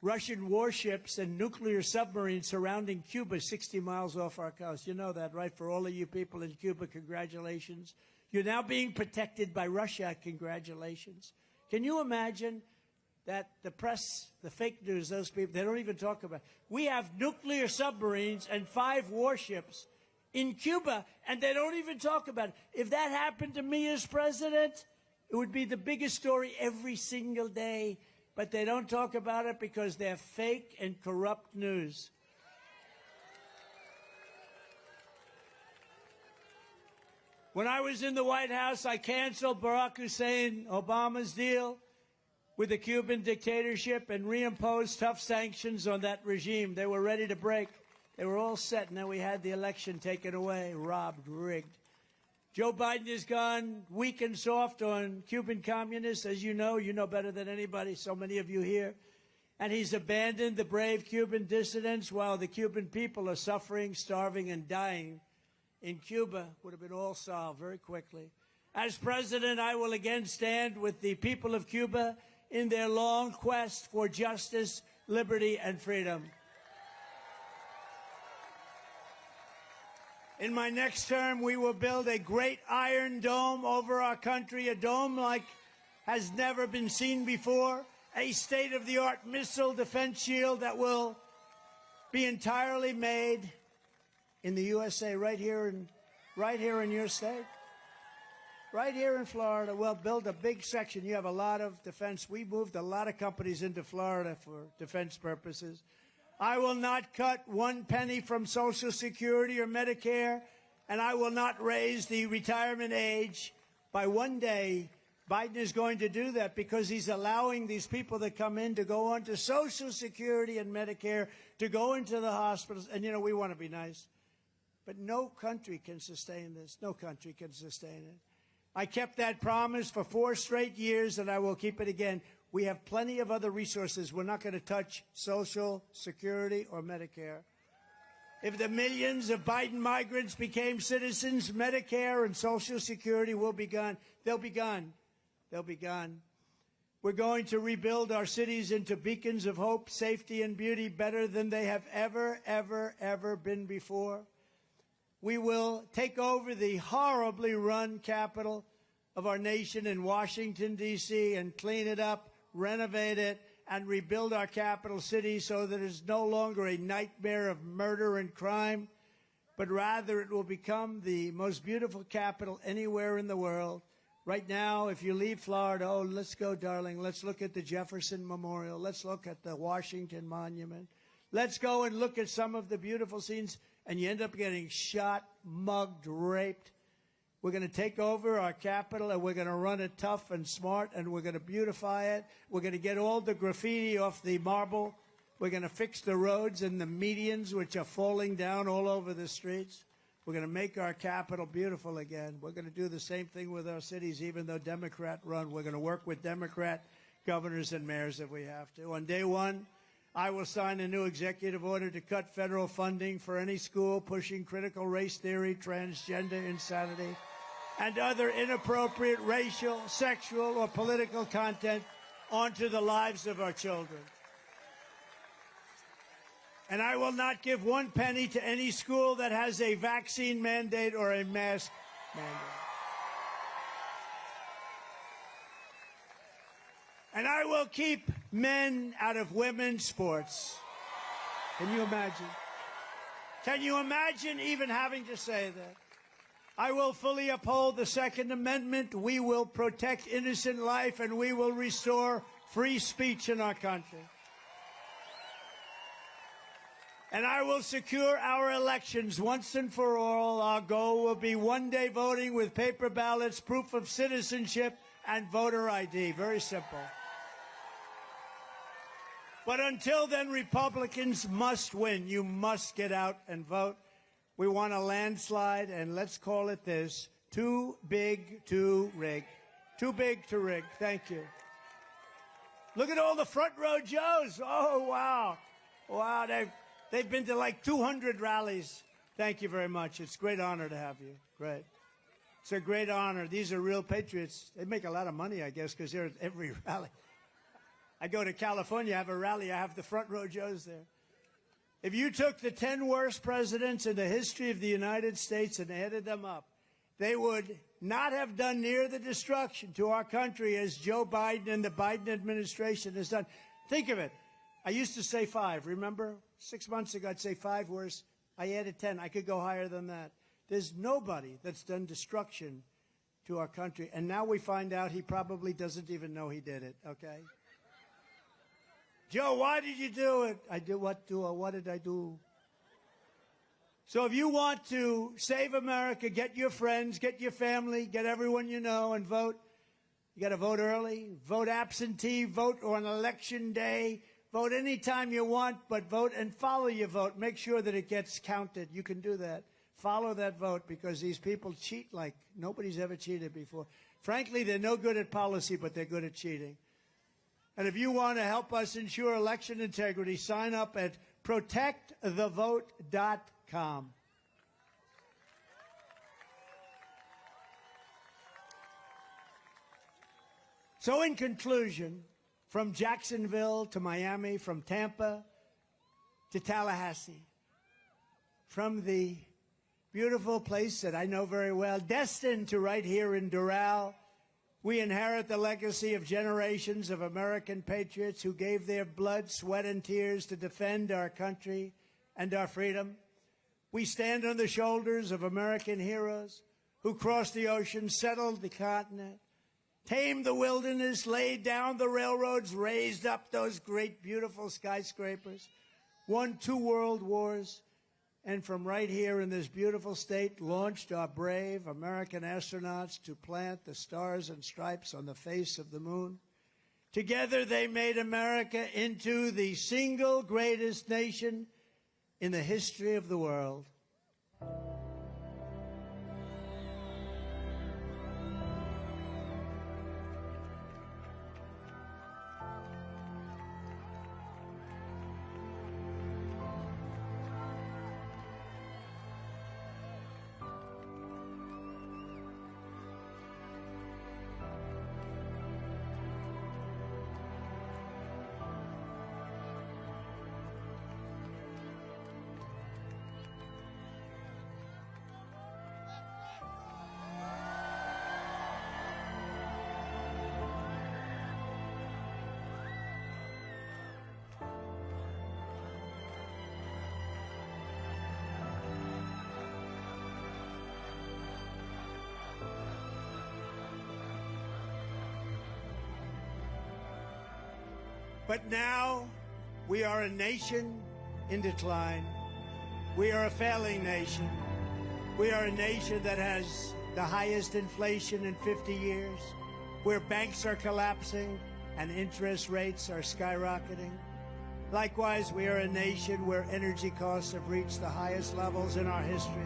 Russian warships and nuclear submarines surrounding Cuba 60 miles off our coast. You know that, right? For all of you people in Cuba, congratulations. You're now being protected by Russia. Congratulations. Can you imagine that the press, the fake news, those people, they don't even talk about it. We have nuclear submarines and 5 warships in Cuba, and they don't even talk about it. If that happened to me as president, it would be the biggest story every single day. But they don't talk about it because they're fake and corrupt news. When I was in the White House, I canceled Barack Hussein Obama's deal with the Cuban dictatorship and reimposed tough sanctions on that regime. They were ready to break. They were all set, and then we had the election taken away, robbed, rigged. Joe Biden has gone weak and soft on Cuban communists, as you know better than anybody, so many of you here. And he's abandoned the brave Cuban dissidents while the Cuban people are suffering, starving, and dying. In Cuba, would have been all solved very quickly. As president, I will again stand with the people of Cuba in their long quest for justice, liberty, and freedom. In my next term, we will build a great iron dome over our country, a dome like has never been seen before, a state-of-the-art missile defense shield that will be entirely made in the USA, right here in your state, right here in Florida. We'll build a big section. You have a lot of defense. We moved a lot of companies into Florida for defense purposes. I will not cut 1 penny from Social Security or Medicare, and I will not raise the retirement age by 1 day. Biden is going to do that because he's allowing these people that come in to go on to Social Security and Medicare, to go into the hospitals. And, we want to be nice. But no country can sustain this. No country can sustain it. I kept that promise for 4 straight years, and I will keep it again. We have plenty of other resources. We're not going to touch Social Security or Medicare. If the millions of Biden migrants became citizens, Medicare and Social Security will be gone. They'll be gone. They'll be gone. We're going to rebuild our cities into beacons of hope, safety, and beauty better than they have ever, ever, ever been before. We will take over the horribly run capital of our nation in Washington, D.C., and clean it up, renovate it, and rebuild our capital city so that it's no longer a nightmare of murder and crime, but rather it will become the most beautiful capital anywhere in the world. Right now, if you leave Florida, let's go, darling. Let's look at the Jefferson Memorial. Let's look at the Washington Monument. Let's go and look at some of the beautiful scenes, and you end up getting shot, mugged, raped. We're going to take over our capital, and we're going to run it tough and smart, and we're going to beautify it. We're going to get all the graffiti off the marble. We're going to fix the roads and the medians, which are falling down all over the streets. We're going to make our capital beautiful again. We're going to do the same thing with our cities, even though Democrat run. We're going to work with Democrat governors and mayors if we have to. On day 1, I will sign a new executive order to cut federal funding for any school pushing critical race theory, transgender insanity, and other inappropriate racial, sexual, or political content onto the lives of our children. And I will not give 1 penny to any school that has a vaccine mandate or a mask mandate. And I will keep men out of women's sports. Can you imagine? Can you imagine even having to say that? I will fully uphold the Second Amendment. We will protect innocent life, and we will restore free speech in our country. And I will secure our elections once and for all. Our goal will be one-day voting with paper ballots, proof of citizenship, and voter ID. Very simple. But until then, Republicans must win. You must get out and vote. We want a landslide, and let's call it this: too big to rig. Too big to rig. Thank you. Look at all the front row Joes. Oh, wow. Wow, they've been to like 200 rallies. Thank you very much. It's a great honor to have you. Great. It's a great honor. These are real patriots. They make a lot of money, I guess, because they're at every rally. I go to California, I have a rally, I have the front row Joes there. If you took the 10 worst presidents in the history of the United States and added them up, they would not have done near the destruction to our country as Joe Biden and the Biden administration has done. Think of it. I used to say 5, remember? 6 months ago, I'd say 5 worst. I added 10. I could go higher than that. There's nobody that's done destruction to our country. And now we find out he probably doesn't even know he did it, okay? Joe, why did you do it? I did what did I do? So if you want to save America, get your friends, get your family, get everyone you know, and vote. You got to vote early, vote absentee, vote on election day, vote anytime you want, but vote and follow your vote. Make sure that it gets counted. You can do that. Follow that vote, because these people cheat like nobody's ever cheated before. Frankly, they're no good at policy, but they're good at cheating. And if you want to help us ensure election integrity, sign up at protectthevote.com. So in conclusion, from Jacksonville to Miami, from Tampa to Tallahassee, from the beautiful place that I know very well, destined to right here in Doral, we inherit the legacy of generations of American patriots who gave their blood, sweat, and tears to defend our country and our freedom. We stand on the shoulders of American heroes who crossed the ocean, settled the continent, tamed the wilderness, laid down the railroads, raised up those great, beautiful skyscrapers, won 2 world wars, and from right here in this beautiful state, launched our brave American astronauts to plant the stars and stripes on the face of the moon. Together, they made America into the single greatest nation in the history of the world. But now we are a nation in decline. We are a failing nation. We are a nation that has the highest inflation in 50 years, where banks are collapsing and interest rates are skyrocketing. Likewise, we are a nation where energy costs have reached the highest levels in our history.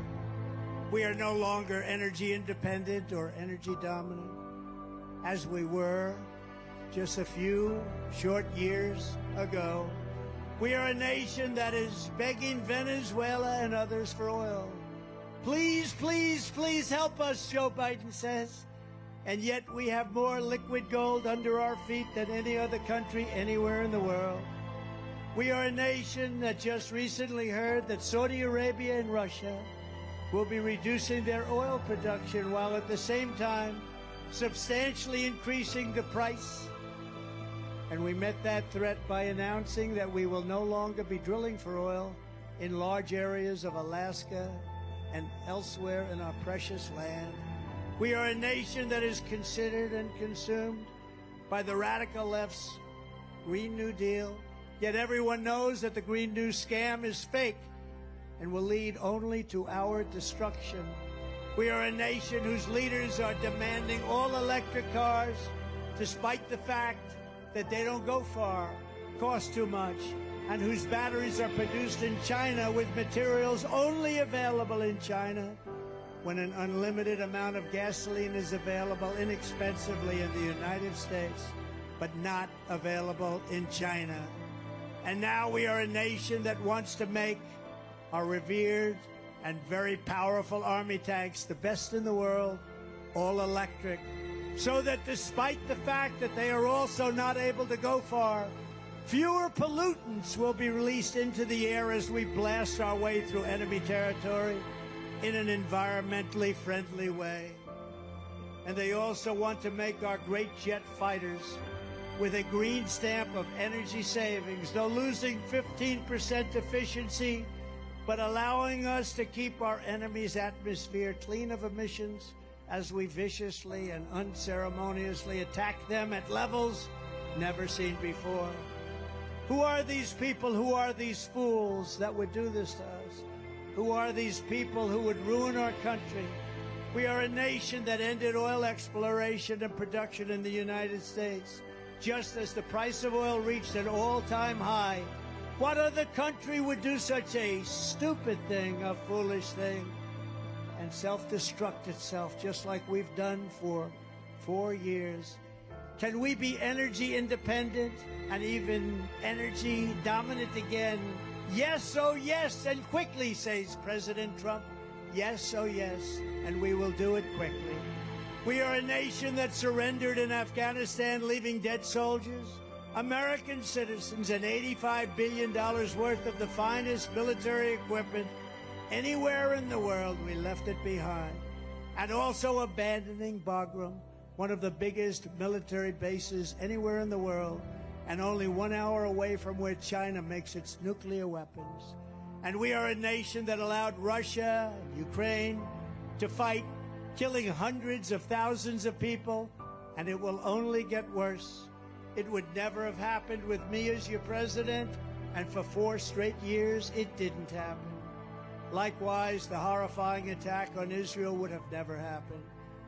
We are no longer energy independent or energy dominant, as we were just a few short years ago. We are a nation that is begging Venezuela and others for oil. Please, please, please help us, Joe Biden says. And yet we have more liquid gold under our feet than any other country anywhere in the world. We are a nation that just recently heard that Saudi Arabia and Russia will be reducing their oil production, while at the same time substantially increasing the price. And we met that threat by announcing that we will no longer be drilling for oil in large areas of Alaska and elsewhere in our precious land. We are a nation that is considered and consumed by the radical left's Green New Deal, yet everyone knows that the Green New scam is fake and will lead only to our destruction. We are a nation whose leaders are demanding all electric cars, despite the fact that they don't go far, cost too much, and whose batteries are produced in China with materials only available in China, when an unlimited amount of gasoline is available inexpensively in the United States, but not available in China. And now we are a nation that wants to make our revered and very powerful army tanks, the best in the world, all electric, so that despite the fact that they are also not able to go far, fewer pollutants will be released into the air as we blast our way through enemy territory in an environmentally friendly way. And they also want to make our great jet fighters with a green stamp of energy savings, though losing 15% efficiency, but allowing us to keep our enemy's atmosphere clean of emissions as we viciously and unceremoniously attack them at levels never seen before. Who are these people? Who are these fools that would do this to us? Who are these people who would ruin our country? We are a nation that ended oil exploration and production in the United States, just as the price of oil reached an all-time high. What other country would do such a stupid thing, a foolish thing, and self-destruct itself just like we've done for 4 years? Can we be energy independent and even energy dominant again? Yes, oh yes, and quickly, says President Trump. Yes, oh yes, and we will do it quickly. We are a nation that surrendered in Afghanistan, leaving dead soldiers, American citizens, and $85 billion worth of the finest military equipment anywhere in the world. We left it behind. And also abandoning Bagram, one of the biggest military bases anywhere in the world, and only 1 hour away from where China makes its nuclear weapons. And we are a nation that allowed Russia, Ukraine, to fight, killing hundreds of thousands of people, and it will only get worse. It would never have happened with me as your president, and for 4 straight years, it didn't happen. Likewise, the horrifying attack on Israel would have never happened.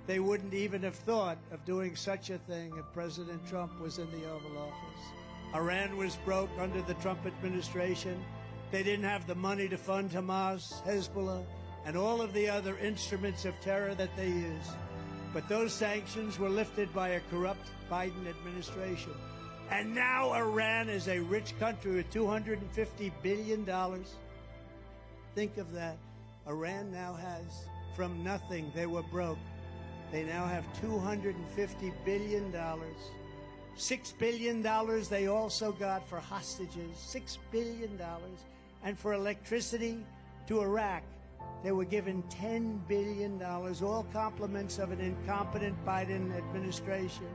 They wouldn't even have thought of doing such a thing if President Trump was in the Oval Office. Iran was broke under the Trump administration. They didn't have the money to fund Hamas, Hezbollah, and all of the other instruments of terror that they use. But those sanctions were lifted by a corrupt Biden administration. And now Iran is a rich country with $250 billion. Think of that. Iran now has, from nothing, they were broke. They now have $250 billion. $6 billion they also got for hostages. $6 billion. And for electricity to Iraq, they were given $10 billion, all compliments of an incompetent Biden administration.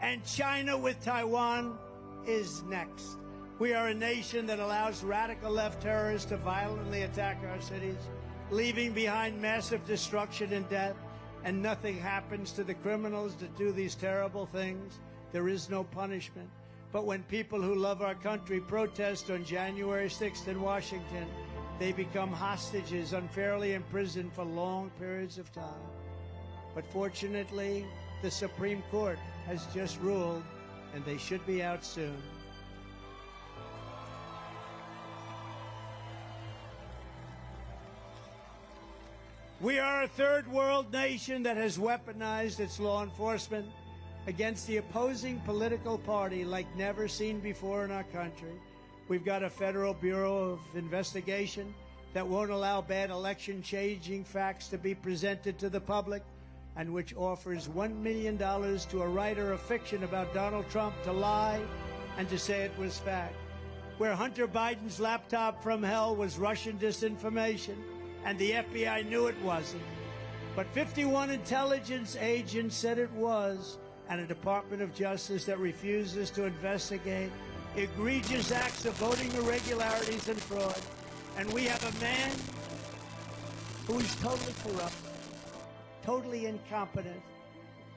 And China with Taiwan is next. We are a nation that allows radical left terrorists to violently attack our cities, leaving behind massive destruction and death, and nothing happens to the criminals that do these terrible things. There is no punishment. But when people who love our country protest on January 6th in Washington, they become hostages, unfairly imprisoned for long periods of time. But fortunately, the Supreme Court has just ruled, and they should be out soon. We are a third world nation that has weaponized its law enforcement against the opposing political party like never seen before in our country. We've got a Federal Bureau of Investigation that won't allow bad election-changing facts to be presented to the public, and which offers $1 million to a writer of fiction about Donald Trump to lie and to say it was fact. Where Hunter Biden's laptop from hell was Russian disinformation, and the FBI knew it wasn't. But 51 intelligence agents said it was, and a Department of Justice that refuses to investigate egregious acts of voting irregularities and fraud. And we have a man who is totally corrupt, totally incompetent,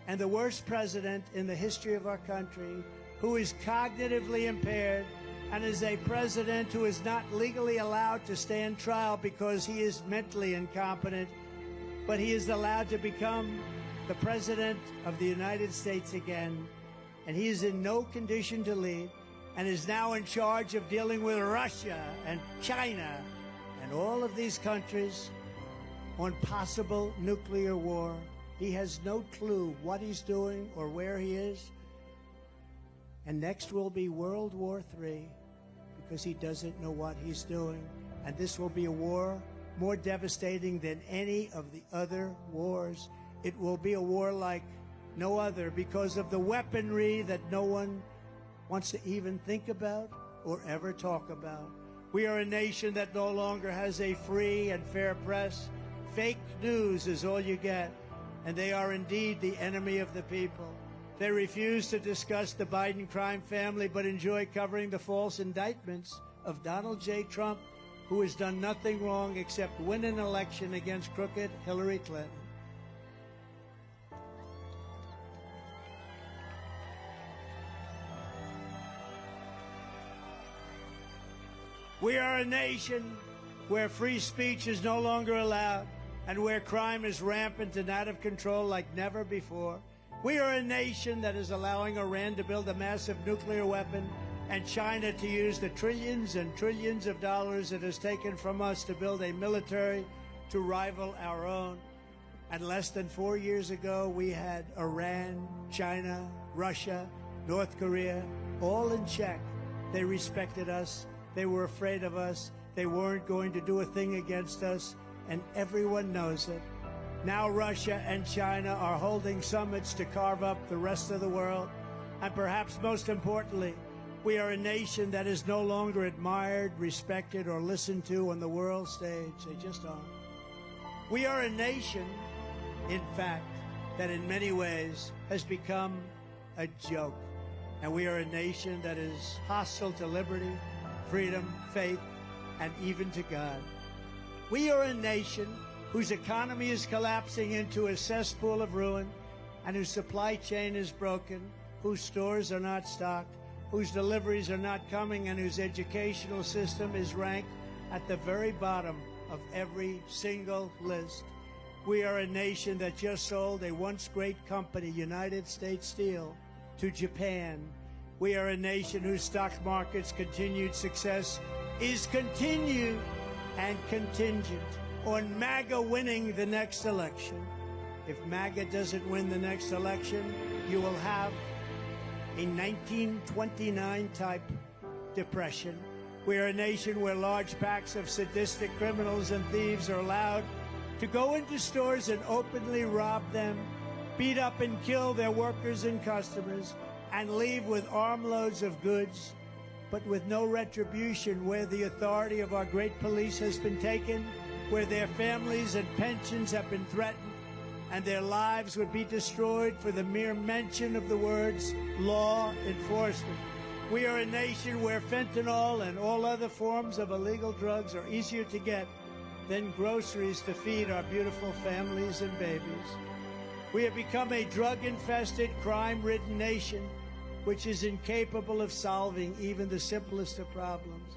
and the worst president in the history of our country, who is cognitively impaired and is a president who is not legally allowed to stand trial because he is mentally incompetent, but he is allowed to become the president of the United States again, and he is in no condition to lead and is now in charge of dealing with Russia and China and all of these countries on possible nuclear war. He has no clue what he's doing or where he is. And next will be World War III because he doesn't know what he's doing. And this will be a war more devastating than any of the other wars. It will be a war like no other because of the weaponry that no one wants to even think about or ever talk about. We are a nation that no longer has a free and fair press. Fake news is all you get, and they are indeed the enemy of the people. They refuse to discuss the Biden crime family, but enjoy covering the false indictments of Donald J. Trump, who has done nothing wrong except win an election against crooked Hillary Clinton. We are a nation where free speech is no longer allowed and where crime is rampant and out of control like never before. We are a nation that is allowing Iran to build a massive nuclear weapon and China to use the trillions and trillions of dollars it has taken from us to build a military to rival our own. And less than 4 years ago, we had Iran, China, Russia, North Korea, all in check. They respected us. They were afraid of us. They weren't going to do a thing against us, and everyone knows it. Now Russia and China are holding summits to carve up the rest of the world. And perhaps most importantly, we are a nation that is no longer admired, respected, or listened to on the world stage. They just aren't. We are a nation, in fact, that in many ways has become a joke. And we are a nation that is hostile to liberty, freedom, faith, and even to God. We are a nation whose economy is collapsing into a cesspool of ruin and whose supply chain is broken, whose stores are not stocked, whose deliveries are not coming, and whose educational system is ranked at the very bottom of every single list. We are a nation that just sold a once great company, United States Steel, to Japan. We are a nation whose stock market's continued success is continued and contingent on MAGA winning the next election. If MAGA doesn't win the next election, you will have a 1929-type depression. We are a nation where large packs of sadistic criminals and thieves are allowed to go into stores and openly rob them, beat up and kill their workers and customers, and leave with armloads of goods, but with no retribution, where the authority of our great police has been taken, where their families and pensions have been threatened, and their lives would be destroyed for the mere mention of the words law enforcement. We are a nation where fentanyl and all other forms of illegal drugs are easier to get than groceries to feed our beautiful families and babies. We have become a drug-infested, crime-ridden nation which is incapable of solving even the simplest of problems.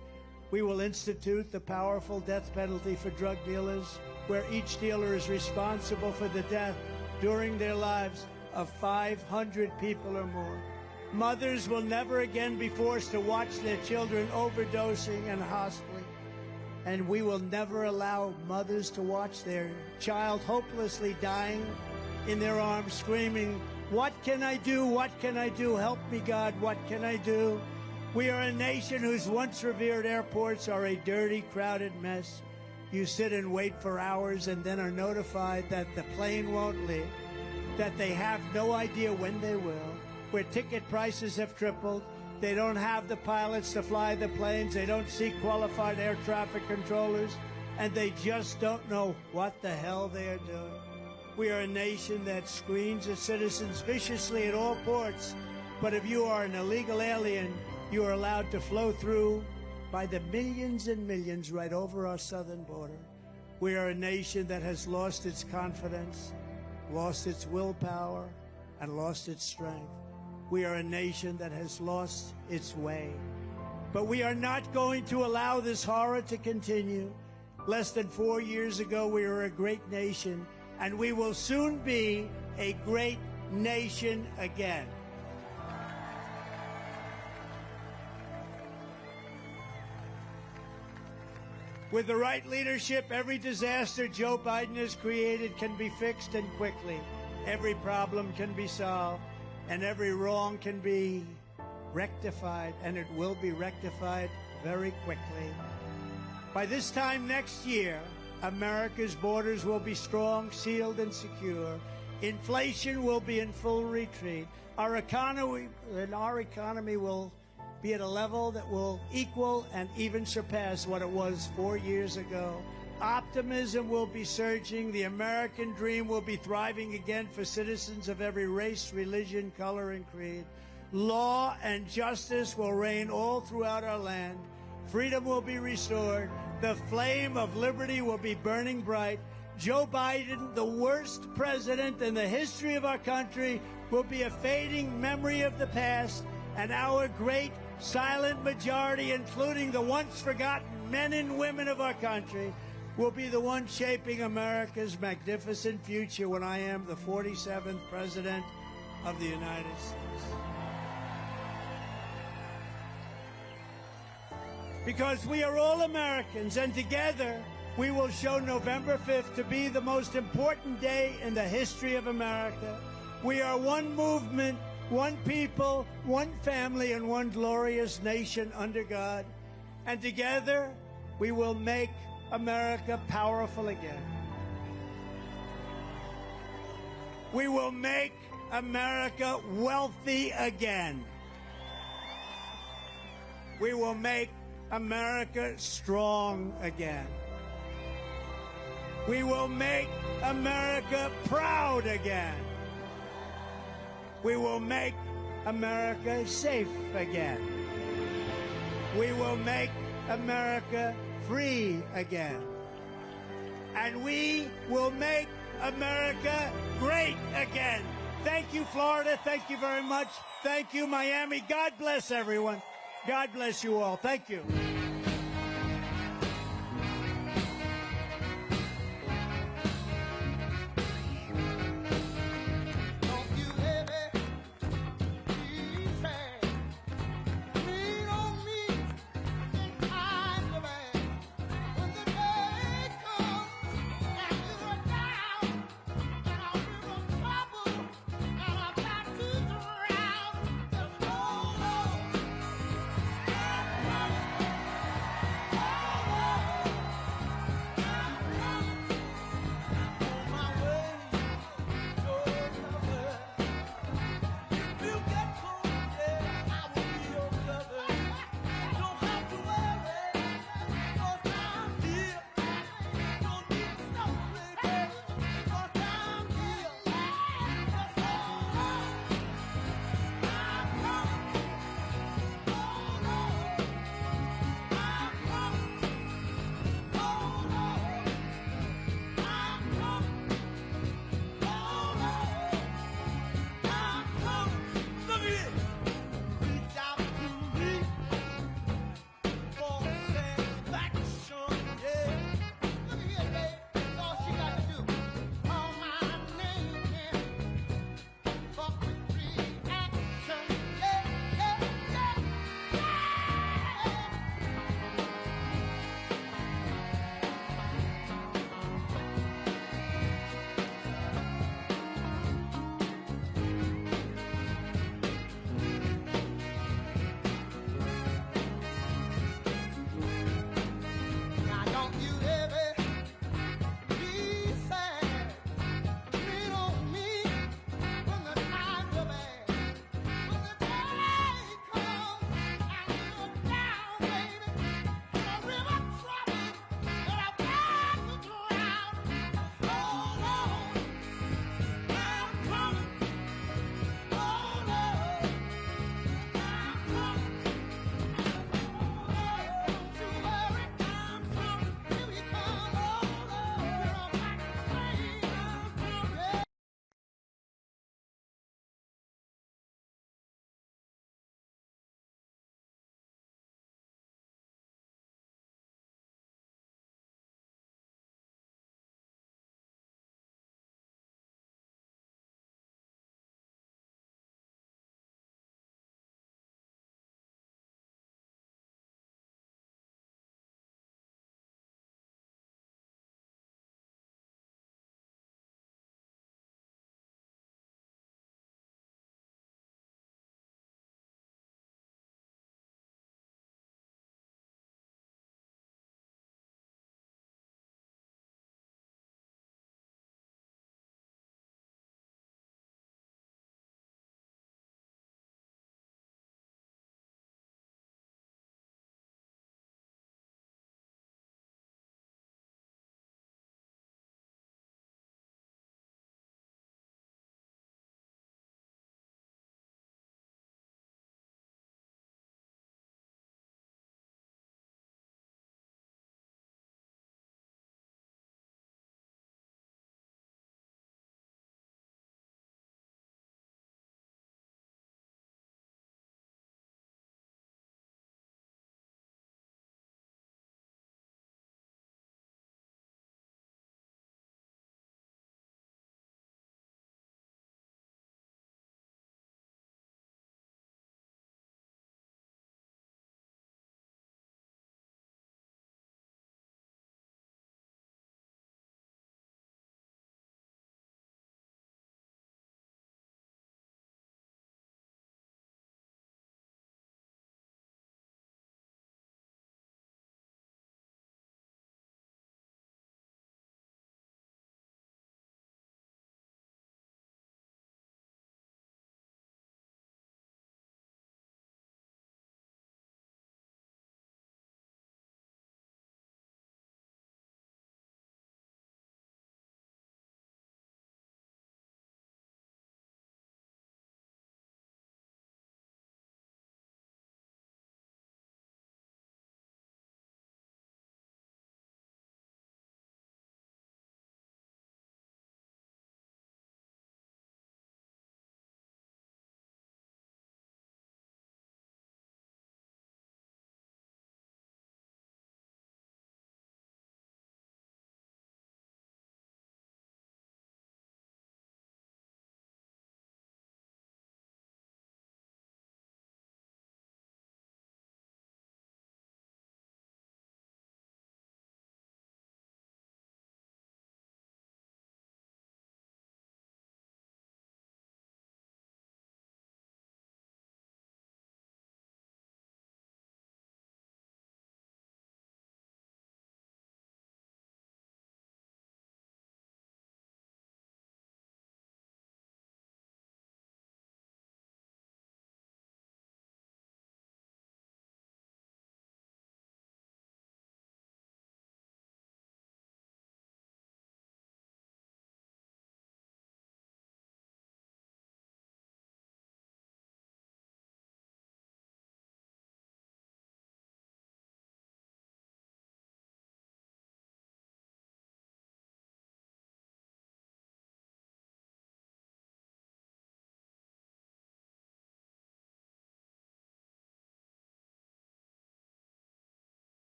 We will institute the powerful death penalty for drug dealers, where each dealer is responsible for the death during their lives of 500 people or more. Mothers will never again be forced to watch their children overdosing and hospitally. And we will never allow mothers to watch their child hopelessly dying in their arms, screaming, "What can I do? What can I do? Help me, God, what can I do?" We are a nation whose once revered airports are a dirty, crowded mess. You sit and wait for hours and then are notified that the plane won't leave, that they have no idea when they will, where ticket prices have tripled. They don't have the pilots to fly the planes. They don't see qualified air traffic controllers, and they just don't know what the hell they are doing. We are a nation that screens its citizens viciously at all ports, but if you are an illegal alien, you are allowed to flow through by the millions and millions right over our southern border. We are a nation that has lost its confidence, lost its willpower, and lost its strength. We are a nation that has lost its way. But we are not going to allow this horror to continue. Less than 4 years ago, we were a great nation, and we will soon be a great nation again. With the right leadership, every disaster Joe Biden has created can be fixed and quickly. Every problem can be solved, and every wrong can be rectified, and it will be rectified very quickly. By this time next year, America's borders will be strong, sealed, and secure. Inflation will be in full retreat. Our economy will be at a level that will equal and even surpass what it was 4 years ago. Optimism will be surging. The American dream will be thriving again for citizens of every race, religion, color, and creed. Law and justice will reign all throughout our land. Freedom will be restored. The flame of liberty will be burning bright. Joe Biden, the worst president in the history of our country, will be a fading memory of the past, and our great silent majority, including the once forgotten men and women of our country, will be the one shaping America's magnificent future when I am the 47th President of the United States. Because we are all Americans, and together we will show November 5th to be the most important day in the history of America. We are one movement, one people, one family, and one glorious nation under God. And together we will make America powerful again. We will make America wealthy again. We will make America strong again. We will make America proud again. We will make America safe again. We will make America free again. And we will make America great again. Thank you, Florida. Thank you very much. Thank you, Miami. God bless everyone. God bless you all. Thank you.